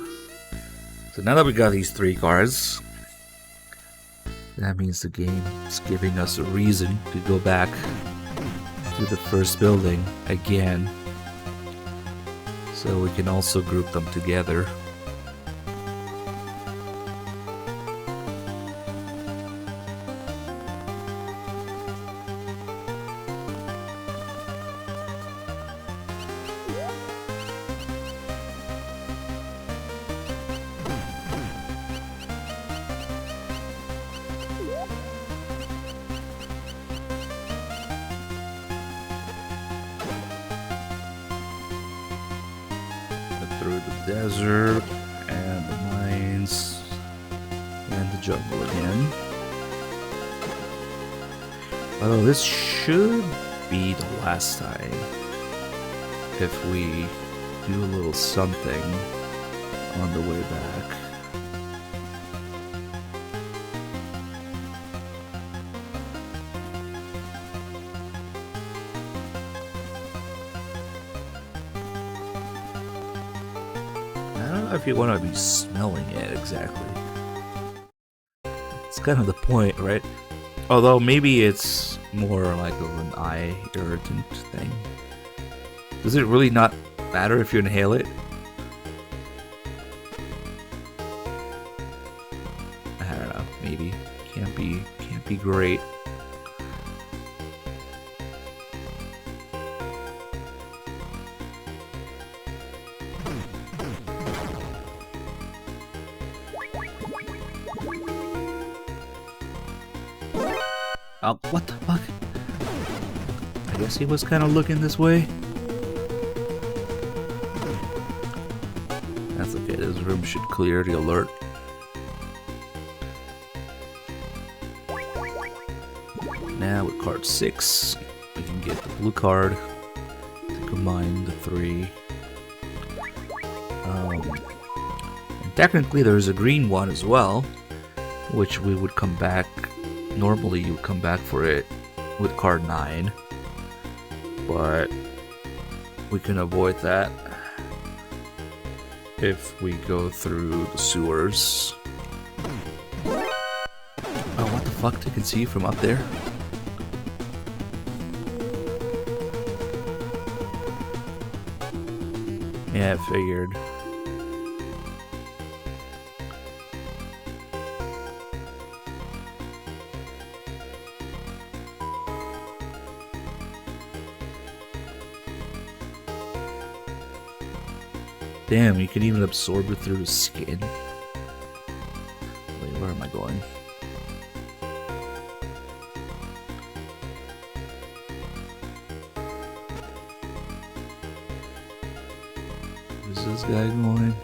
So now that we got these 3 cards, that means the game is giving us a reason to go back to the first building again. So we can also group them together. Through the desert and the mines and the jungle again. Although this should be the last time if we do a little something on the way back. If you want to be smelling it exactly. It's kind of the point, right? Although maybe it's more like an eye irritant thing. Does it really not matter if you inhale it? I don't know, maybe. Can't be great. Oh, what the fuck? I guess he was kind of looking this way. That's okay, this room should clear the alert. Now with card 6, we can get the blue card to combine the 3. And technically there's a green one as well, which we would come back. Normally you would come back for it with card 9, but we can avoid that if we go through the sewers. Oh, what the fuck? They can see you from up there? Yeah, I figured. Damn, you can even absorb it through the skin. Wait, where am I going? Where's this guy going?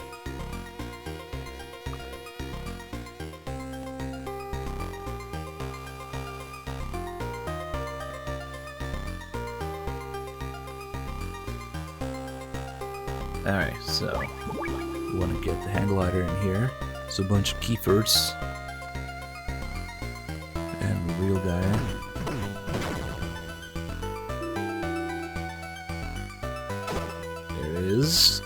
Alright, so we want to get the hang glider in here. There's a bunch of keepers. And the real guy. There it is.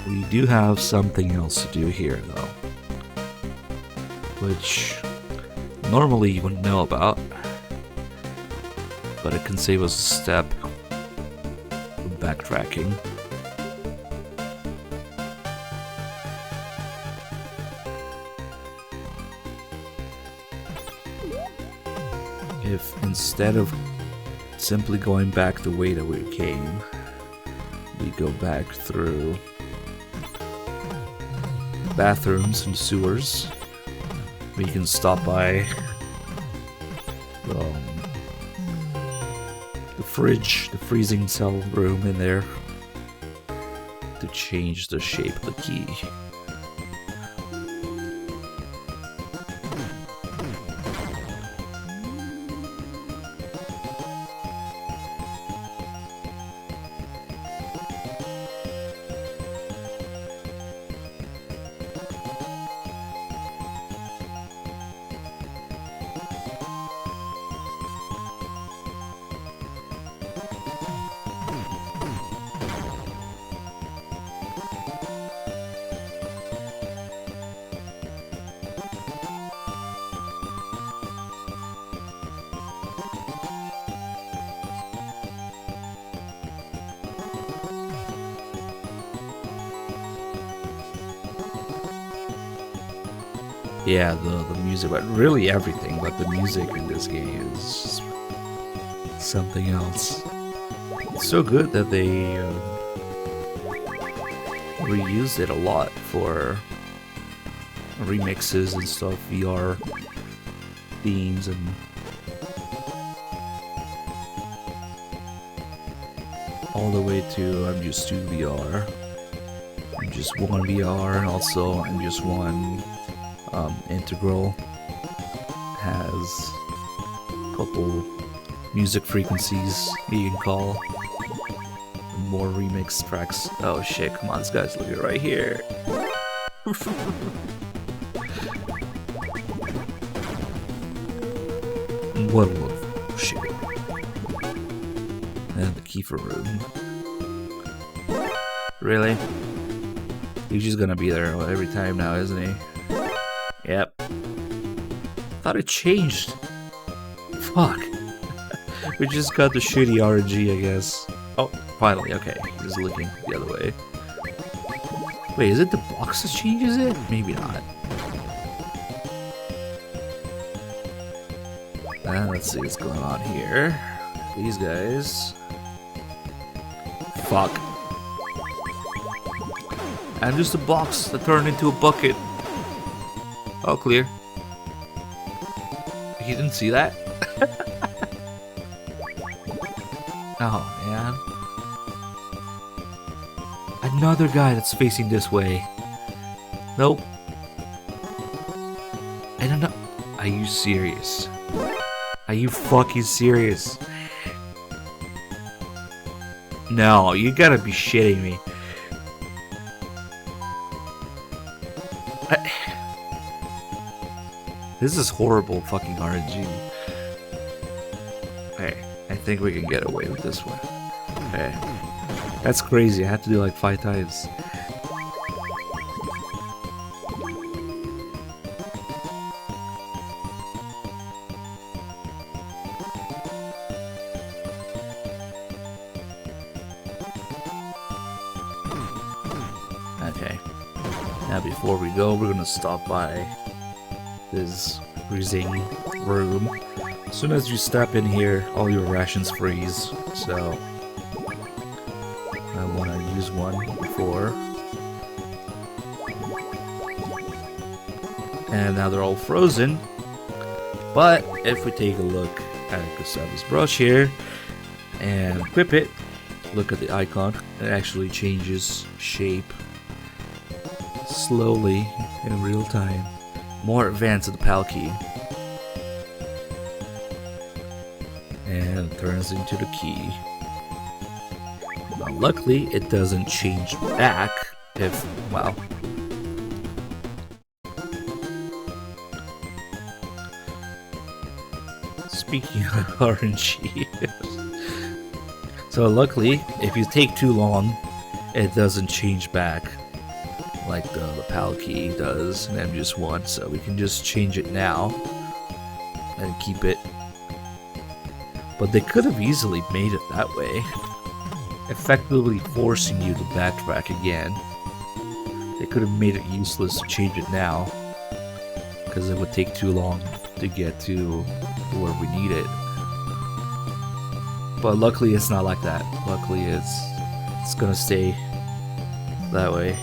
We do have something else to do here, though. Which normally you wouldn't know about, but it can save us a step from backtracking. If instead of simply going back the way that we came, we go back through bathrooms and sewers, we can stop by the fridge, the freezing cell room in there to change the shape of the key. Yeah, the music, but really everything, but the music in this game is just something else. It's so good that they reused it a lot for remixes and stuff, VR themes, and all the way to MGS2 VR, MGS1 VR, and also MGS1 Integral has a couple music frequencies you can call, more remix tracks. Oh shit, come on, this guy's looking right here. What a little shit. And the Kiefer room. Really? He's just gonna be there every time now, isn't he? Yep. Thought it changed. Fuck. We just got the shitty RNG, I guess. Oh, finally, okay. He's looking the other way. Wait, is it the box that changes it? Maybe not. Let's see what's going on here. These guys. Fuck. And just a box that turned into a bucket. Oh, clear. He didn't see that? Oh, man. Another guy that's facing this way. Nope. I don't know. Are you serious? Are you fucking serious? No, you gotta be shitting me. This is horrible fucking RNG. Hey, I think we can get away with this one. Hey. That's crazy, I had to do like 5 times. Now before we go, we're gonna stop by this freezing room. As soon as you step in here, all your rations freeze, so I want to use one before. And now they're all frozen. But if we take a look at Gustavo's brush here and equip it, look at the icon, it actually changes shape slowly in real time. More advanced at the PAL key. And turns into the key. Now, luckily, it doesn't change back if, well, speaking of RNG. So luckily, if you take too long, it doesn't change back like the PAL key does in MGS1, so we can just change it now and keep it. But they could have easily made it that way, effectively forcing you to backtrack again. They could have made it useless to change it now, because it would take too long to get to where we need it. But luckily it's not like that. Luckily it's gonna stay that way.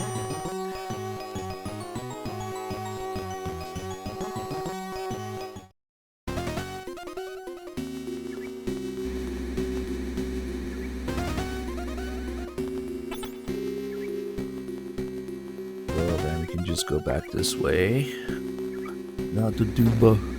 Well, then we can just go back this way. Not to Duba.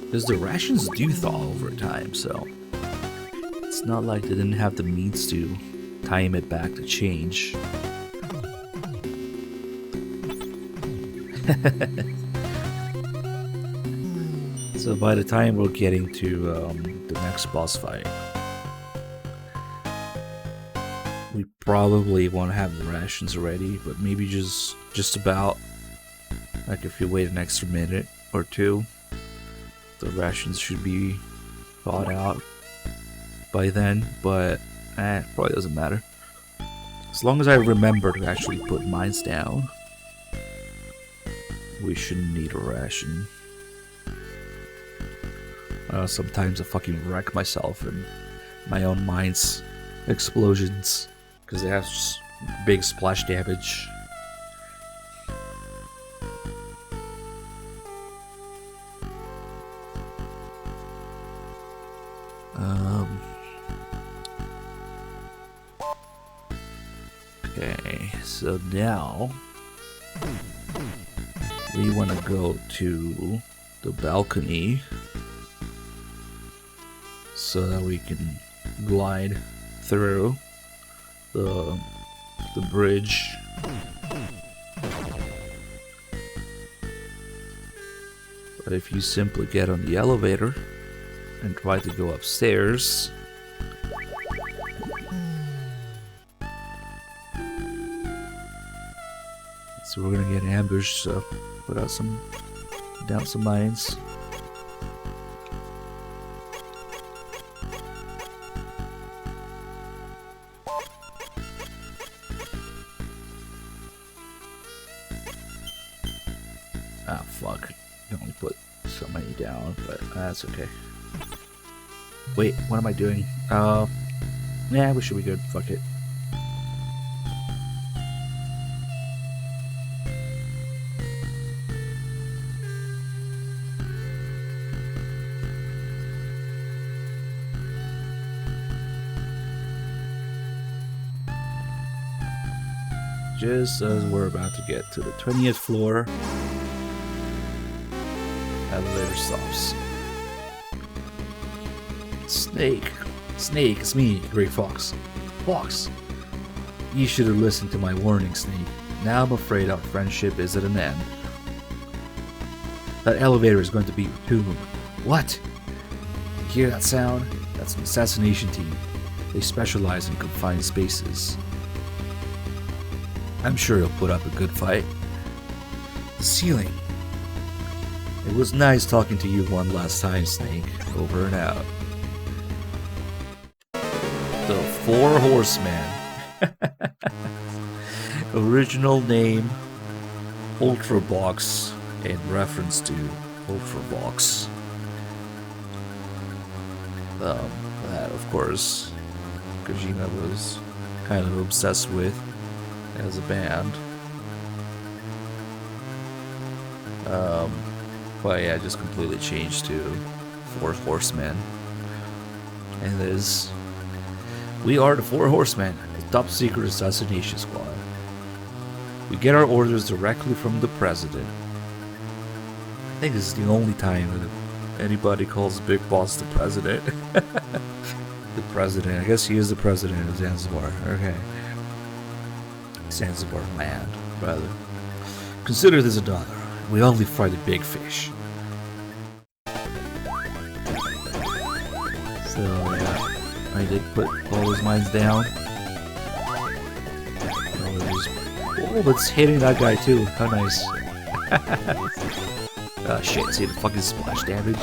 Because the rations do thaw over time, so it's not like they didn't have the means to time it back to change. So by the time we're getting to the next boss fight, we probably want to have the rations ready, but maybe just about. Like if you wait an extra minute or two, the rations should be thawed out by then, but probably doesn't matter. As long as I remember to actually put mines down, we shouldn't need a ration. Sometimes I fucking wreck myself in my own mines explosions because they have big splash damage. Okay, so now we want to go to the balcony so that we can glide through the bridge. But if you simply get on the elevator and try to go upstairs, so we're gonna get ambushed, so put out down some mines. Ah, fuck. You can only put so many down, but that's okay. Wait, what am I doing? Yeah, we should be good. Fuck it. Just as we're about to get to the 20th floor, elevator stops. Snake, it's me, Grey Fox. Fox, you should have listened to my warning, Snake. Now I'm afraid our friendship is at an end. That elevator is going to be your tomb. What? You hear that sound? That's an assassination team. They specialize in confined spaces. I'm sure you'll put up a good fight. The ceiling. It was nice talking to you one last time, Snake. Over and out. The Four Horsemen. Original name Ultravox in reference to Ultravox. That of course Kojima was kind of obsessed with as a band. But yeah, just completely changed to Four Horsemen. And it is, we are the Four Horsemen, the top secret assassination squad. We get our orders directly from the president. I think this is the only time that anybody calls Big Boss the president. The president, I guess he is the president of Zanzibar. Okay. Zanzibar land, rather. Consider this an honor. We only fight the big fish. So, yeah. I did put all those mines down. Oh, it's hitting that guy too. How nice. Oh shit, see the fucking splash damage?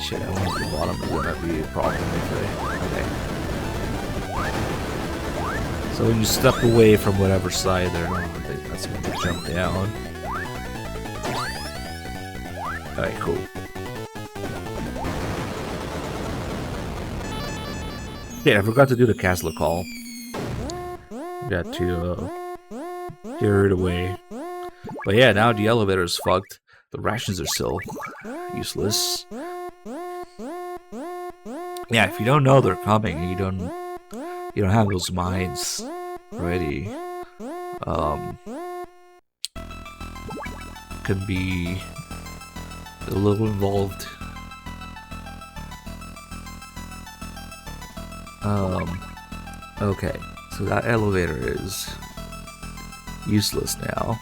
Shit, I went to the bottom, but that'd be a problem okay. So when you step away from whatever side they're on, that's when you jump down. Alright, cool. Yeah, I forgot to do the Castle call. Got to clear it away. But yeah, now the elevator is fucked. The rations are still useless. Yeah, if you don't know they're coming, you don't have those mines ready. Can be a little involved. Okay, so that elevator is useless now.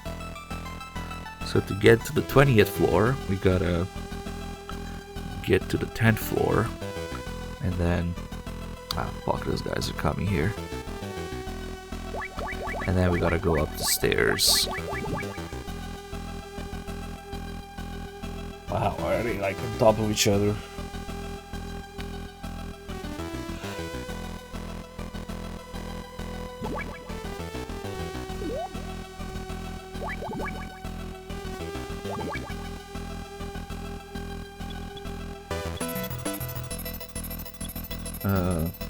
So to get to the 20th floor, we gotta get to the 10th floor, and then fuck, those guys are coming here. And then we gotta go up the stairs. Wow, already like on top of each other.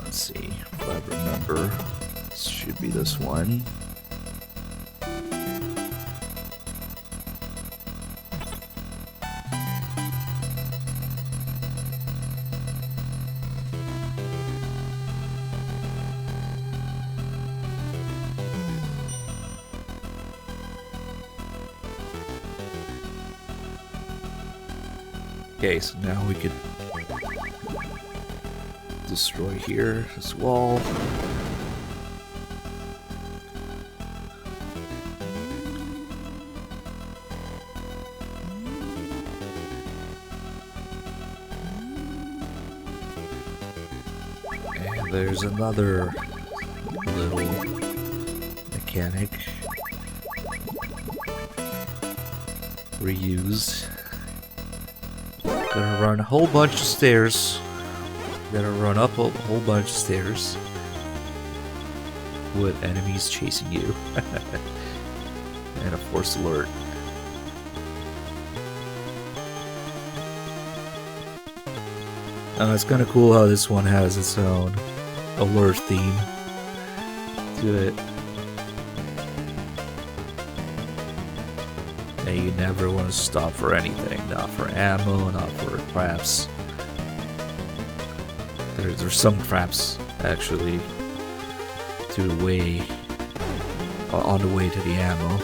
Let's see if I remember. This should be this one. Okay, so now we could destroy here, this wall. And there's another little mechanic. Reuse. Gonna run a whole bunch of stairs. Gonna run up a whole bunch of stairs with enemies chasing you. And a force alert. It's kind of cool how this one has its own alert theme to it. And you never want to stop for anything, not for ammo, not for traps. There's some traps actually to the way, on the way to the ammo.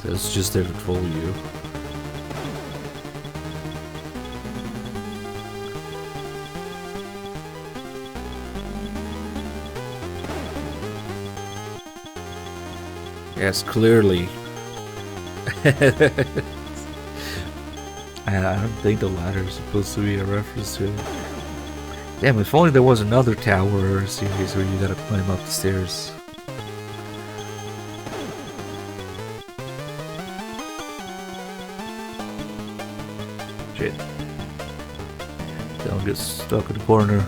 So it's just there to troll you. Yes, clearly. I don't think the ladder is supposed to be a reference to it. Damn, if only there was another tower series where you gotta climb up the stairs. Shit. Don't get stuck in the corner.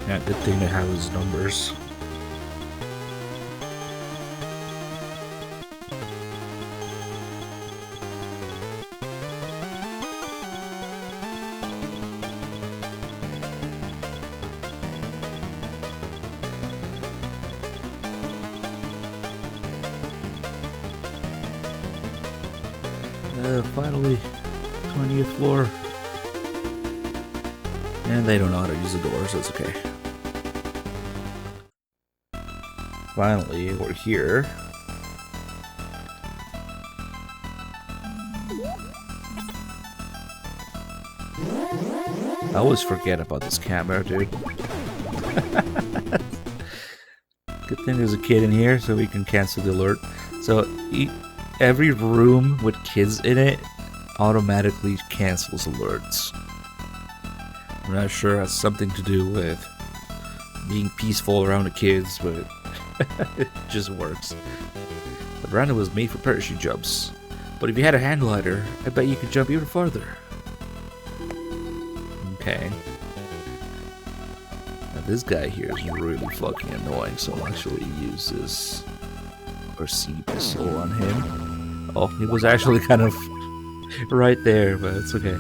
Yeah, good thing to have those numbers. Finally, 20th floor. And they don't know how to use the door, so it's okay. Finally, we're here. I always forget about this camera, dude. Good thing there's a kid in here so we can cancel the alert. So every room with kids in it automatically cancels alerts. I'm not sure it has something to do with being peaceful around the kids, but it just works. The veranda was made for parachute jumps, but if you had a hand glider, I bet you could jump even farther. Okay. Now this guy here is really fucking annoying, so I'll actually use this RC pistol on him. Oh, he was actually kind of right there, but it's okay.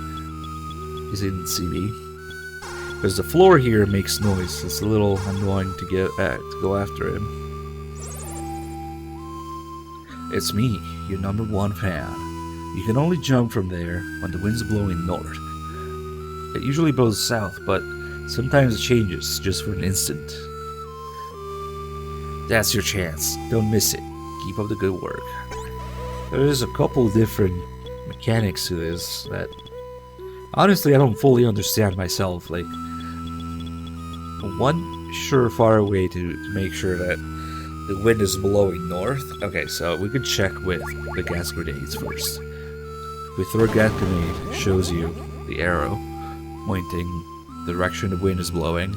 He didn't see me. Because the floor here makes noise. It's a little annoying to go after him. It's me, your #1 fan. You can only jump from there when the wind's blowing north. It usually blows south, but sometimes it changes just for an instant. That's your chance. Don't miss it. Keep up the good work. There's a couple different mechanics to this that honestly I don't fully understand myself. Like, one surefire way to make sure that the wind is blowing north. Okay, so we could check with the gas grenades first. We throw a gas grenade, it shows you the arrow pointing the direction the wind is blowing.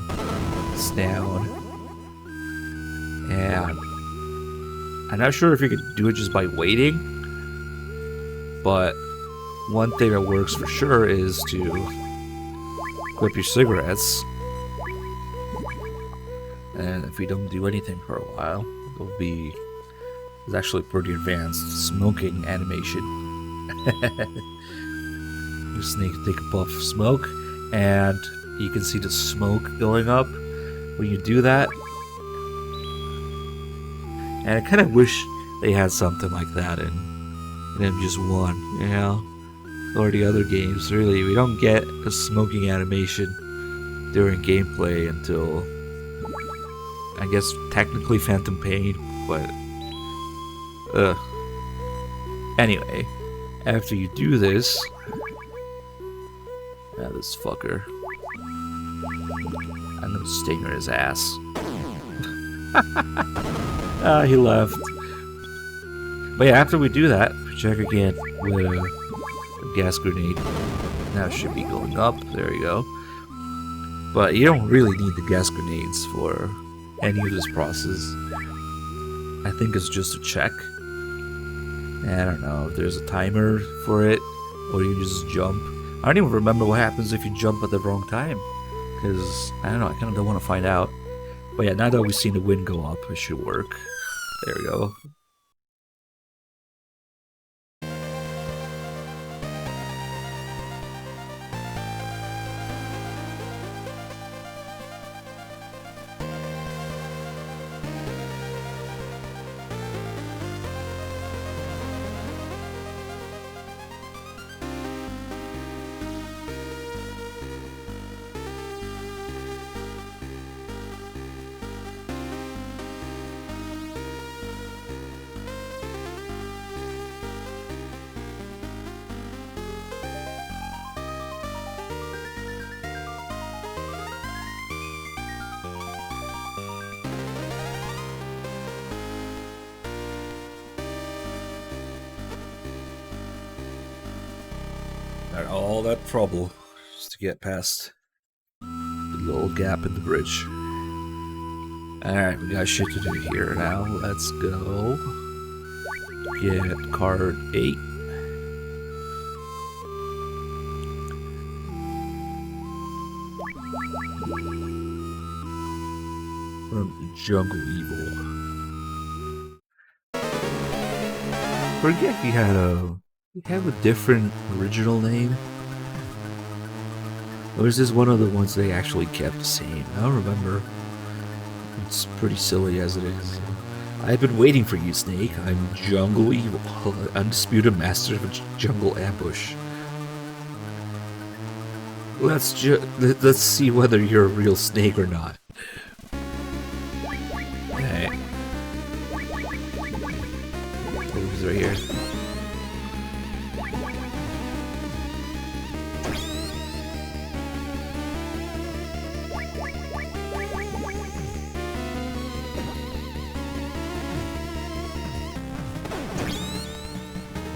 It's down. And I'm not sure if you could do it just by waiting, but one thing that works for sure is to whip your cigarettes. And if we don't do anything for a while, it's actually pretty advanced smoking animation. You take a puff of smoke, and you can see the smoke going up when you do that. And I kind of wish they had something like that in MGS1, you know? Or the other games, really. We don't get a smoking animation during gameplay until, I guess, technically Phantom Pain, but anyway, after you do this, this fucker, I'm gonna stinger his ass. He left. But yeah, after we do that, we check again with a gas grenade. Now it should be going up. There you go. But you don't really need the gas grenades for any of this process. I think it's just a check. And I don't know if there's a timer for it, or you just jump. I don't even remember what happens if you jump at the wrong time, because I don't know, I kind of don't want to find out. But yeah, now that we've seen the wind go up, it should work. There we go. All that trouble just to get past the little gap in the bridge. Alright, we got shit to do here now. Let's go get card 8. From Jungle Evil. Forget he had a different original name. Or is this one of the ones they actually kept the same? I don't remember. It's pretty silly as it is. I've been waiting for you, Snake. I'm Jungle Evil, undisputed master of jungle ambush. Let's see whether you're a real snake or not. Alright. Oh, he's right here.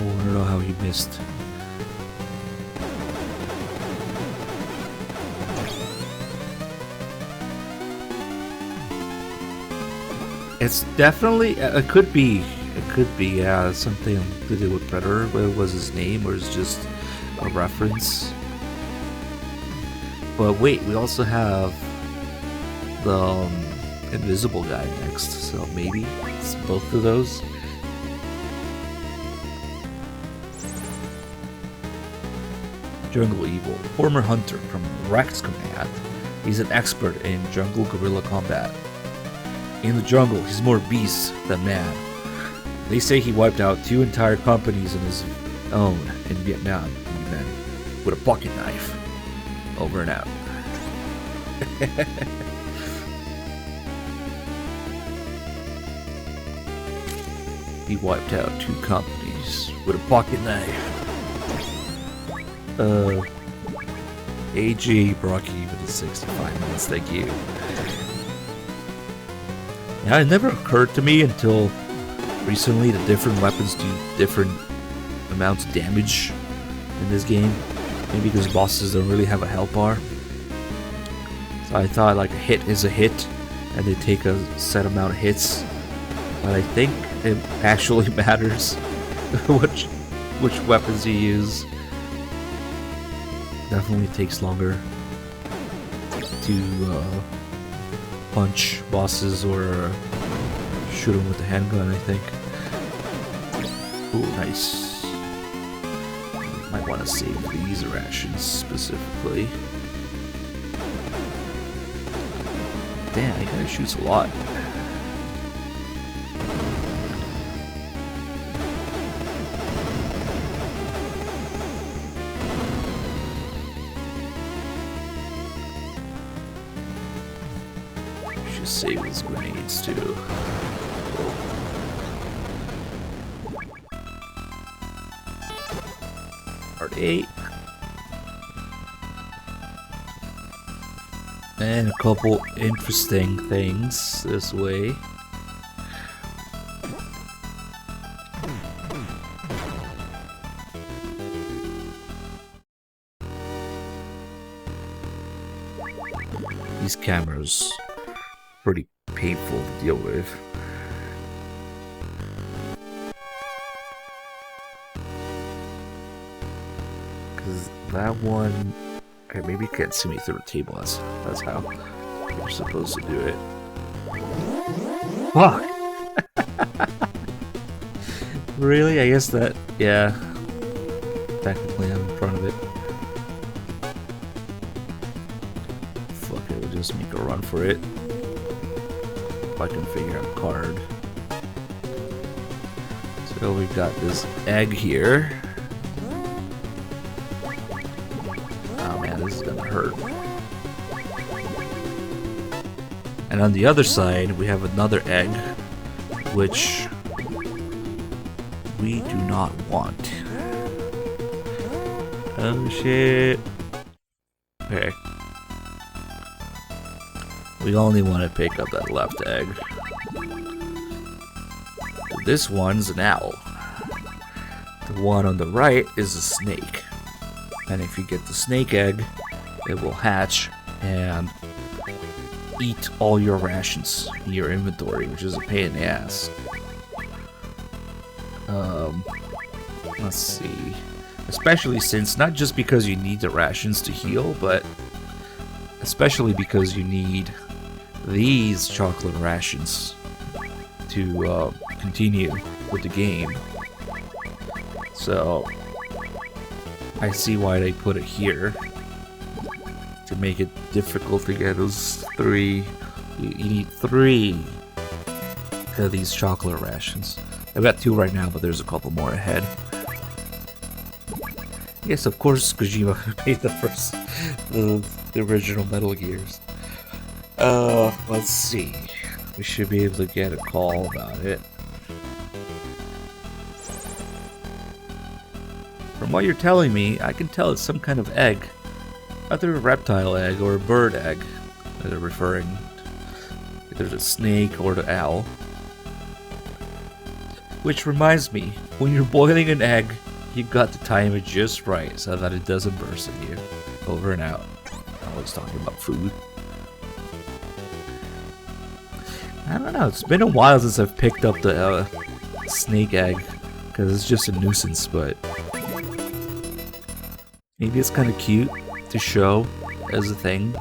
Oh, I don't know how he missed. It's definitely, it could be something to do with Predator. What was his name, or is it just a reference? But wait, we also have the invisible guy next, so maybe it's both of those. Jungle Evil, former hunter from Rex Command. He's an expert in jungle guerrilla combat. In the jungle, he's more beast than man. They say he wiped out 2 entire companies on his own in Vietnam, even with a pocket knife. Over and out. He wiped out 2 companies with a pocket knife. AG Brocky with the 65 minutes, thank you. Yeah, it never occurred to me until recently that different weapons do different amounts of damage in this game. Maybe because bosses don't really have a health bar. So I thought like a hit is a hit and they take a set amount of hits. But I think it actually matters which weapons you use. Definitely takes longer to punch bosses or shoot them with the handgun, I think. Ooh, nice. Might want to save these rations specifically. Damn, he kind of shoots a lot. Save his grenades too. Part 8. And a couple interesting things this way. These cameras pretty painful to deal with. Cause that one, okay, maybe you can't see me through the table. That's how you're supposed to do it. Fuck. Really? I guess that, yeah. Technically, I'm in front of it. Fuck it, we'll just make a run for it. I can figure out a card. So we've got this egg here. Oh man, this is gonna hurt. And on the other side, we have another egg, which we do not want. Oh shit. Okay. We only want to pick up that left egg. This one's an owl. The one on the right is a snake. And if you get the snake egg, it will hatch and eat all your rations in your inventory, which is a pain in the ass. Let's see. Especially since, not just because you need the rations to heal, but especially because you need these chocolate rations to continue with the game. So, I see why they put it here. To make it difficult to get those 3. You need 3 of these chocolate rations. I've got 2 right now, but there's a couple more ahead. Yes, of course, Kojima made the original Metal Gears. Let's see. We should be able to get a call about it. From what you're telling me, I can tell it's some kind of egg. Either a reptile egg or a bird egg that they're referring to. Either the snake or the owl. Which reminds me, when you're boiling an egg, you got to time it just right so that it doesn't burst at you. Over and out. I'm always talking about food. I don't know, it's been a while since I've picked up the snake egg, because it's just a nuisance, but maybe it's kind of cute to show as a thing.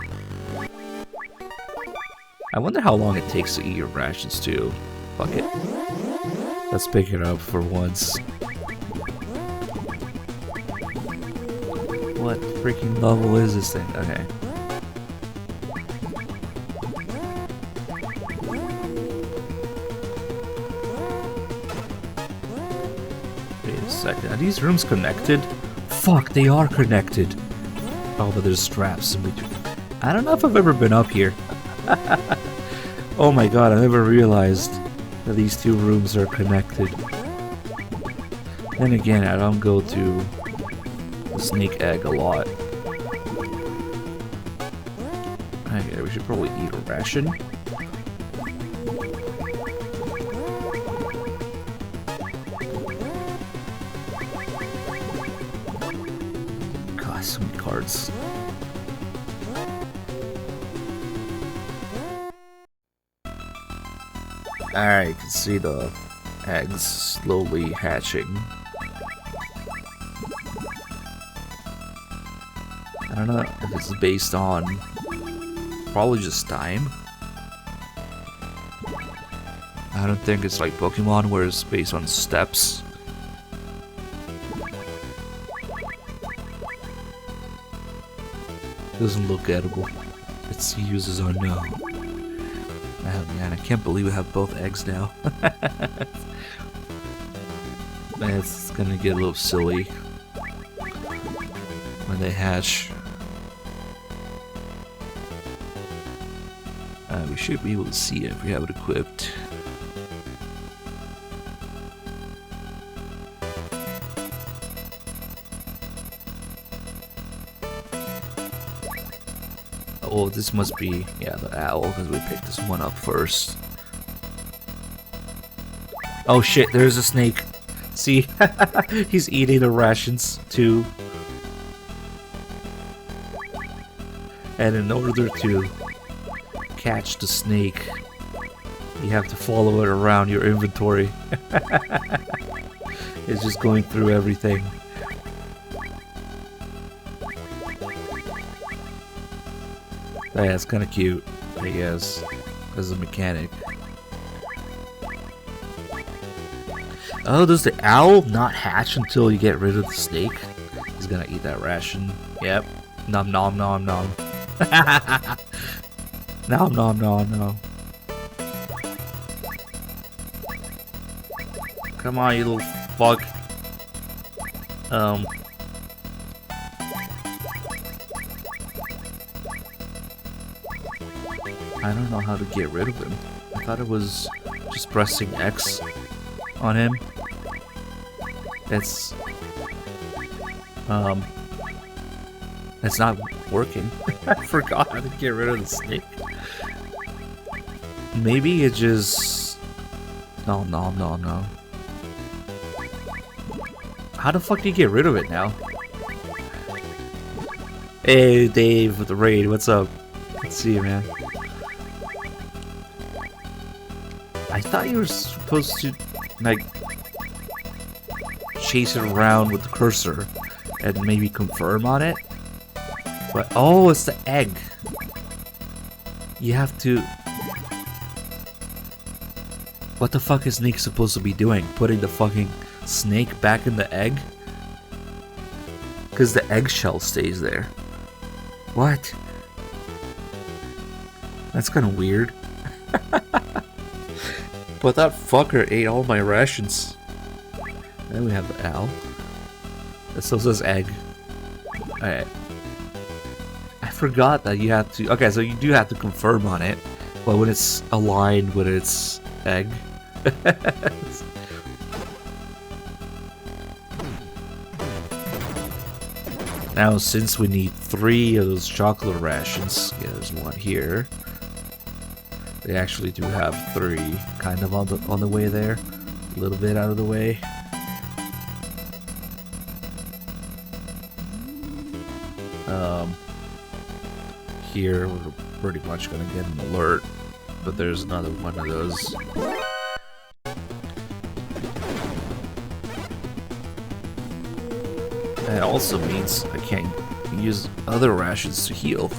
I wonder how long it takes to eat your rations too. Fuck it. Let's pick it up for once. What freaking level is this thing? Okay. Wait a second. Are these rooms connected? Fuck, they are connected. Oh, but there's straps in between. I don't know if I've ever been up here. Oh my god, I never realized that these 2 rooms are connected. Then again, I don't go to the snake egg a lot. Okay, we should probably eat a ration. God, so many cards. Alright, you can see the eggs slowly hatching. I don't know if it's based on probably just time. I don't think it's like Pokemon where it's based on steps. Doesn't look edible. Its uses are known. Oh man, I can't believe we have both eggs now. Man, it's gonna get a little silly when they hatch. We should be able to see it if we have it equipped. Oh, this must be, yeah, the owl, because we picked this one up first. Oh shit, there's a snake. See? He's eating the rations, too. And in order to catch the snake, you have to follow it around your inventory. It's just going through everything. Yeah, it's kind of cute, I guess, as a mechanic. Oh, does the owl not hatch until you get rid of the snake? He's gonna eat that ration. Yep. Nom nom nom nom. Nom nom nom nom. Come on, you little fuck. I don't know how to get rid of him. I thought it was just pressing X on him. It's not working. I forgot how to get rid of the snake. Maybe it just... No. How the fuck do you get rid of it now? Hey, Dave with the raid. What's up? Let's see you, man. I thought you were supposed to, like, chase it around with the cursor and maybe confirm on it. But, oh, it's the egg. You have to... What the fuck is Snake supposed to be doing? Putting the fucking snake back in the egg? Because the eggshell stays there. What? That's kind of weird. But that fucker ate all my rations. Then we have the owl. It still says egg. Alright. I forgot that you have to... Okay, so you do have to confirm on it. But when it's aligned with its egg. Now, since we need 3 of those chocolate rations, yeah, there's one here. They actually do have 3, kind of on the way there, a little bit out of the way. Here we're pretty much gonna get an alert, but there's another one of those. That also means I can't use other rations to heal.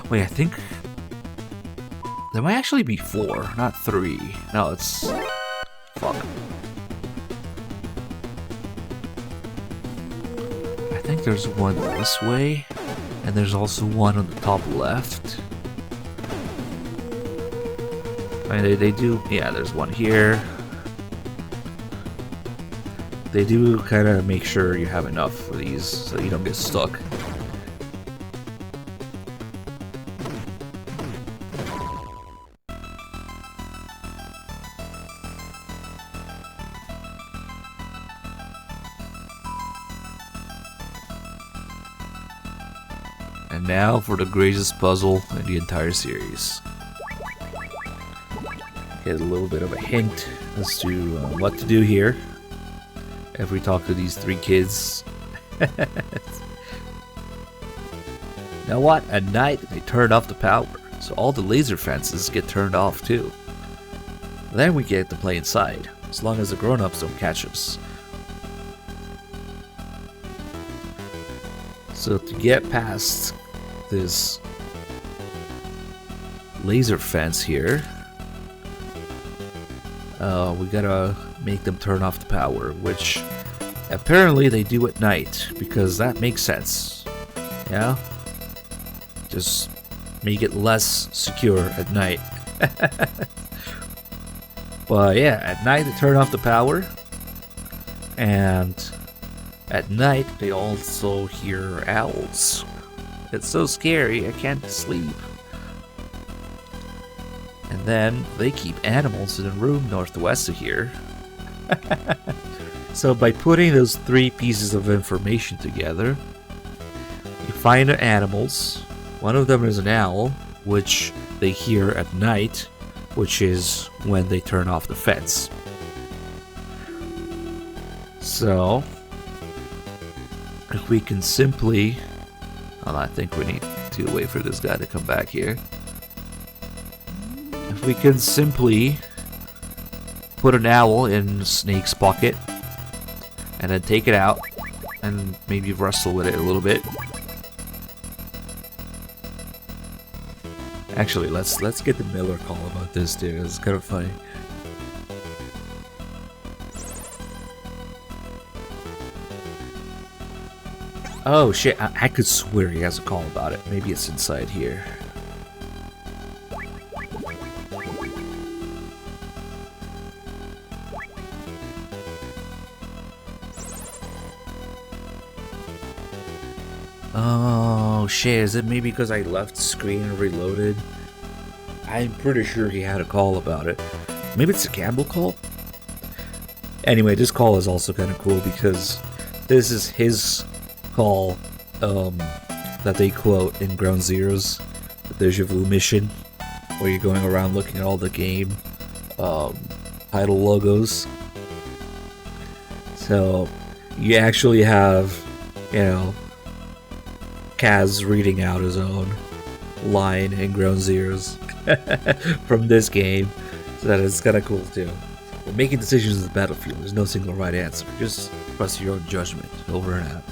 Wait, I think there might actually be 4, not 3. No, it's... Fuck. I think there's one this way, and there's also one on the top left. I mean, they do... Yeah, there's one here. They do kind of make sure you have enough of these so you don't get stuck. And now for the greatest puzzle in the entire series. Get a little bit of a hint as to what to do here if we talk to these 3 kids. Now what? At night they turn off the power, so all the laser fences get turned off too. Then we get to play inside, as long as the grown-ups don't catch us. So to get past this laser fence here, we gotta make them turn off the power, which apparently they do at night, because that makes sense. Yeah? Just make it less secure at night. But yeah, at night they turn off the power, and at night they also hear owls. It's so scary, I can't sleep. And then they keep animals in a room northwest of here. So by putting those 3 pieces of information together, you find the animals. One of them is an owl, which they hear at night, which is when they turn off the fence. So if we can simply... Well, I think we need to wait for this guy to come back here. If we can simply put an owl in Snake's pocket and then take it out and maybe wrestle with it a little bit. Actually, let's get the Miller call about this too. It's kind of funny. Oh shit, I could swear he has a call about it. Maybe it's inside here. Oh shit, is it maybe because I left the screen and reloaded? I'm pretty sure he had a call about it. Maybe it's a Campbell call? Anyway, this call is also kind of cool because this is his call that they quote in Ground Zeroes, the Deja Vu mission, where you're going around looking at all the game title logos. So You actually have, you know, Kaz reading out his own line in Ground Zeroes from this game. So that is kind of cool too. When making decisions in the battlefield, there's no single right answer. Just trust your own judgment over and out.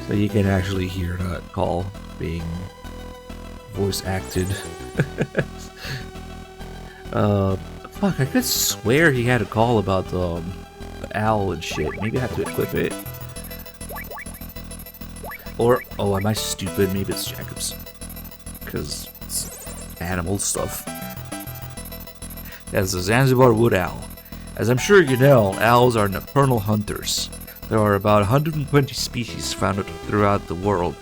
So you can actually hear that call being voice acted. Fuck, I could swear he had a call about the owl and shit. Maybe I have to equip it. Or, oh, am I stupid? Maybe it's Jacob's. Because it's animal stuff. That's the Zanzibar wood owl. As I'm sure you know, owls are nocturnal hunters. There are about 120 species found throughout the world.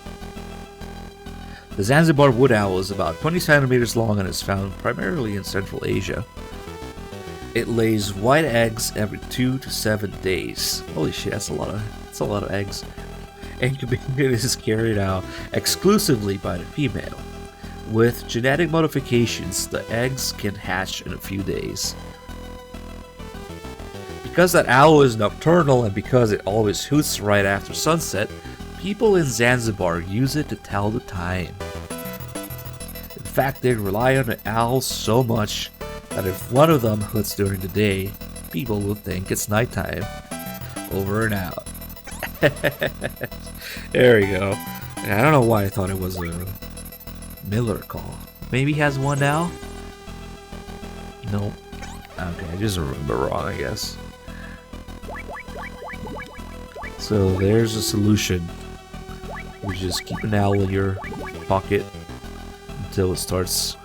The Zanzibar wood owl is about 20 centimeters long and is found primarily in Central Asia. It lays white eggs every 2 to 7 days. Holy shit, that's a lot of eggs. Incubation is carried out exclusively by the female. With genetic modifications, the eggs can hatch in a few days. Because that owl is nocturnal and because it always hoots right after sunset, people in Zanzibar use it to tell the time. In fact, they rely on the owls so much that if one of them hoots during the day, people will think it's nighttime. Over and out. There we go. I don't know why I thought it was a Miller call. Maybe he has one now? Nope. Okay, I just remember wrong, I guess. So there's a solution. You just keep an owl in your pocket until it starts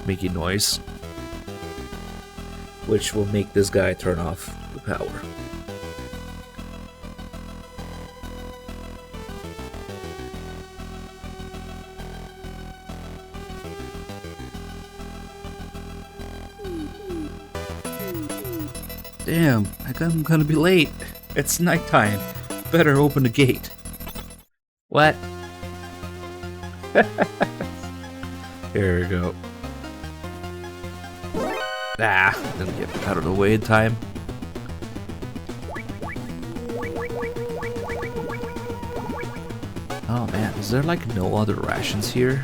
making noise, which will make this guy turn off the power. Damn, I'm gonna be late. It's nighttime. Better open the gate. What? Here we go. Ah, didn't get out of the way in time. Oh man, is there like no other rations here?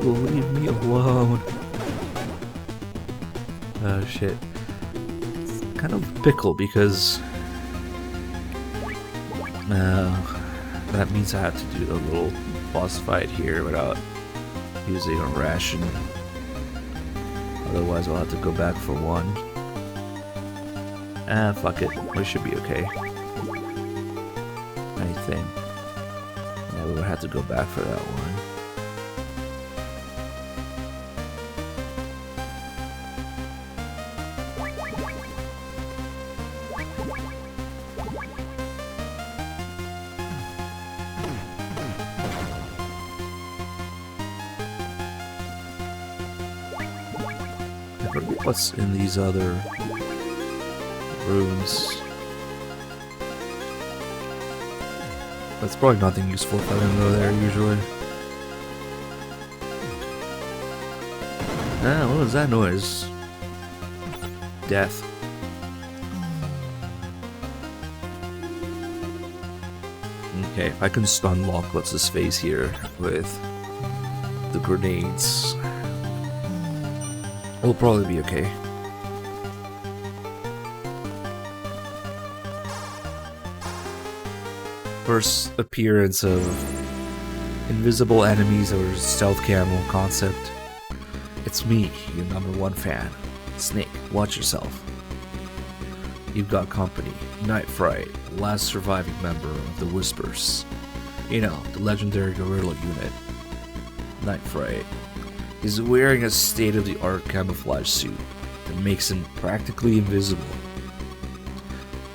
Leave me alone. Oh shit. It's kind of pickle because that means I have to do a little boss fight here without using a ration. Otherwise I'll have to go back for one. Fuck it. We should be okay. I think. Yeah, we would have to go back for that one. What's in these other rooms? That's probably nothing useful if I didn't go there usually. Ah, what was that noise? Death. Okay, I can stun lock what's his face here with the grenades. We'll probably be okay. First appearance of invisible enemies or stealth camo concept. It's me, your #1 fan. Snake, watch yourself. You've got company. Night Fright, the last surviving member of the Whispers. You know, the legendary guerrilla unit. Night Fright. He's wearing a state-of-the-art camouflage suit that makes him practically invisible.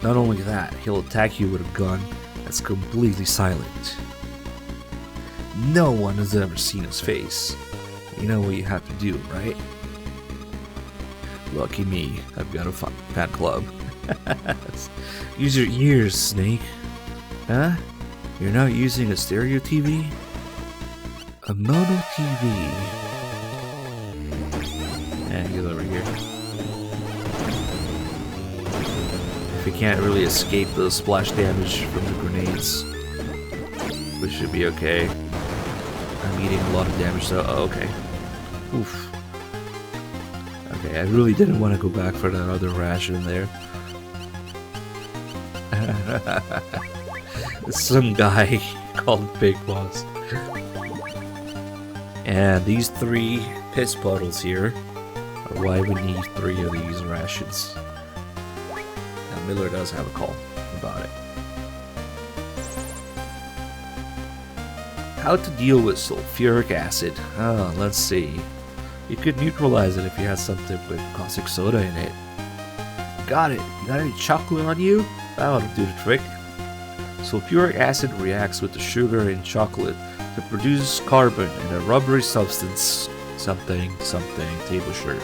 Not only that, he'll attack you with a gun that's completely silent. No one has ever seen his face. You know what you have to do, right? Lucky me, I've got a fan club. Use your ears, Snake. Huh? You're not using a stereo TV? A mono TV. get over here. If we can't really escape the splash damage from the grenades, we should be okay. I'm eating a lot of damage, so okay. Oof. Okay, I really didn't want to go back for that other ration there. Some guy called Big Boss. And these 3 piss puddles here are why we need 3 of these rations. Now Miller does have a call about it. How to deal with sulfuric acid? Oh, let's see. You could neutralize it if you had something with caustic soda in it. Got it. You got any chocolate on you? That ought to do the trick. Sulfuric acid reacts with the sugar in chocolate to produce carbon and a rubbery substance, something, table sugar.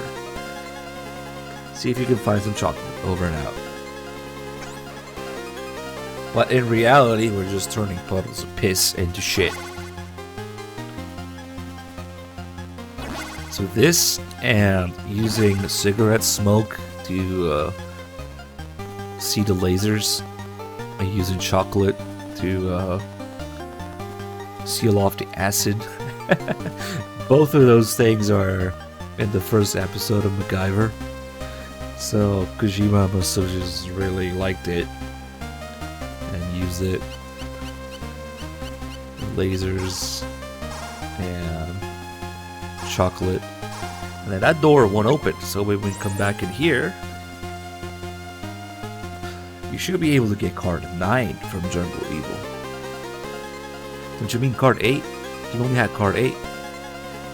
See if you can find some chocolate. Over and out. But in reality, we're just turning puddles of piss into shit. So this, and using cigarette smoke to see the lasers, and using chocolate to seal off the acid. Both of those things are in the first episode of MacGyver. So Kojima must have just really liked it and used it. Lasers and chocolate. And then that door won't open, so when we come back in here, you should be able to get card 9 from Jungle Evil. Don't you mean card 8? He only had card 8.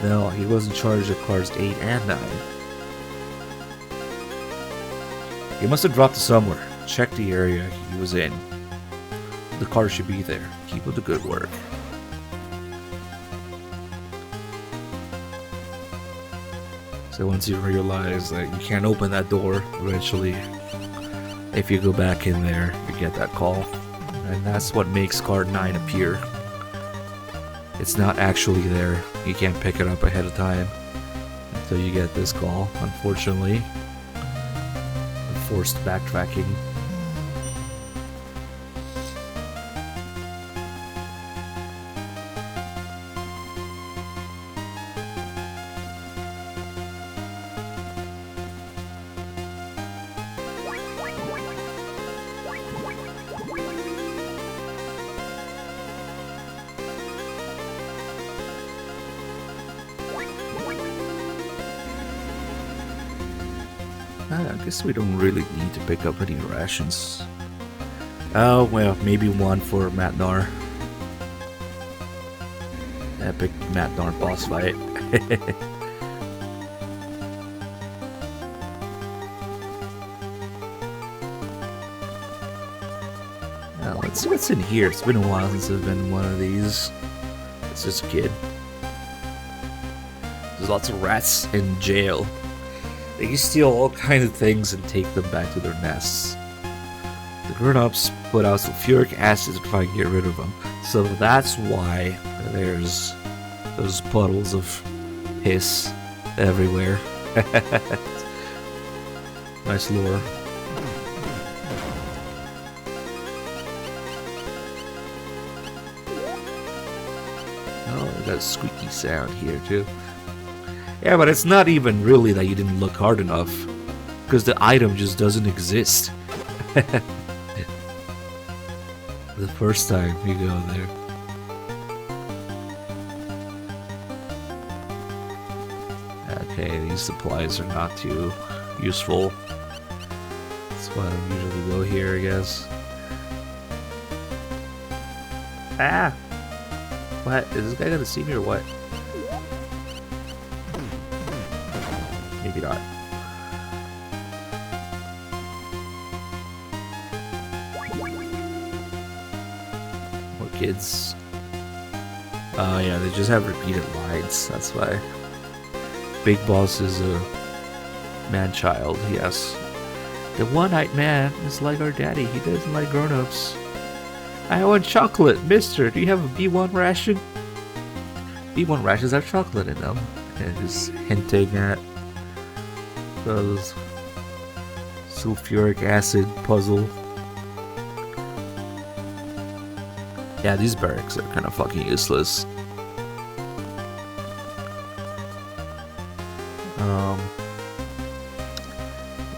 No, he was in charge of cards 8 and 9. He must have dropped it somewhere. Check the area he was in. The card should be there. Keep up the good work. So once you realize that you can't open that door, eventually, if you go back in there, you get that call. And that's what makes card 9 appear. It's not actually there. You can't pick it up ahead of time until you get this call, unfortunately. Forced backtracking. I guess we don't really need to pick up any rations. Oh, well, maybe one for Matnar. Epic Matnar boss fight. Now, let's see what's in here. It's been a while since I've been in one of these. It's just a kid. There's lots of rats in jail. They can steal all kinds of things and take them back to their nests. The grown-ups put out sulfuric acid to try and get rid of them. So that's why there's those puddles of piss everywhere. Nice lore. Oh, they got a squeaky sound here too. Yeah, but it's not even really that you didn't look hard enough, because the item just doesn't exist. The first time you go there. Okay, these supplies are not too useful. That's why I usually go here, I guess. Ah! What? Is this guy gonna see me or what? Maybe not. More kids. Oh yeah, they just have repeated lines, that's why. Big Boss is a man-child, yes. The one-eyed man is like our daddy, he doesn't like grown-ups. I want chocolate, mister, do you have a B1 ration? B1 rations have chocolate in them. And just hinting at Those sulfuric acid puzzle. Yeah, these barracks are kind of fucking useless.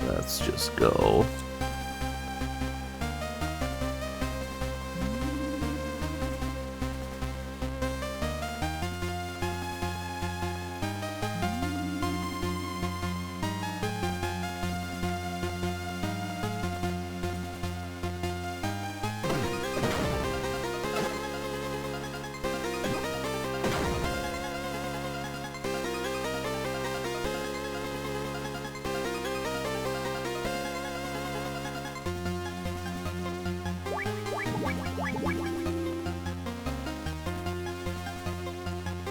Let's just go.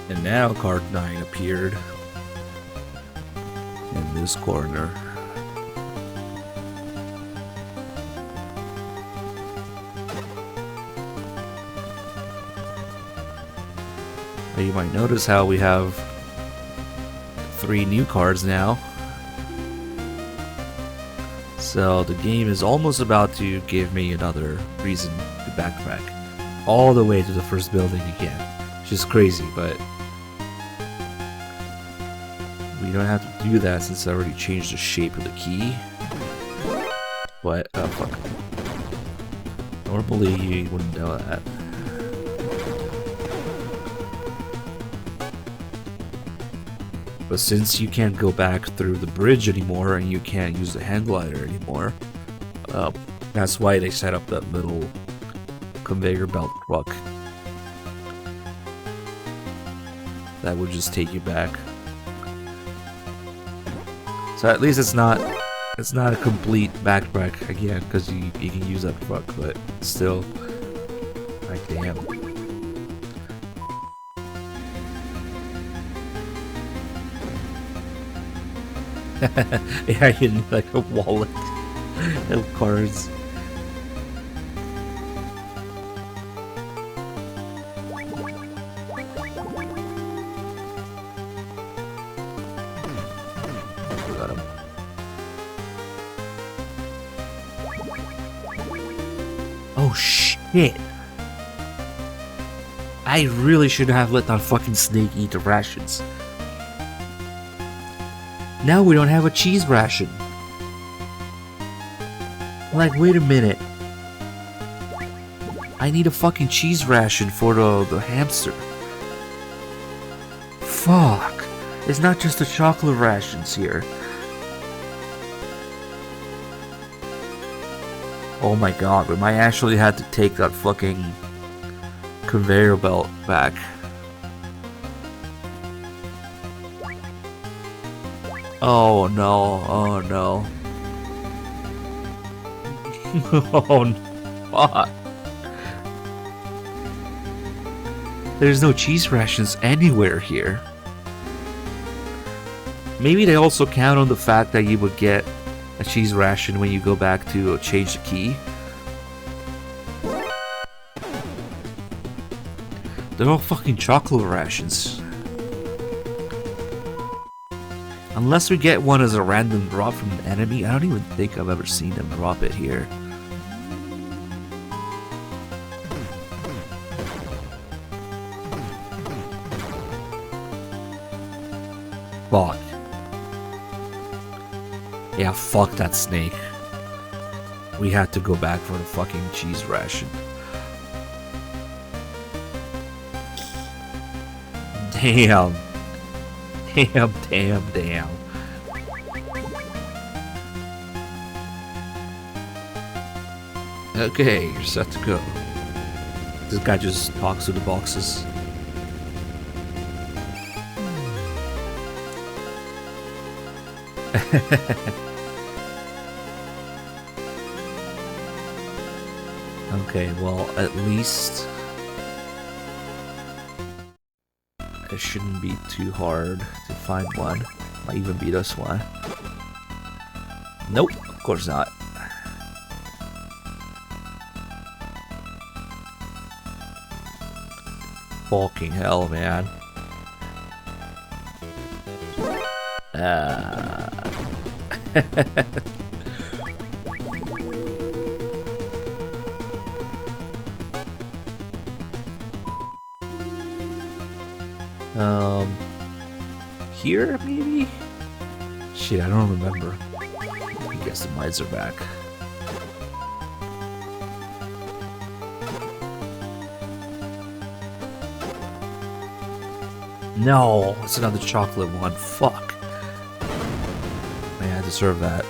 And now card 9 appeared in this corner. Now you might notice how we have 3 new cards now. So the game is almost about to give me another reason to backtrack all the way to the first building again. Which is crazy, but we don't have to do that since I already changed the shape of the key. But, oh fuck. Normally you wouldn't know that. But since you can't go back through the bridge anymore and you can't use the hang glider anymore, that's why they set up that little conveyor belt truck that would just take you back. So at least it's not a complete backtrack again, because you can use that truck, but still, like damn. Yeah, you need like a wallet of cards. Got him. Oh shit! I really should have let that fucking snake eat the rations. Now we don't have a cheese ration. Like, wait a minute. I need a fucking cheese ration for the hamster. Fuck. It's not just the chocolate rations here. Oh my god, we might actually have to take that fucking conveyor belt back. Oh no, oh no. Oh fuck. There's no cheese rations anywhere here. Maybe they also count on the fact that you would get a cheese ration when you go back to change the key. They're all fucking chocolate rations. Unless we get one as a random drop from an enemy, I don't even think I've ever seen them drop it here. Fuck. Yeah, fuck that snake. We had to go back for the fucking cheese ration. Damn. Damn. Okay, you're set to go. This guy just talks to the boxes. Okay, well, at least it shouldn't be too hard to find one. Might even be this one. Nope, of course not. Fucking hell, man. um, here maybe? Shit, I don't remember. I guess the mites are back. No, it's another chocolate one. Fuck. Man, I deserve that.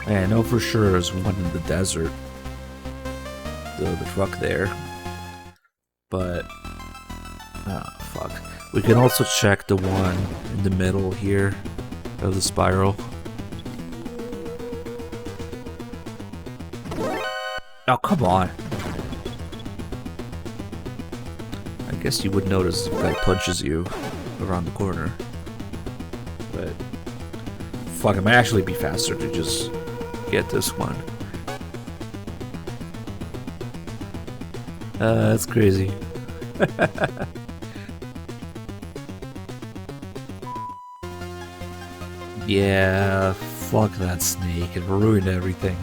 Man, I know for sure there's one in the desert. The truck there. But... ah, fuck. We can also check the one in the middle here of the spiral. Oh, come on. I guess you would notice if a guy punches you around the corner. But... fuck, it might actually be faster to just get this one. That's crazy. Yeah, fuck that snake. It ruined everything.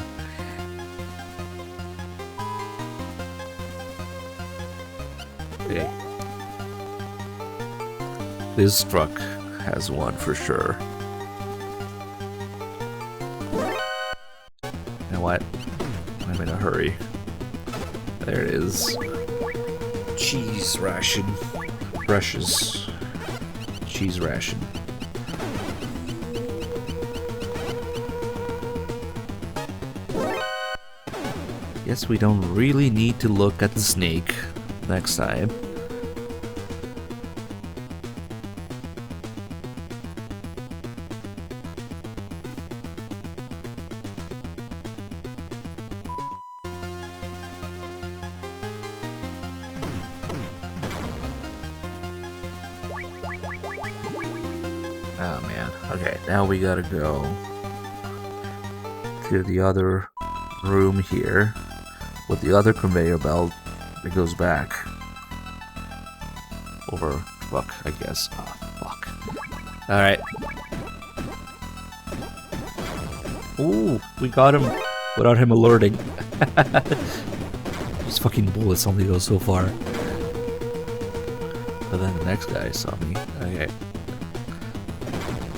Okay. This truck has one for sure. You know what? I'm in a hurry. There it is. Cheese ration. Precious. Cheese ration. Guess we don't really need to look at the snake next time. Oh man. Okay, now we gotta go to the other room here with the other conveyor belt that goes back over. Fuck, I guess. Ah, fuck. Alright. Ooh, we got him without him alerting. These fucking bullets only go so far. But then the next guy saw me. Okay.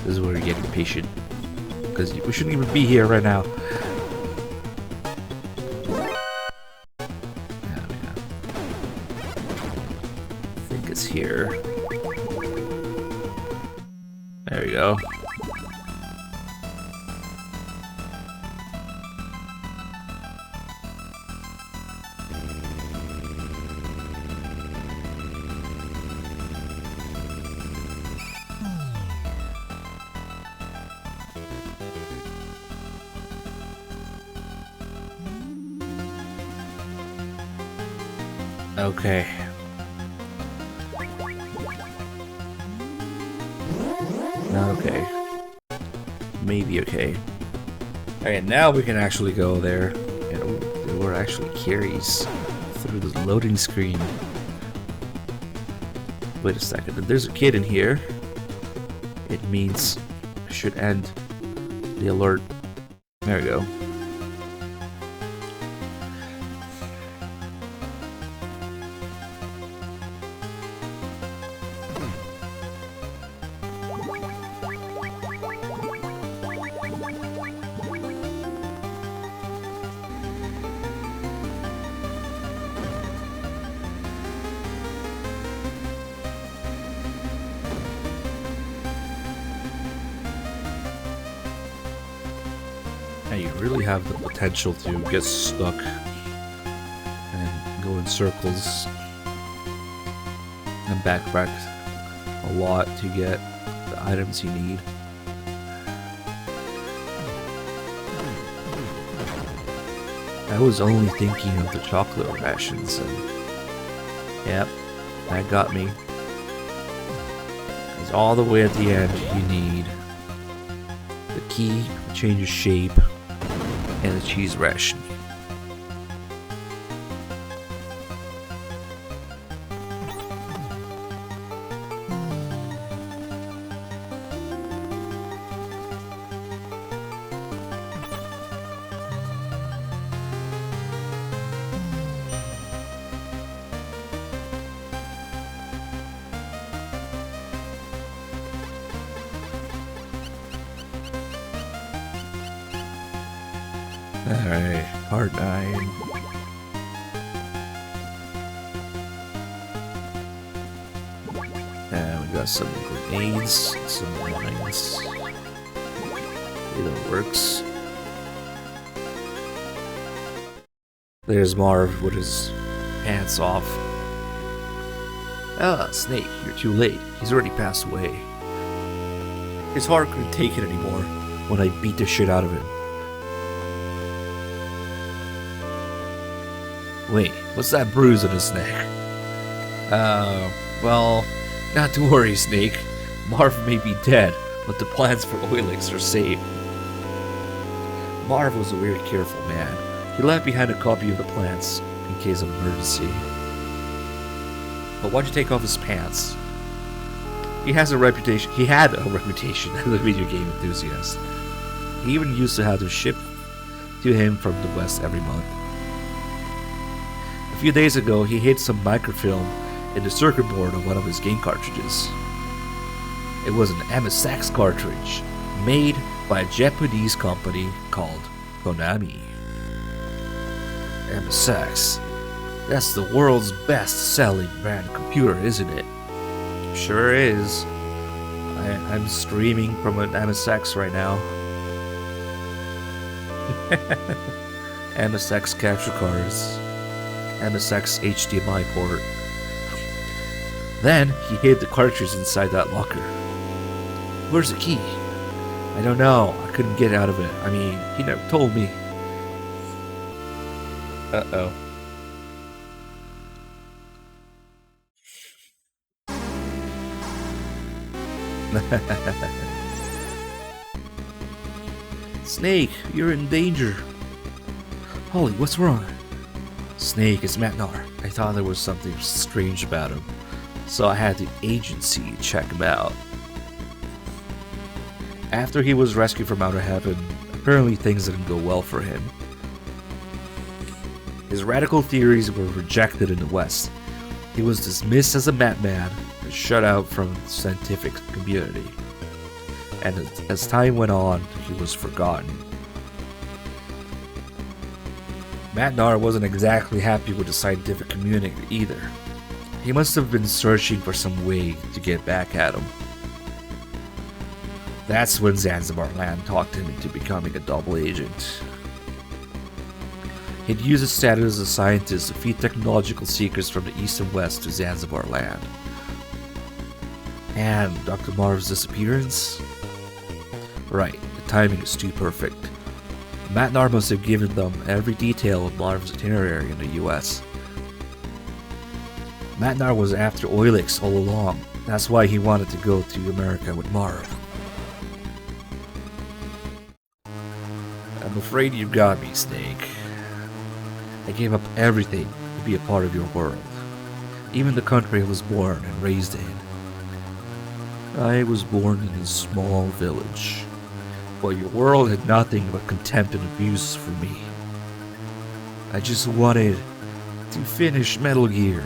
This is where you're getting patient. Because we shouldn't even be here right now. Yeah, man. I think it's here. There we go. Okay. Not okay. Maybe okay. Alright, now we can actually go there. And ooh, there were actually carries through the loading screen. Wait a second, if there's a kid in here, it means I should end the alert. There we go. Yeah, you really have the potential to get stuck and go in circles and backtrack a lot to get the items you need. I was only thinking of the chocolate rations, and yep, that got me. Because all the way at the end, you need the key to change the shape and the cheese ration. Alright, part 9. And we got some grenades, some mines. Okay, that works. There's Marv with his pants off. Ah, Snake, you're too late. He's already passed away. His heart couldn't take it anymore when I beat the shit out of him. Wait, what's that bruise on his neck? Well, not to worry, Snake. Marv may be dead, but the plans for Oilix are safe. Marv was a very careful man. He left behind a copy of the plans in case of emergency. But why'd you take off his pants? He had a reputation as a video game enthusiast. He even used to have them shipped to him from the West every month. A few days ago, he hid some microfilm in the circuit board of one of his game cartridges. It was an MSX cartridge, made by a Japanese company called Konami. MSX. That's the world's best-selling brand computer, isn't it? Sure is. I'm streaming from an MSX right now. MSX capture cards. MSX HDMI port. Then he hid the cartridge inside that locker. Where's the key? I don't know. I couldn't get out of it. I mean, he never told me. Uh-oh. Snake, you're in danger. Holly, what's wrong? Snake, it's Matnar. I thought there was something strange about him, so I had the agency check him out. After he was rescued from outer heaven, apparently things didn't go well for him. His radical theories were rejected in the West. He was dismissed as a madman and shut out from the scientific community. And as time went on, he was forgotten. Matnar wasn't exactly happy with the scientific community either. He must have been searching for some way to get back at him. That's when Zanzibar Land talked him into becoming a double agent. He'd use his status as a scientist to feed technological secrets from the East and West to Zanzibar Land. And Dr. Marv's disappearance? Right, the timing is too perfect. Matnar must have given them every detail of Marv's itinerary in the US. Matnar was after Oilix all along. That's why he wanted to go to America with Marv. I'm afraid you got me, Snake. I gave up everything to be a part of your world. Even the country I was born and raised in. I was born in a small village, but your world had nothing but contempt and abuse for me. I just wanted to finish Metal Gear.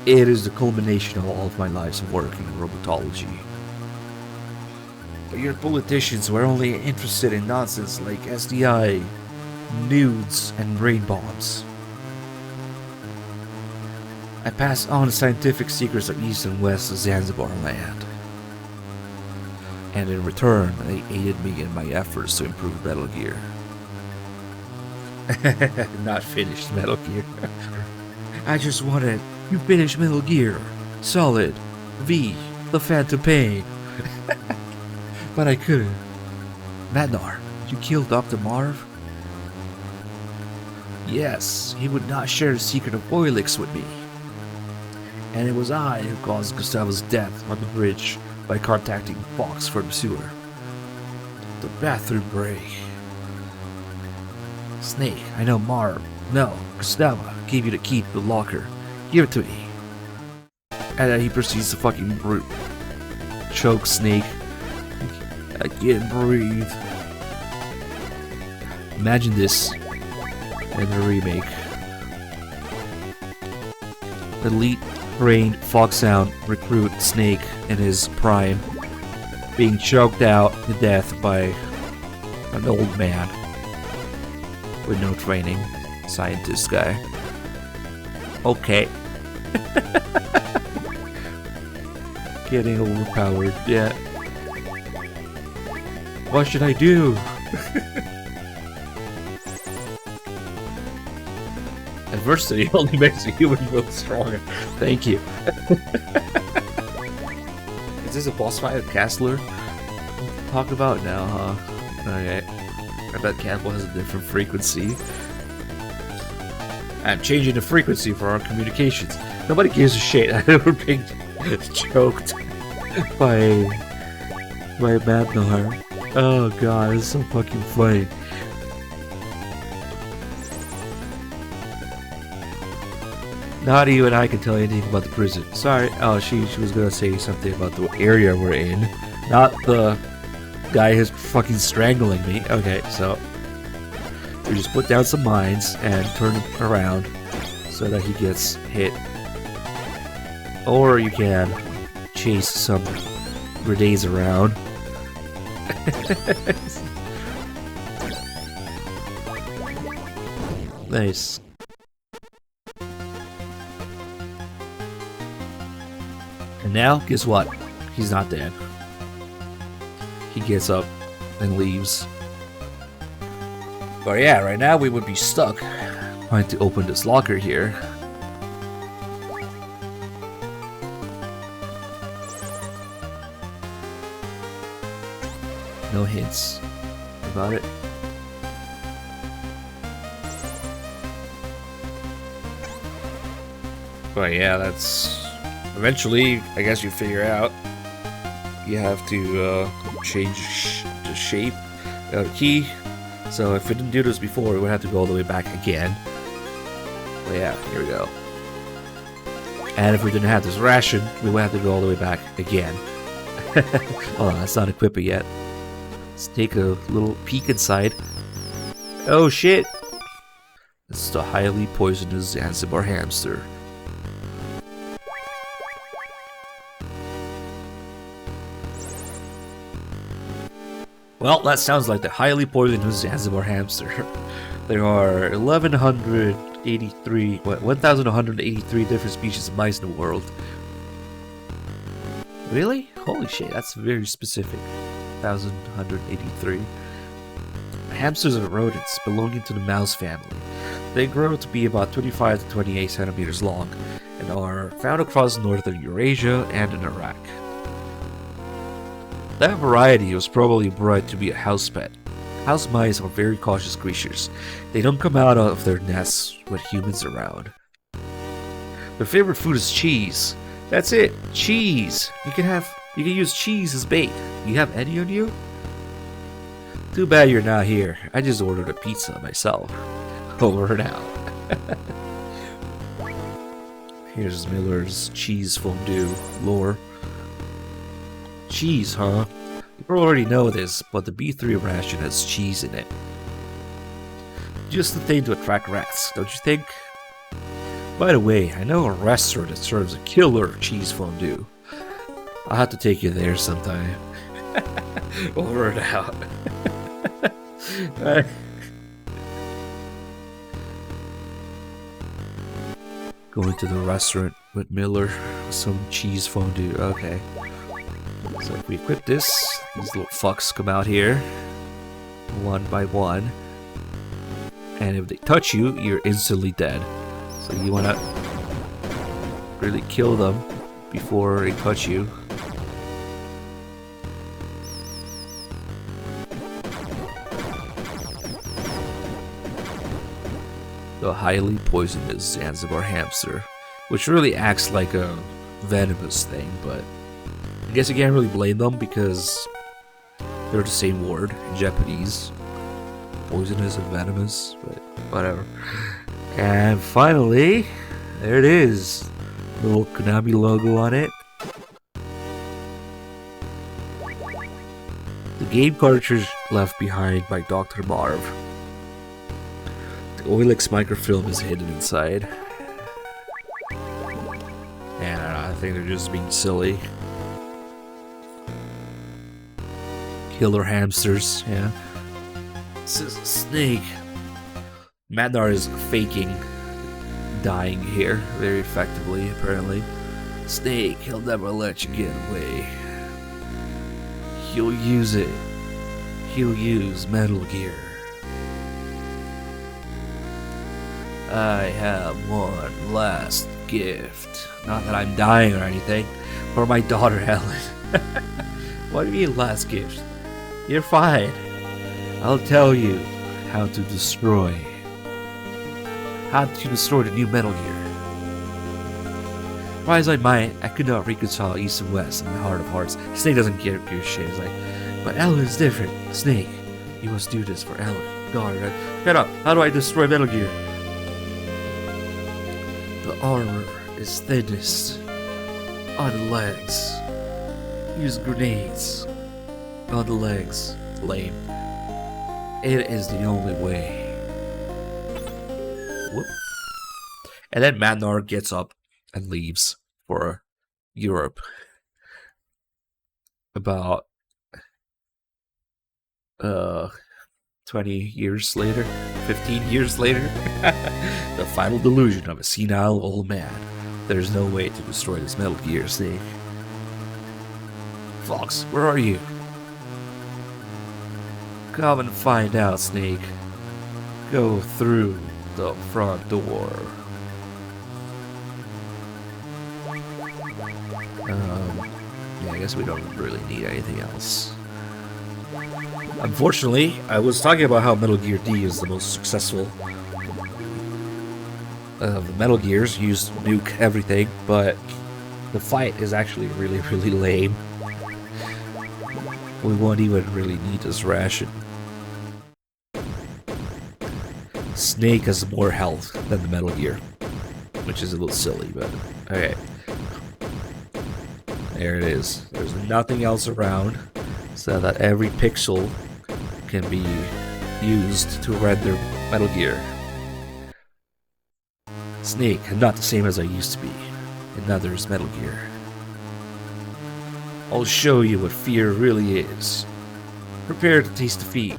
It is the culmination of all of my life's work in robotology. But your politicians were only interested in nonsense like SDI, nudes, and brain bombs. I passed on the scientific secrets of East and West of Zanzibar Land. And in return, they aided me in my efforts to improve Metal Gear. Not finished Metal Gear. I just wanted to finish Metal Gear. Solid. V. The Phantom Pain. But I couldn't. Matnar, you killed Dr. Marv? Yes, he would not share the secret of Oilix with me. And it was I who caused Gustavo's death on the bridge by contacting Fox from the sewer. The bathroom break. Snake, I know Marv. No, Gustavo gave you the key to the locker. Give it to me. And then he proceeds to fucking choke Snake. I can't breathe. Imagine this in the remake. Elite trained Foxhound recruit Snake in his prime, being choked out to death by an old man with no training. Scientist guy. Okay. Getting overpowered, yeah. What should I do? Adversity only makes a human feel stronger. Thank you. Is this a boss fight with Castler? Talk about now, huh? Okay. I bet Campbell has a different frequency. I'm changing the frequency for our communications. Nobody gives a shit. I never being choked by Madnar. Oh god, it's so fucking funny. Not even I can tell anything about the prison. Sorry. Oh, she was gonna say something about the area we're in. Not the guy who's fucking strangling me. Okay, so we just put down some mines and turn him around so that he gets hit. Or you can chase some grenades around. Nice. And now, guess what? He's not dead. He gets up and leaves. But yeah, right now we would be stuck trying to open this locker here. No hints about it. But yeah, that's... Eventually, I guess you figure out you have to change the shape of the key. So if we didn't do this before, we would have to go all the way back again. But yeah, here we go. And if we didn't have this ration, we would have to go all the way back again. Hold on, let's not equip it yet. Let's take a little peek inside. Oh shit! It's the highly poisonous Zanzibar hamster. Well, that sounds like the highly poisonous Zanzibar hamster. There are 1,183 different species of mice in the world. Really? Holy shit, that's very specific. 1,183. Hamsters are rodents belonging to the mouse family. They grow to be about 25 to 28 centimeters long and are found across northern Eurasia and in Iraq. That variety was probably bred to be a house pet. House mice are very cautious creatures. They don't come out of their nests with humans around. Their favorite food is cheese. That's it, cheese. You can use cheese as bait. You have any on you? Too bad you're not here. I just ordered a pizza myself. Over and out. Here's Miller's cheese fondue lore. Cheese, huh? You probably already know this, but the B3 ration has cheese in it. Just the thing to attract rats, don't you think? By the way, I know a restaurant that serves a killer cheese fondue. I'll have to take you there sometime. Over and out. Going to the restaurant with Miller, some cheese fondue. Okay. So if we equip this, these little fucks come out here, one by one, and if they touch you, you're instantly dead. So you wanna really kill them before they touch you. The highly poisonous Zanzibar hamster, which really acts like a venomous thing, but I guess you can't really blame them because they're the same word in Japanese. Poisonous and venomous, but whatever. And finally, there it is. Little Konami logo on it. The game cartridge left behind by Dr. Marv. The Oilix microfilm is hidden inside. And I think they're just being silly. Killer hamsters, yeah. This is a snake. Madnar is faking dying here very effectively, apparently. Snake, he'll never let you get away. He'll use it. He'll use Metal Gear. I have one last gift. Not that I'm dying or anything. For my daughter, Helen. What do you mean last gift? You're fine. I'll tell you how to destroy the new Metal Gear. Why is I might, I could not reconcile East and West in the heart of hearts. Snake doesn't get your shit. He's like, but Ellen's different. Snake, you must do this for Ellen. Daughter, get up. How do I destroy Metal Gear? The armor is thinnest on the legs. Use grenades on the legs. Lame. It is the only way. Whoop. And then Madnar gets up and leaves for Europe. About 20 years later, 15 years later, the final delusion of a senile old man. There's no way to destroy this Metal Gear, Snake. Fox, where are you? Come and find out, Snake. Go through the front door. Yeah, I guess we don't really need anything else. Unfortunately, I was talking about how Metal Gear D is the most successful of the Metal Gears, used nuke everything, but the fight is actually really, really lame. We won't even really need this ration. Snake has more health than the Metal Gear, which is a little silly, but okay. There it is. There's nothing else around, so that every pixel can be used to render Metal Gear. Snake, I'm not the same as I used to be. Another is Metal Gear. I'll show you what fear really is. Prepare to taste defeat.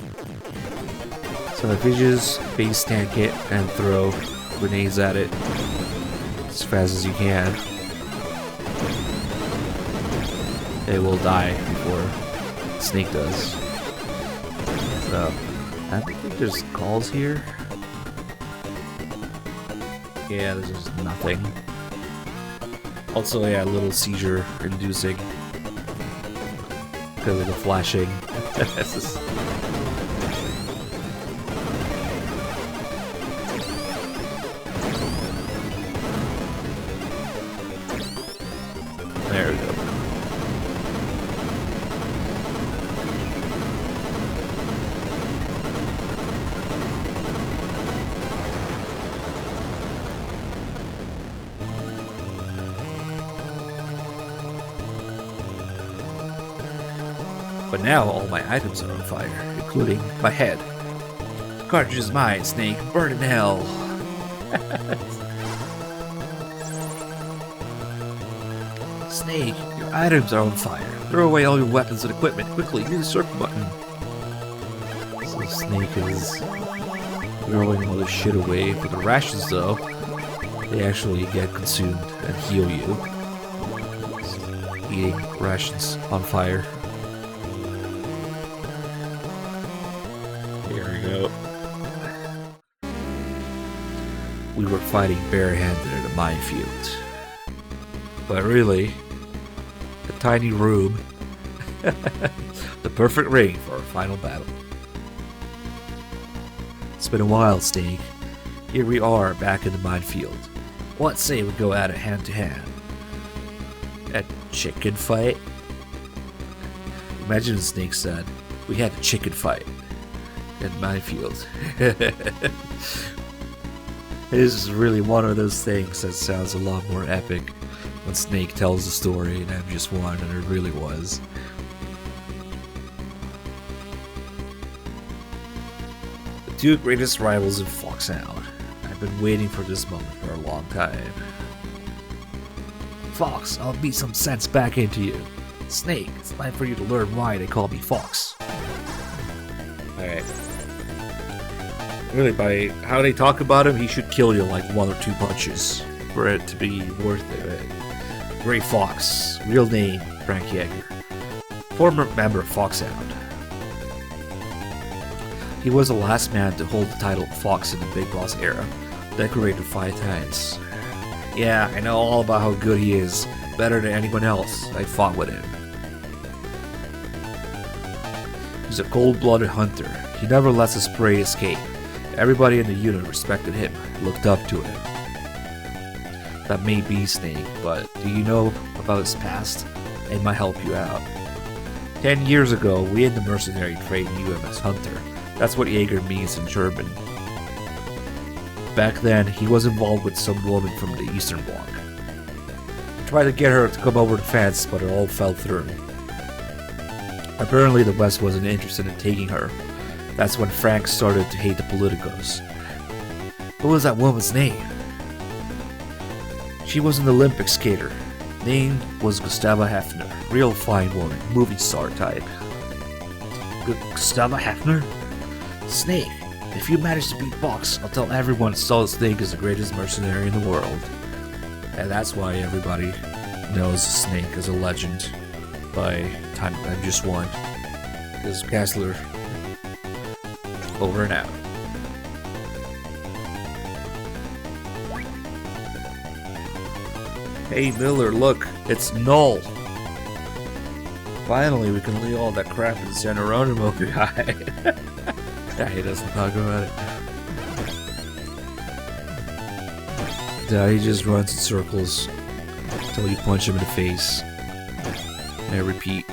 So if you just base tank it and throw grenades at it as fast as you can, it will die before Snake does. So, I don't think there's calls here. Yeah, there's just nothing. Also, yeah, a little seizure inducing because of the flashing. There we go. But now all my items are on fire, including my head. The cartridge is mine, Snake. Burn in hell. Snake, your items are on fire. Throw away all your weapons and equipment. Quickly, use the circle button. So Snake is throwing all this shit away. For the rations, though, they actually get consumed and heal you. Eating rations on fire. Here we go. We were fighting barehanded in a minefield. But really, a tiny room. The perfect ring for our final battle. It's been a while, Snake. Here we are, back in the minefield. What say we go at it hand to hand? A chicken fight? Imagine Snake said, we had a chicken fight in minefield. This is really one of those things that sounds a lot more epic when Snake tells the story and I'm just one, and it really was. The two greatest rivals in Foxhound. I've been waiting for this moment for a long time. Fox, I'll beat some sense back into you. Snake, it's time for you to learn why they call me Fox. Alright. Really, by how they talk about him, he should kill you like 1 or 2 punches for it to be worth it. Gray Fox, real name Frank Yeager, former member of Foxhound. He was the last man to hold the title of Fox in the Big Boss era, decorated 5 times. Yeah, I know all about how good he is, better than anyone else. I fought with him. He's a cold-blooded hunter. He never lets his prey escape. Everybody in the unit respected him, looked up to him. That may be Snake, but do you know about his past? It might help you out. 10 years ago, we in the mercenary trade knew him as Hunter. That's what Jaeger means in German. Back then, he was involved with some woman from the Eastern Bloc. I tried to get her to come over the fence, but it all fell through. Apparently, the West wasn't interested in taking her. That's when Frank started to hate the politicos. What was that woman's name? She was an Olympic skater. Name was Gustava Hefner. Real fine woman, movie star type. Gustava Hefner? Snake. If you manage to beat Fox, I'll tell everyone Solid Snake is the greatest mercenary in the world. And that's why everybody knows Snake as a legend by time I just won. Because Kessler. Over and out. Hey Miller, look, it's Null. Finally, we can leave all that crap in San Geronimo behind. Yeah, he doesn't talk about it. Yeah, he just runs in circles until you punch him in the face. And I repeat.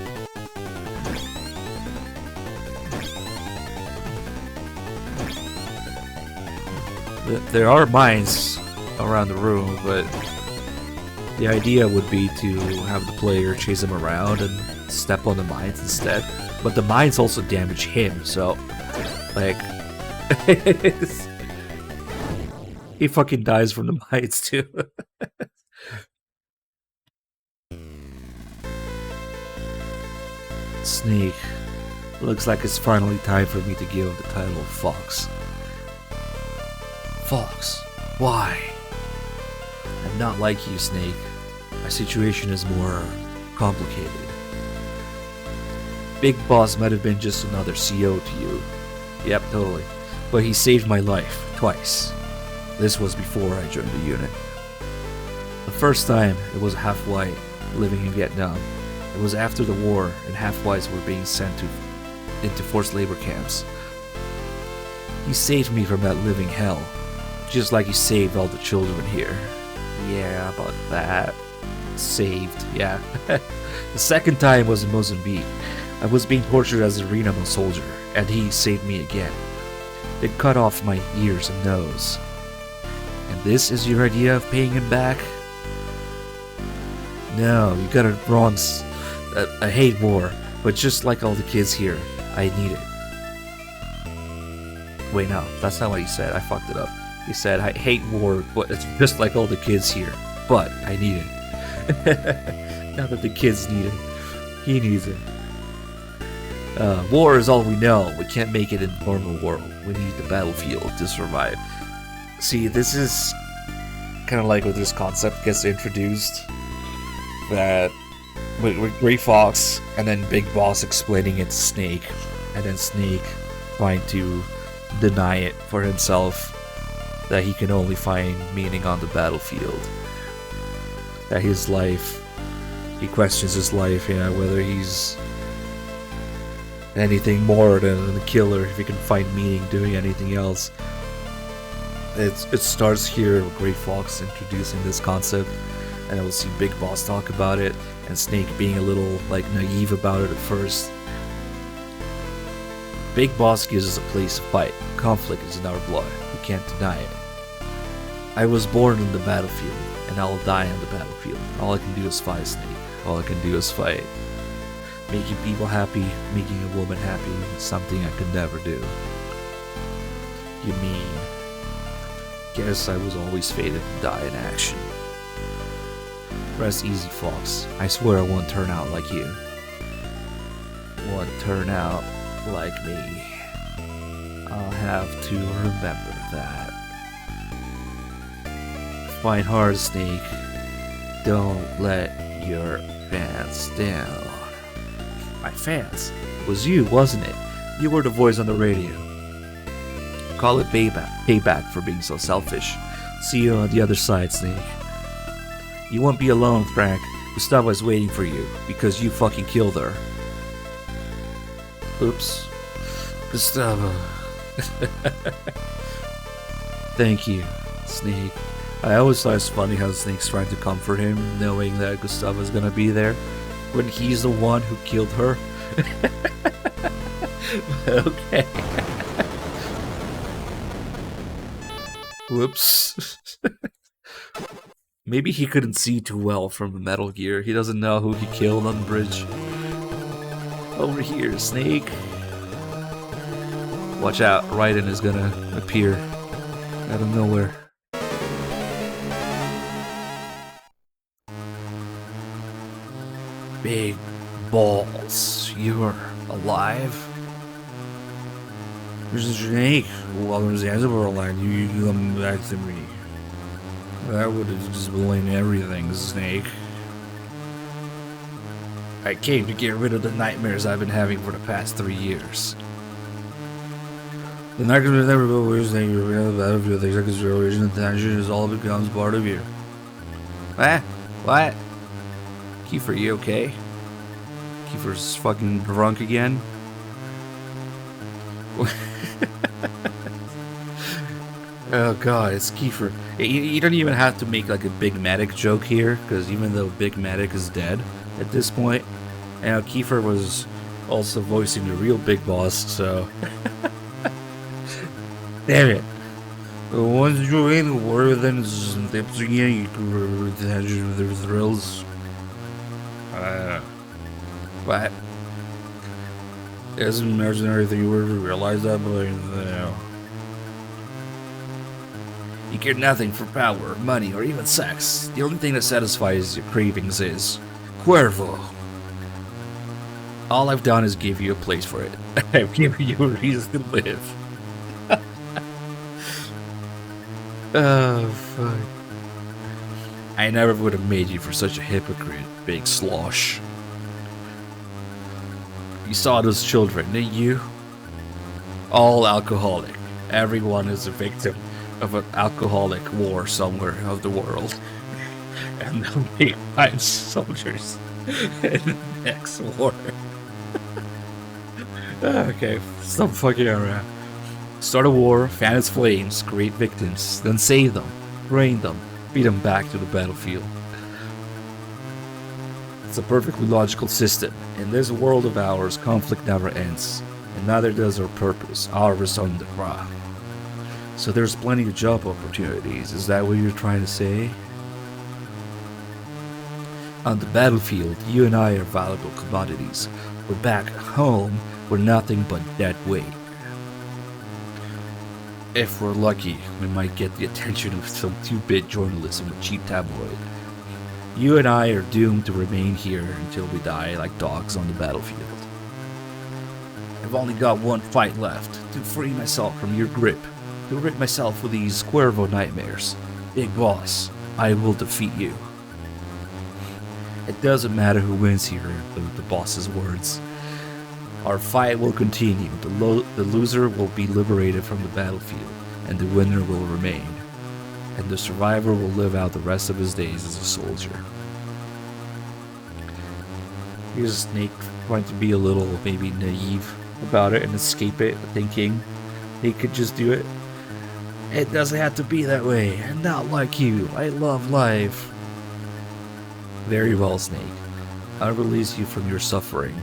There are mines around the room, but the idea would be to have the player chase him around and step on the mines instead. But the mines also damage him, so like he fucking dies from the mines too. Snake. Looks like it's finally time for me to give him the title of Fox. Fox, why? I'm not like you, Snake. My situation is more complicated. Big Boss might have been just another CO to you. Yep, totally. But he saved my life, twice. This was before I joined the unit. The first time, it was a half-white, living in Vietnam. It was after the war, and half-whites were being sent into forced labor camps. He saved me from that living hell, just like he saved all the children here. Yeah, about that. Saved, yeah. The second time was in Mozambique. I was being tortured as a Renamo soldier, and he saved me again. They cut off my ears and nose. And this is your idea of paying him back? No, you got it wrong. I hate war, but just like all the kids here, I need it. Wait, no, that's not what he said. I fucked it up. He said, I hate war, but it's just like all the kids here, but I need it. Not that the kids need it. He needs it. War is all we know. We can't make it in the normal world. We need the battlefield to survive. See, this is kind of like where this concept gets introduced. That with Gray Fox, and then Big Boss explaining it to Snake, and then Snake trying to deny it for himself, that he can only find meaning on the battlefield. That his life, he questions his life, whether he's anything more than a killer, if he can find meaning doing anything else. It starts here with Gray Fox introducing this concept, and we'll see Big Boss talk about it, and Snake being a little naive about it at first. Big Boss gives us a place to fight. Conflict is in our blood. We can't deny it. I was born on the battlefield, and I'll die on the battlefield. All I can do is fight, Snake. All I can do is fight. Making people happy, making a woman happy, is something I could never do. You mean? Guess I was always fated to die in action. Rest easy, Fox. I swear I won't turn out like you. Won't turn out like me. I'll have to remember that. Fight hard, Snake. Don't let your fans down. My fans? It was you, wasn't it? You were the voice on the radio. Call it payback for being so selfish. See you on the other side, Snake. You won't be alone, Frank. Gustava's waiting for you because you fucking killed her. Oops. Gustava. Thank you, Snake. I always thought it's funny how Snake's trying to comfort him, knowing that Gustava's gonna be there, when he's the one who killed her. Okay. Whoops. Maybe he couldn't see too well from Metal Gear. He doesn't know who he killed on the bridge. Over here, Snake. Watch out, Raiden is gonna appear out of nowhere. Big balls. You're alive? There's a Snake. While there's Zanzibar alive, you come back to me. That would have explained everything, Snake. I came to get rid of the nightmares I've been having for the past 3 years. The nightmares never go away, Snake. You're on the battlefield. The second generation attention is all becomes part of you. What? Kiefer, you okay? Kiefer's fucking drunk again? Oh god, it's Kiefer. You don't even have to make like a Big Medic joke here, because even though Big Medic is dead at this point, and Kiefer was also voicing the real Big Boss, so... Damn it. Once you in the war, then it's tips again, you can their thrills. What? It doesn't mercenary thing you were to realize that, but you know. You care nothing for power, money, or even sex. The only thing that satisfies your cravings is Cuervo. All I've done is give you a place for it. I've given you a reason to live. Oh, fuck. I never would have made you for such a hypocrite, big slosh. You saw those children, didn't you? All alcoholic. Everyone is a victim of an alcoholic war somewhere of the world. And they'll be fine soldiers in the next war. Okay, stop fucking around. Start a war, fan its flames, create victims, then save them, train them, beat them back to the battlefield. It's a perfectly logical system. In this world of ours, conflict never ends, and neither does our purpose, ours on the cry. So there's plenty of job opportunities, is that what you're trying to say? On the battlefield, you and I are valuable commodities. We're back home, we're nothing but dead weight. If we're lucky, we might get the attention of some 2-bit journalism or cheap tabloid. You and I are doomed to remain here until we die like dogs on the battlefield. I've only got one fight left, to free myself from your grip, to rid myself of these Cuervo nightmares. Big Boss, I will defeat you. It doesn't matter who wins here, the boss's words. Our fight will continue. The loser will be liberated from the battlefield, and the winner will remain. And the survivor will live out the rest of his days as a soldier. Here's Snake trying to be a little maybe naive about it and escape it, thinking he could just do it. It doesn't have to be that way, and not like you. I love life. Very well, Snake. I'll release you from your suffering.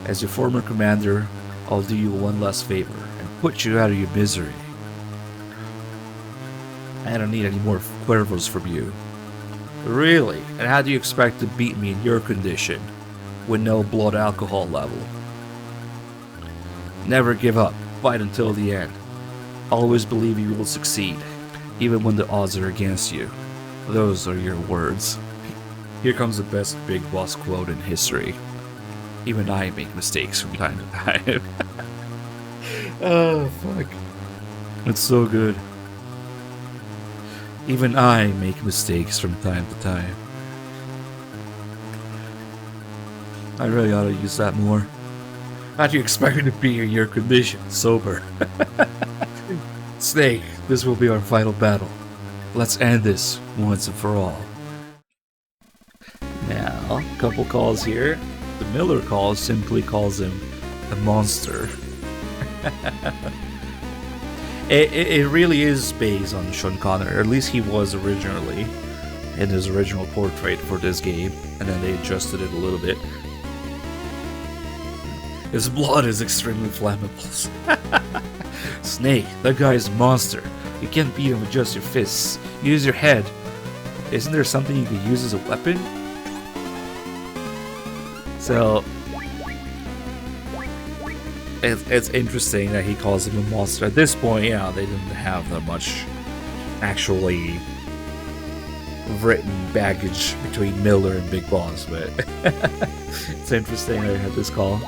As your former commander, I'll do you one last favor and put you out of your misery. I don't need any more Cuervos from you. Really? And how do you expect to beat me in your condition, with no blood alcohol level? Never give up. Fight until the end. Always believe you will succeed, even when the odds are against you. Those are your words. Here comes the best Big Boss quote in history. Even I make mistakes from time to time. Oh, fuck. It's so good. Even I make mistakes from time to time. I really ought to use that more. How do you expect me to be in your condition, sober? Snake, this will be our final battle. Let's end this once and for all. Now, a couple calls here. The Miller call simply calls him a monster. It really is based on Sean Connery, or at least he was originally in his original portrait for this game, and then they adjusted it a little bit. His blood is extremely flammable. Snake, that guy is a monster. You can't beat him with just your fists. Use your head. Isn't there something you could use as a weapon? So, it's interesting that he calls him a monster. At this point, yeah, they didn't have that much actually written baggage between Miller and Big Boss, but it's interesting that I had this call.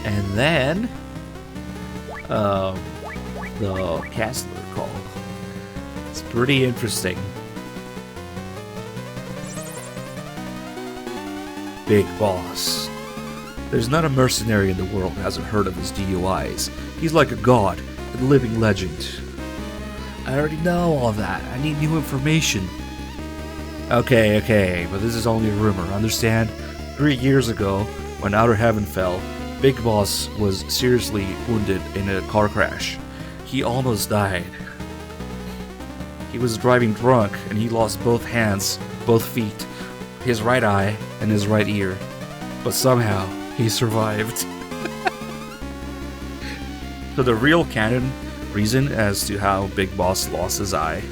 And then, the Castler call. It's pretty interesting. Big Boss. There's not a mercenary in the world who hasn't heard of his DUIs. He's like a god, a living legend. I already know all that. I need new information. Okay, but this is only a rumor, understand? 3 years ago, when Outer Heaven fell, Big Boss was seriously wounded in a car crash. He almost died. He was driving drunk and he lost both hands, both feet, his right eye, and his right ear. But somehow, he survived. So the real canon reason as to how Big Boss lost his eye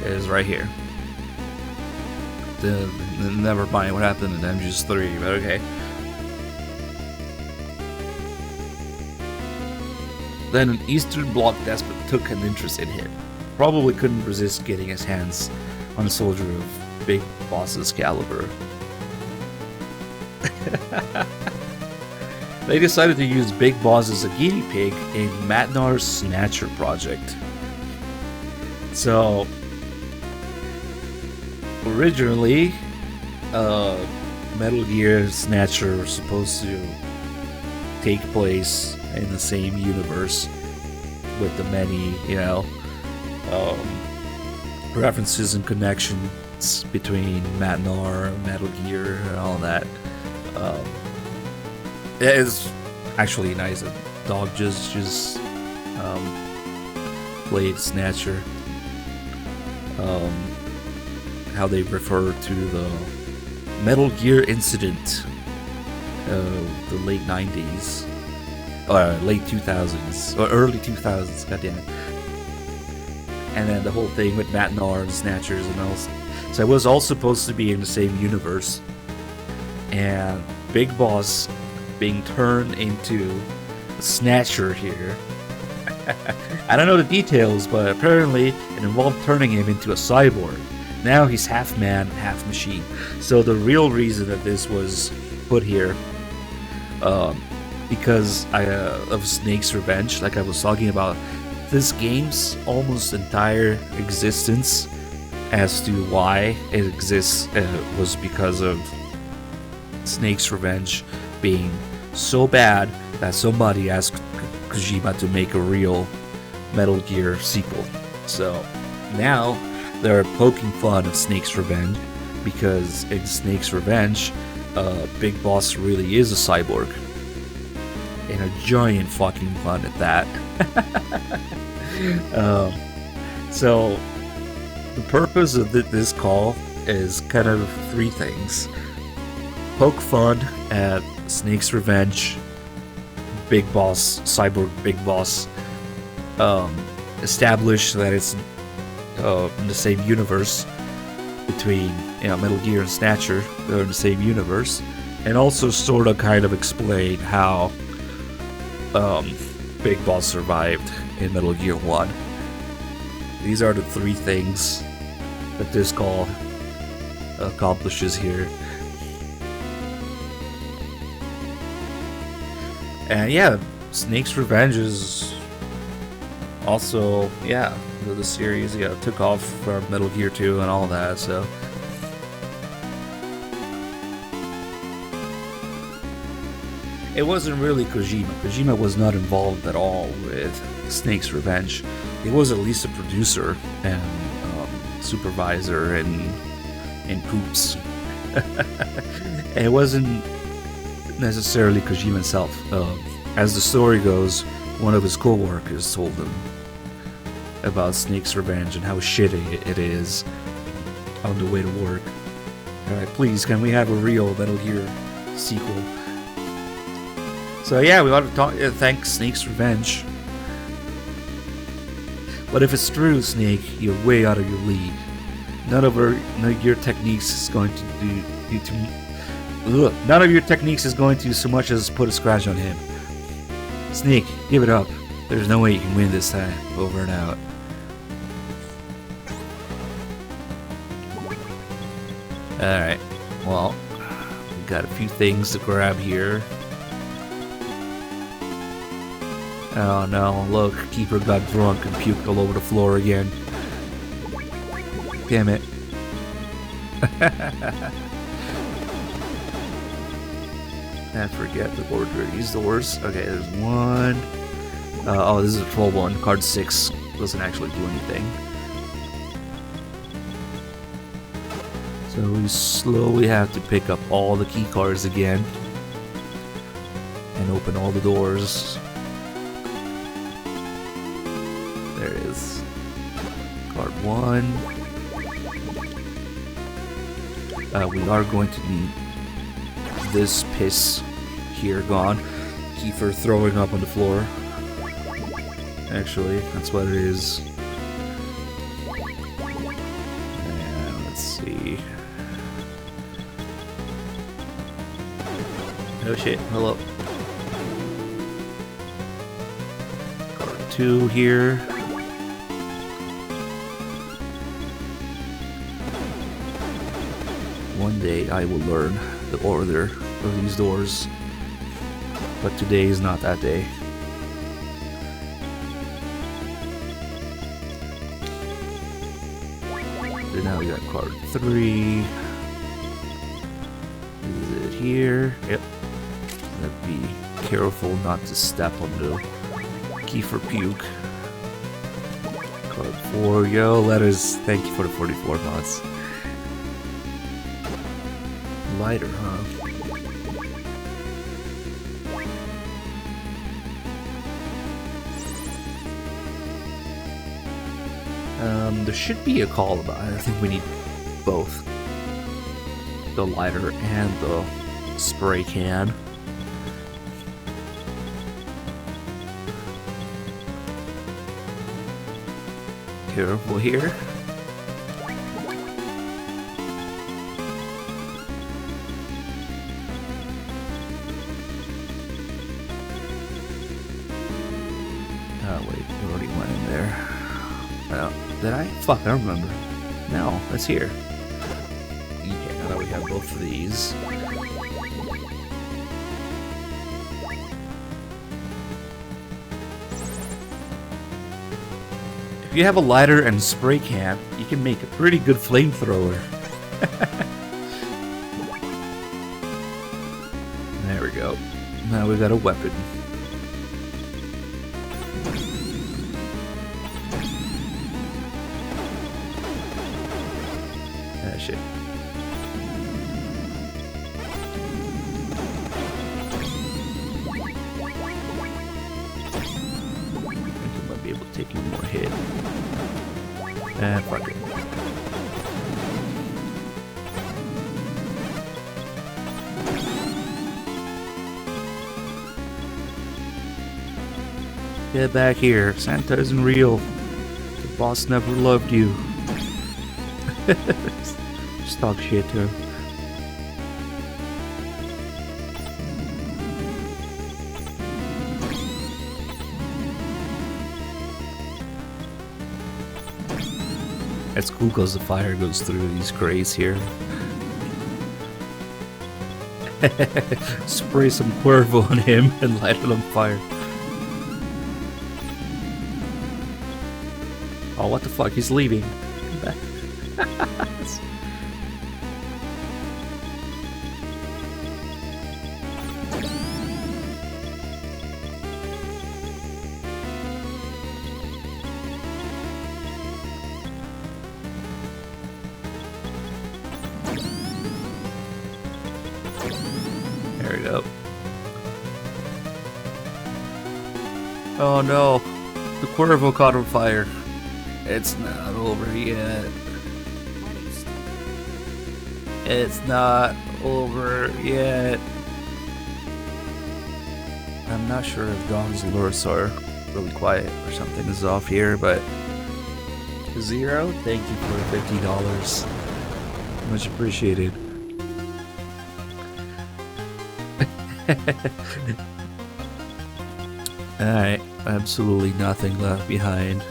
is right here. Never mind what happened in MGS 3, but okay. Then an Eastern Bloc despot took an interest in him. Probably couldn't resist getting his hands on a soldier of Big Boss's caliber. They decided to use Big Boss as a guinea pig in Matnar's Snatcher project. So, originally, Metal Gear Snatcher was supposed to take place in the same universe with the many, references and connections between Matnar, Metal Gear, and all that. It is actually nice that Dog just played Snatcher. How they refer to the Metal Gear incident, the late 90s. Late 2000s, or early 2000s, goddammit. And then the whole thing with Matnar and Snatchers and all. So it was all supposed to be in the same universe. And Big Boss being turned into a Snatcher here. I don't know the details, but apparently it involved turning him into a cyborg. Now he's half man, half machine. So the real reason that this was put here, because of Snake's Revenge, like I was talking about, this game's almost entire existence as to why it exists was because of Snake's Revenge being so bad that somebody asked Kojima to make a real Metal Gear sequel. So now they're poking fun at Snake's Revenge because in Snake's Revenge, Big Boss really is a cyborg. And a giant fucking pun at that. So the purpose of this call is kind of three things. Poke fun at Snake's Revenge, Big Boss, Cyborg Big Boss. Establish that it's in the same universe between Metal Gear and Snatcher. They're in the same universe. And also sort of kind of explain how Big Boss survived in Metal Gear 1. These are the three things that this call accomplishes here. And yeah, Snake's Revenge is also, yeah, the series, yeah, took off for Metal Gear 2 and all that, so. It wasn't really Kojima. Kojima was not involved at all with Snake's Revenge. He was at least a producer and supervisor and Poops. And it wasn't necessarily Kojima himself. As the story goes, one of his co-workers told him about Snake's Revenge and how shitty it is on the way to work. Alright, please, can we have a real Metal Gear sequel? So yeah, we want to thank Snake's Revenge. But if it's true, Snake, you're way out of your league. None of your techniques is going to none of your techniques is going to so much as put a scratch on him. Snake, give it up. There's no way you can win this time. Over and out. Alright, well, we got a few things to grab here. Oh no, look, Keeper got drunk and puked all over the floor again. Damn it. I forget the order of these doors. Okay, there's one. Oh, this is a 12 one. Card 6 doesn't actually do anything. So we slowly have to pick up all the key cards again. And open all the doors. There it is. Card 1. We are going to need this piss here gone. Kiefer throwing up on the floor. Actually, that's what it is. And let's see. Oh shit, hello. Card 2 here. One day I will learn the order of these doors, but today is not that day. So now we got card 3. Is it here? Yep. Gotta be careful not to step on the Kiefer puke. Card 4. Yo, letters. Thank you for the 44 mods. Lighter, huh? There should be a call about it. I think we need both. The lighter and the spray can. Careful here. Oh wait, we already went in there. Oh, did I? Fuck, I don't remember. No, it's here. Yeah, now that we have both of these. If you have a lighter and a spray can, you can make a pretty good flamethrower. There we go. Now we got a weapon. Ah, shit. I might be able to take one more hit. And fuck it. Get back here. Santa isn't real. The boss never loved you. Just talk shit to him. It's cool because the fire goes through these crates here. Spray some Cuervo on him and light it on fire. Oh, what the fuck? He's leaving. There we go. Oh no, the Cuervo caught on fire. It's not over yet. It's not over yet. I'm not sure if Don's lures are really quiet or something is off here, but Zero, thank you for $50. Much appreciated. Alright, absolutely nothing left behind.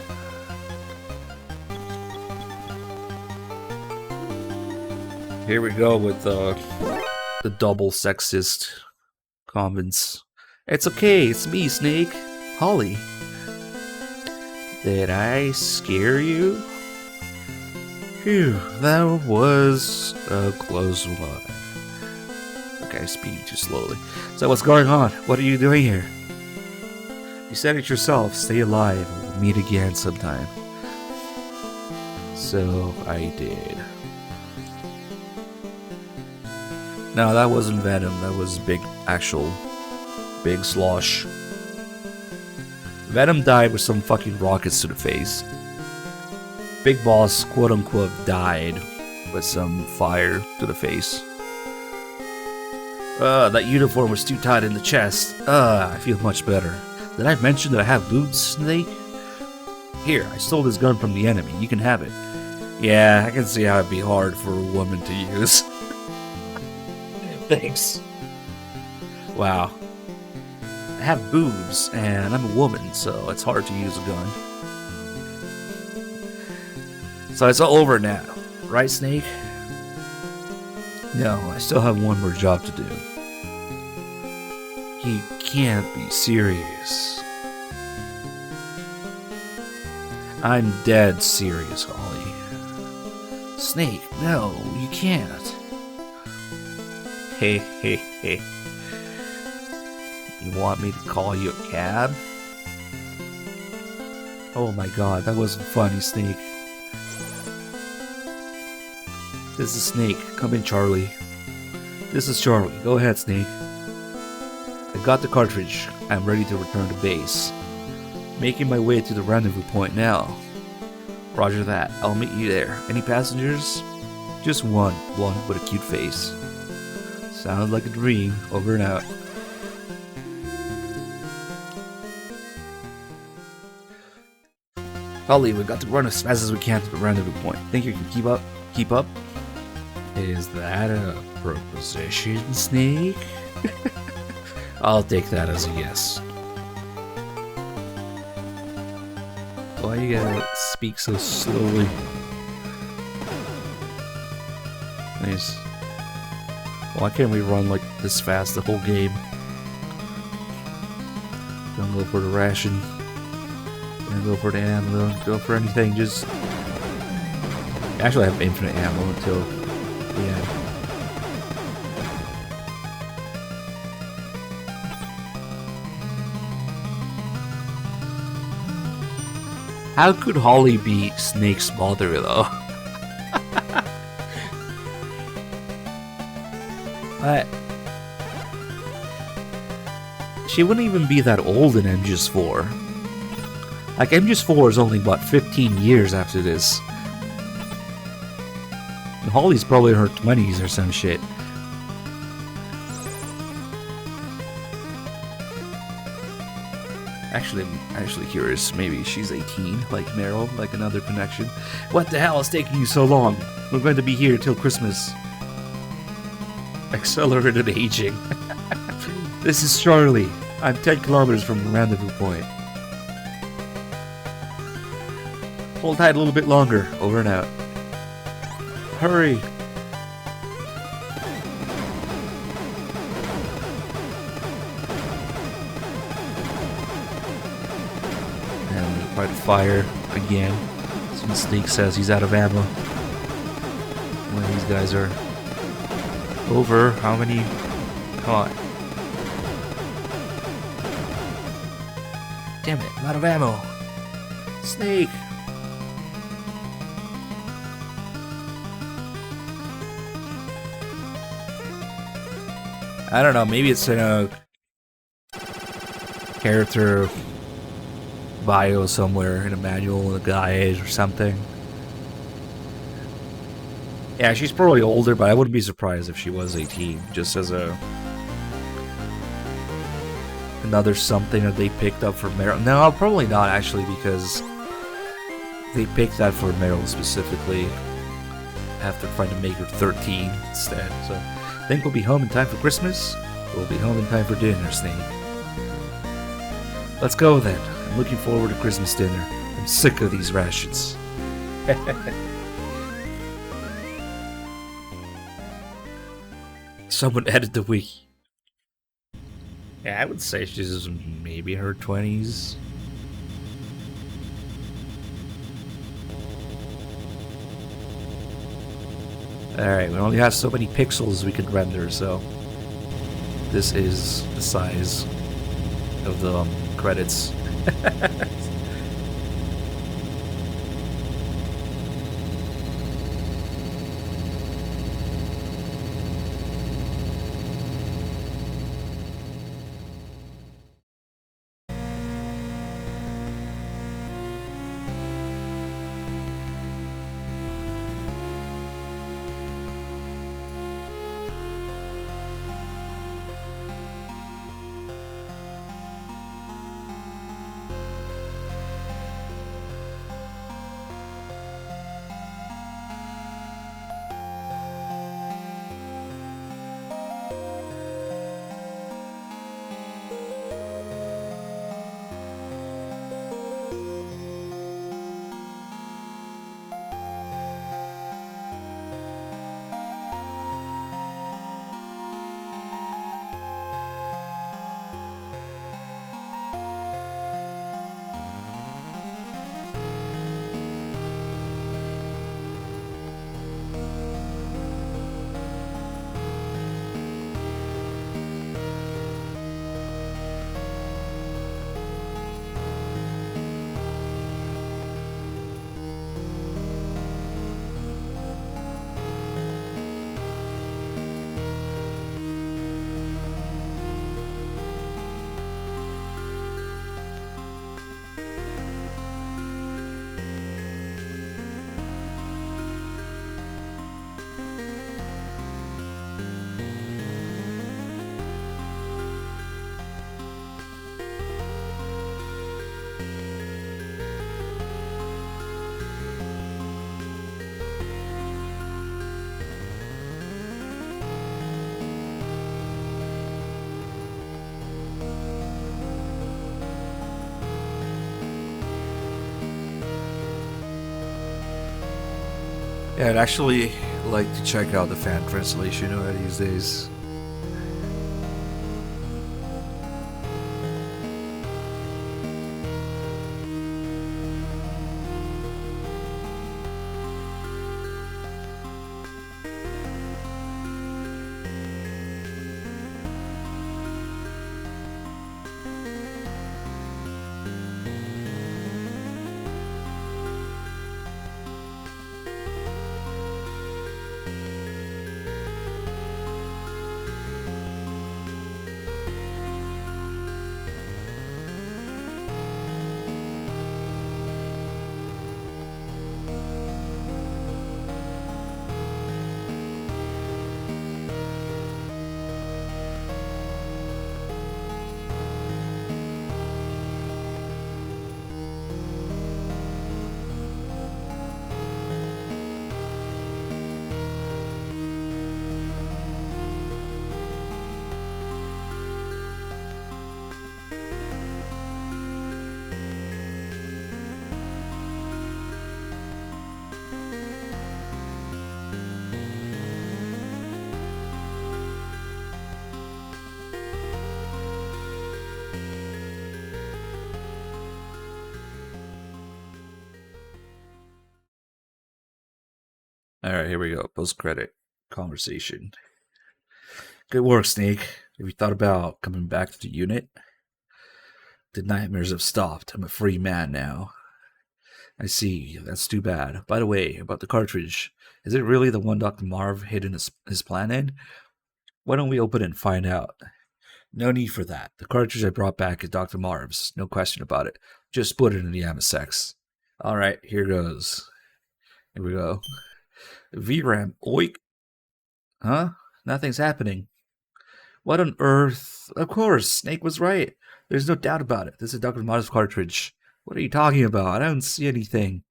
Here we go with the double sexist comments. It's okay, it's me, Snake. Holly. Did I scare you? Phew, that was a close one. Okay, speaking too slowly. So what's going on? What are you doing here? You said it yourself, stay alive, we'll meet again sometime. So I did. No, that wasn't Venom, that was Big Slosh. Venom died with some fucking rockets to the face. Big Boss, quote unquote, died with some fire to the face. That uniform was too tight in the chest. I feel much better. Did I mention that I have boots, Snake? Here, I stole this gun from the enemy. You can have it. Yeah, I can see how it'd be hard for a woman to use. Thanks. Wow. I have boobs, and I'm a woman, so it's hard to use a gun. So it's all over now, right, Snake? No, I still have one more job to do. You can't be serious. I'm dead serious, Holly. Snake, no, you can't. Hey, hey, hey. You want me to call you a cab? Oh my god, that wasn't funny, Snake. This is Snake. Come in, Charlie. This is Charlie. Go ahead, Snake. I got the cartridge. I'm ready to return to base. Making my way to the rendezvous point now. Roger that. I'll meet you there. Any passengers? Just one. One with a cute face. Sounds like a dream. Over and out. Holly, we've got to run as fast as we can to the rendezvous point. Think you can keep up? Keep up? Is that a proposition, Snake? I'll take that as a yes. Why you gotta speak so slowly? Nice. Why can't we run like this fast the whole game? Don't go for the ration. Don't go for the ammo. Don't go for anything. Just actually, I have infinite ammo until the end. How could Holly be Snake's mother, though? She wouldn't even be that old in MGS4. Like, MGS4 is only, what, 15 years after this. And Holly's probably in her 20s or some shit. Actually, I'm actually curious. Maybe she's 18, like Meryl, like another connection. What the hell is taking you so long? We're going to be here till Christmas. Accelerated aging. This is Charlie. I'm 10 kilometers from the rendezvous point. Hold tight a little bit longer. Over and out. Hurry. And try to fire again. And Sneak says he's out of ammo. When these guys are over, how many? Come on. Damn it, I'm out of ammo. Snake! I don't know, maybe it's in a character bio somewhere, in a manual, in a guide or something. Yeah, she's probably older, but I wouldn't be surprised if she was 18, just as another something that they picked up for Meryl. No, probably not actually, because they picked that for Meryl specifically. After trying to make her 13 instead. So, think we'll be home in time for Christmas? We'll be home in time for dinner, Snake. Let's go then. I'm looking forward to Christmas dinner. I'm sick of these rations. Someone edit the wiki. Yeah, I would say she's maybe in her 20s. Alright, we only have so many pixels we can render, so this is the size of the credits. Yeah, I'd actually like to check out the fan translation of it these days. All right, here we go. Post credit conversation. Good work, Snake. Have you thought about coming back to the unit? The nightmares have stopped. I'm a free man now. I see. That's too bad. By the way, about the cartridge, is it really the one Dr. Marv hid in his plan in? Why don't we open it and find out? No need for that. The cartridge I brought back is Dr. Marv's. No question about it. Just put it in the MSX. Alright, here goes. Here we go. VRAM. Oik. Huh? Nothing's happening. What on earth? Of course, Snake was right. There's no doubt about it. This is Dr. Marv's cartridge. What are you talking about? I don't see anything.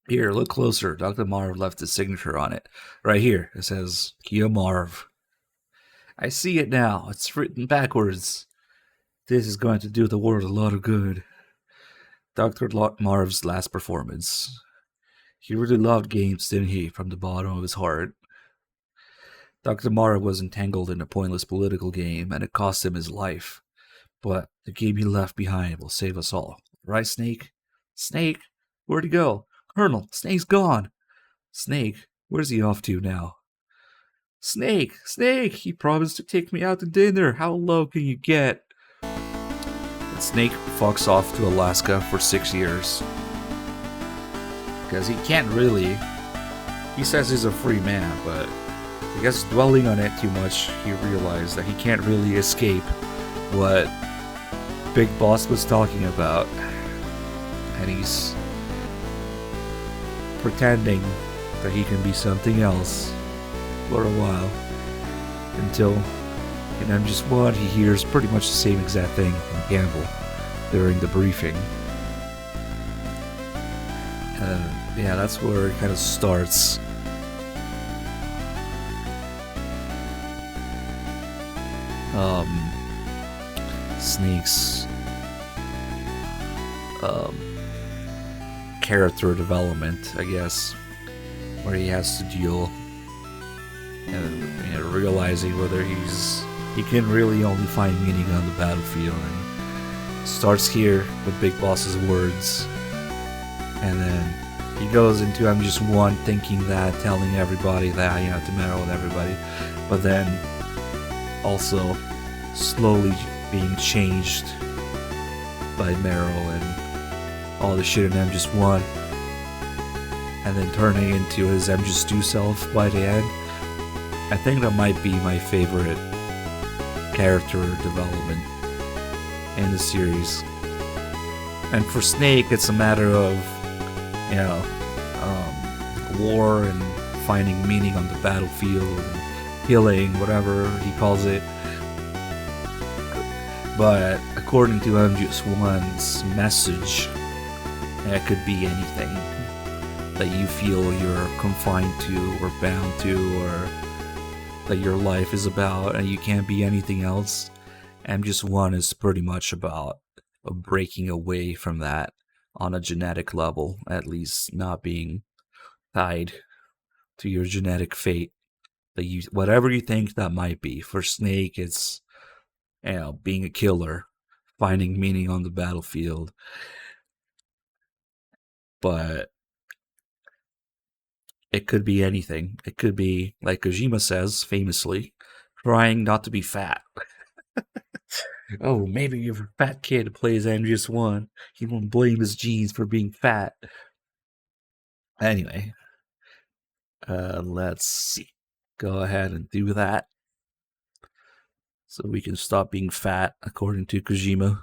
Here, look closer. Dr. Marv left his signature on it. Right here. It says, Kia Marv. I see it now. It's written backwards. This is going to do the world a lot of good. Dr. Marv's last performance. He really loved games, didn't he, from the bottom of his heart? Dr. Marv was entangled in a pointless political game, and it cost him his life. But the game he left behind will save us all. Right, Snake? Snake? Where'd he go? Colonel, Snake's gone. Snake? Where's he off to now? Snake! Snake! He promised to take me out to dinner. How low can you get? And Snake fucks off to Alaska for 6 years. Because he can't really. He says he's a free man, but I guess dwelling on it too much, he realized that he can't really escape what Big Boss was talking about. And he's pretending that he can be something else for a while. Until in MGS1 he hears pretty much the same exact thing from Campbell during the briefing. And yeah, that's where it kind of starts. Snake's character development, I guess, where he has to deal and realizing whether he can really only find meaning on the battlefield. And starts here with Big Boss's words, and then he goes into I'm just one, thinking that, telling everybody that you have to meddle with everybody, but then also slowly being changed by Meryl and all the shit in MGS1, and then turning into his MGS2 self by the end. I think that might be my favorite character development in the series. And for Snake, it's a matter of, you know, war and finding meaning on the battlefield, and healing, whatever he calls it. But according to MGS1's message, it could be anything that you feel you're confined to or bound to, or that your life is about, and you can't be anything else. MGS1 is pretty much about breaking away from that on a genetic level, at least not being tied to your genetic fate. That you, whatever you think that might be. For Snake, it's, you know, being a killer, finding meaning on the battlefield. But it could be anything. It could be, like Kojima says famously, trying not to be fat. Oh, maybe you're a fat kid who plays MGS1. He won't blame his genes for being fat. Anyway, let's go ahead and do that, so we can stop being fat, according to Kojima.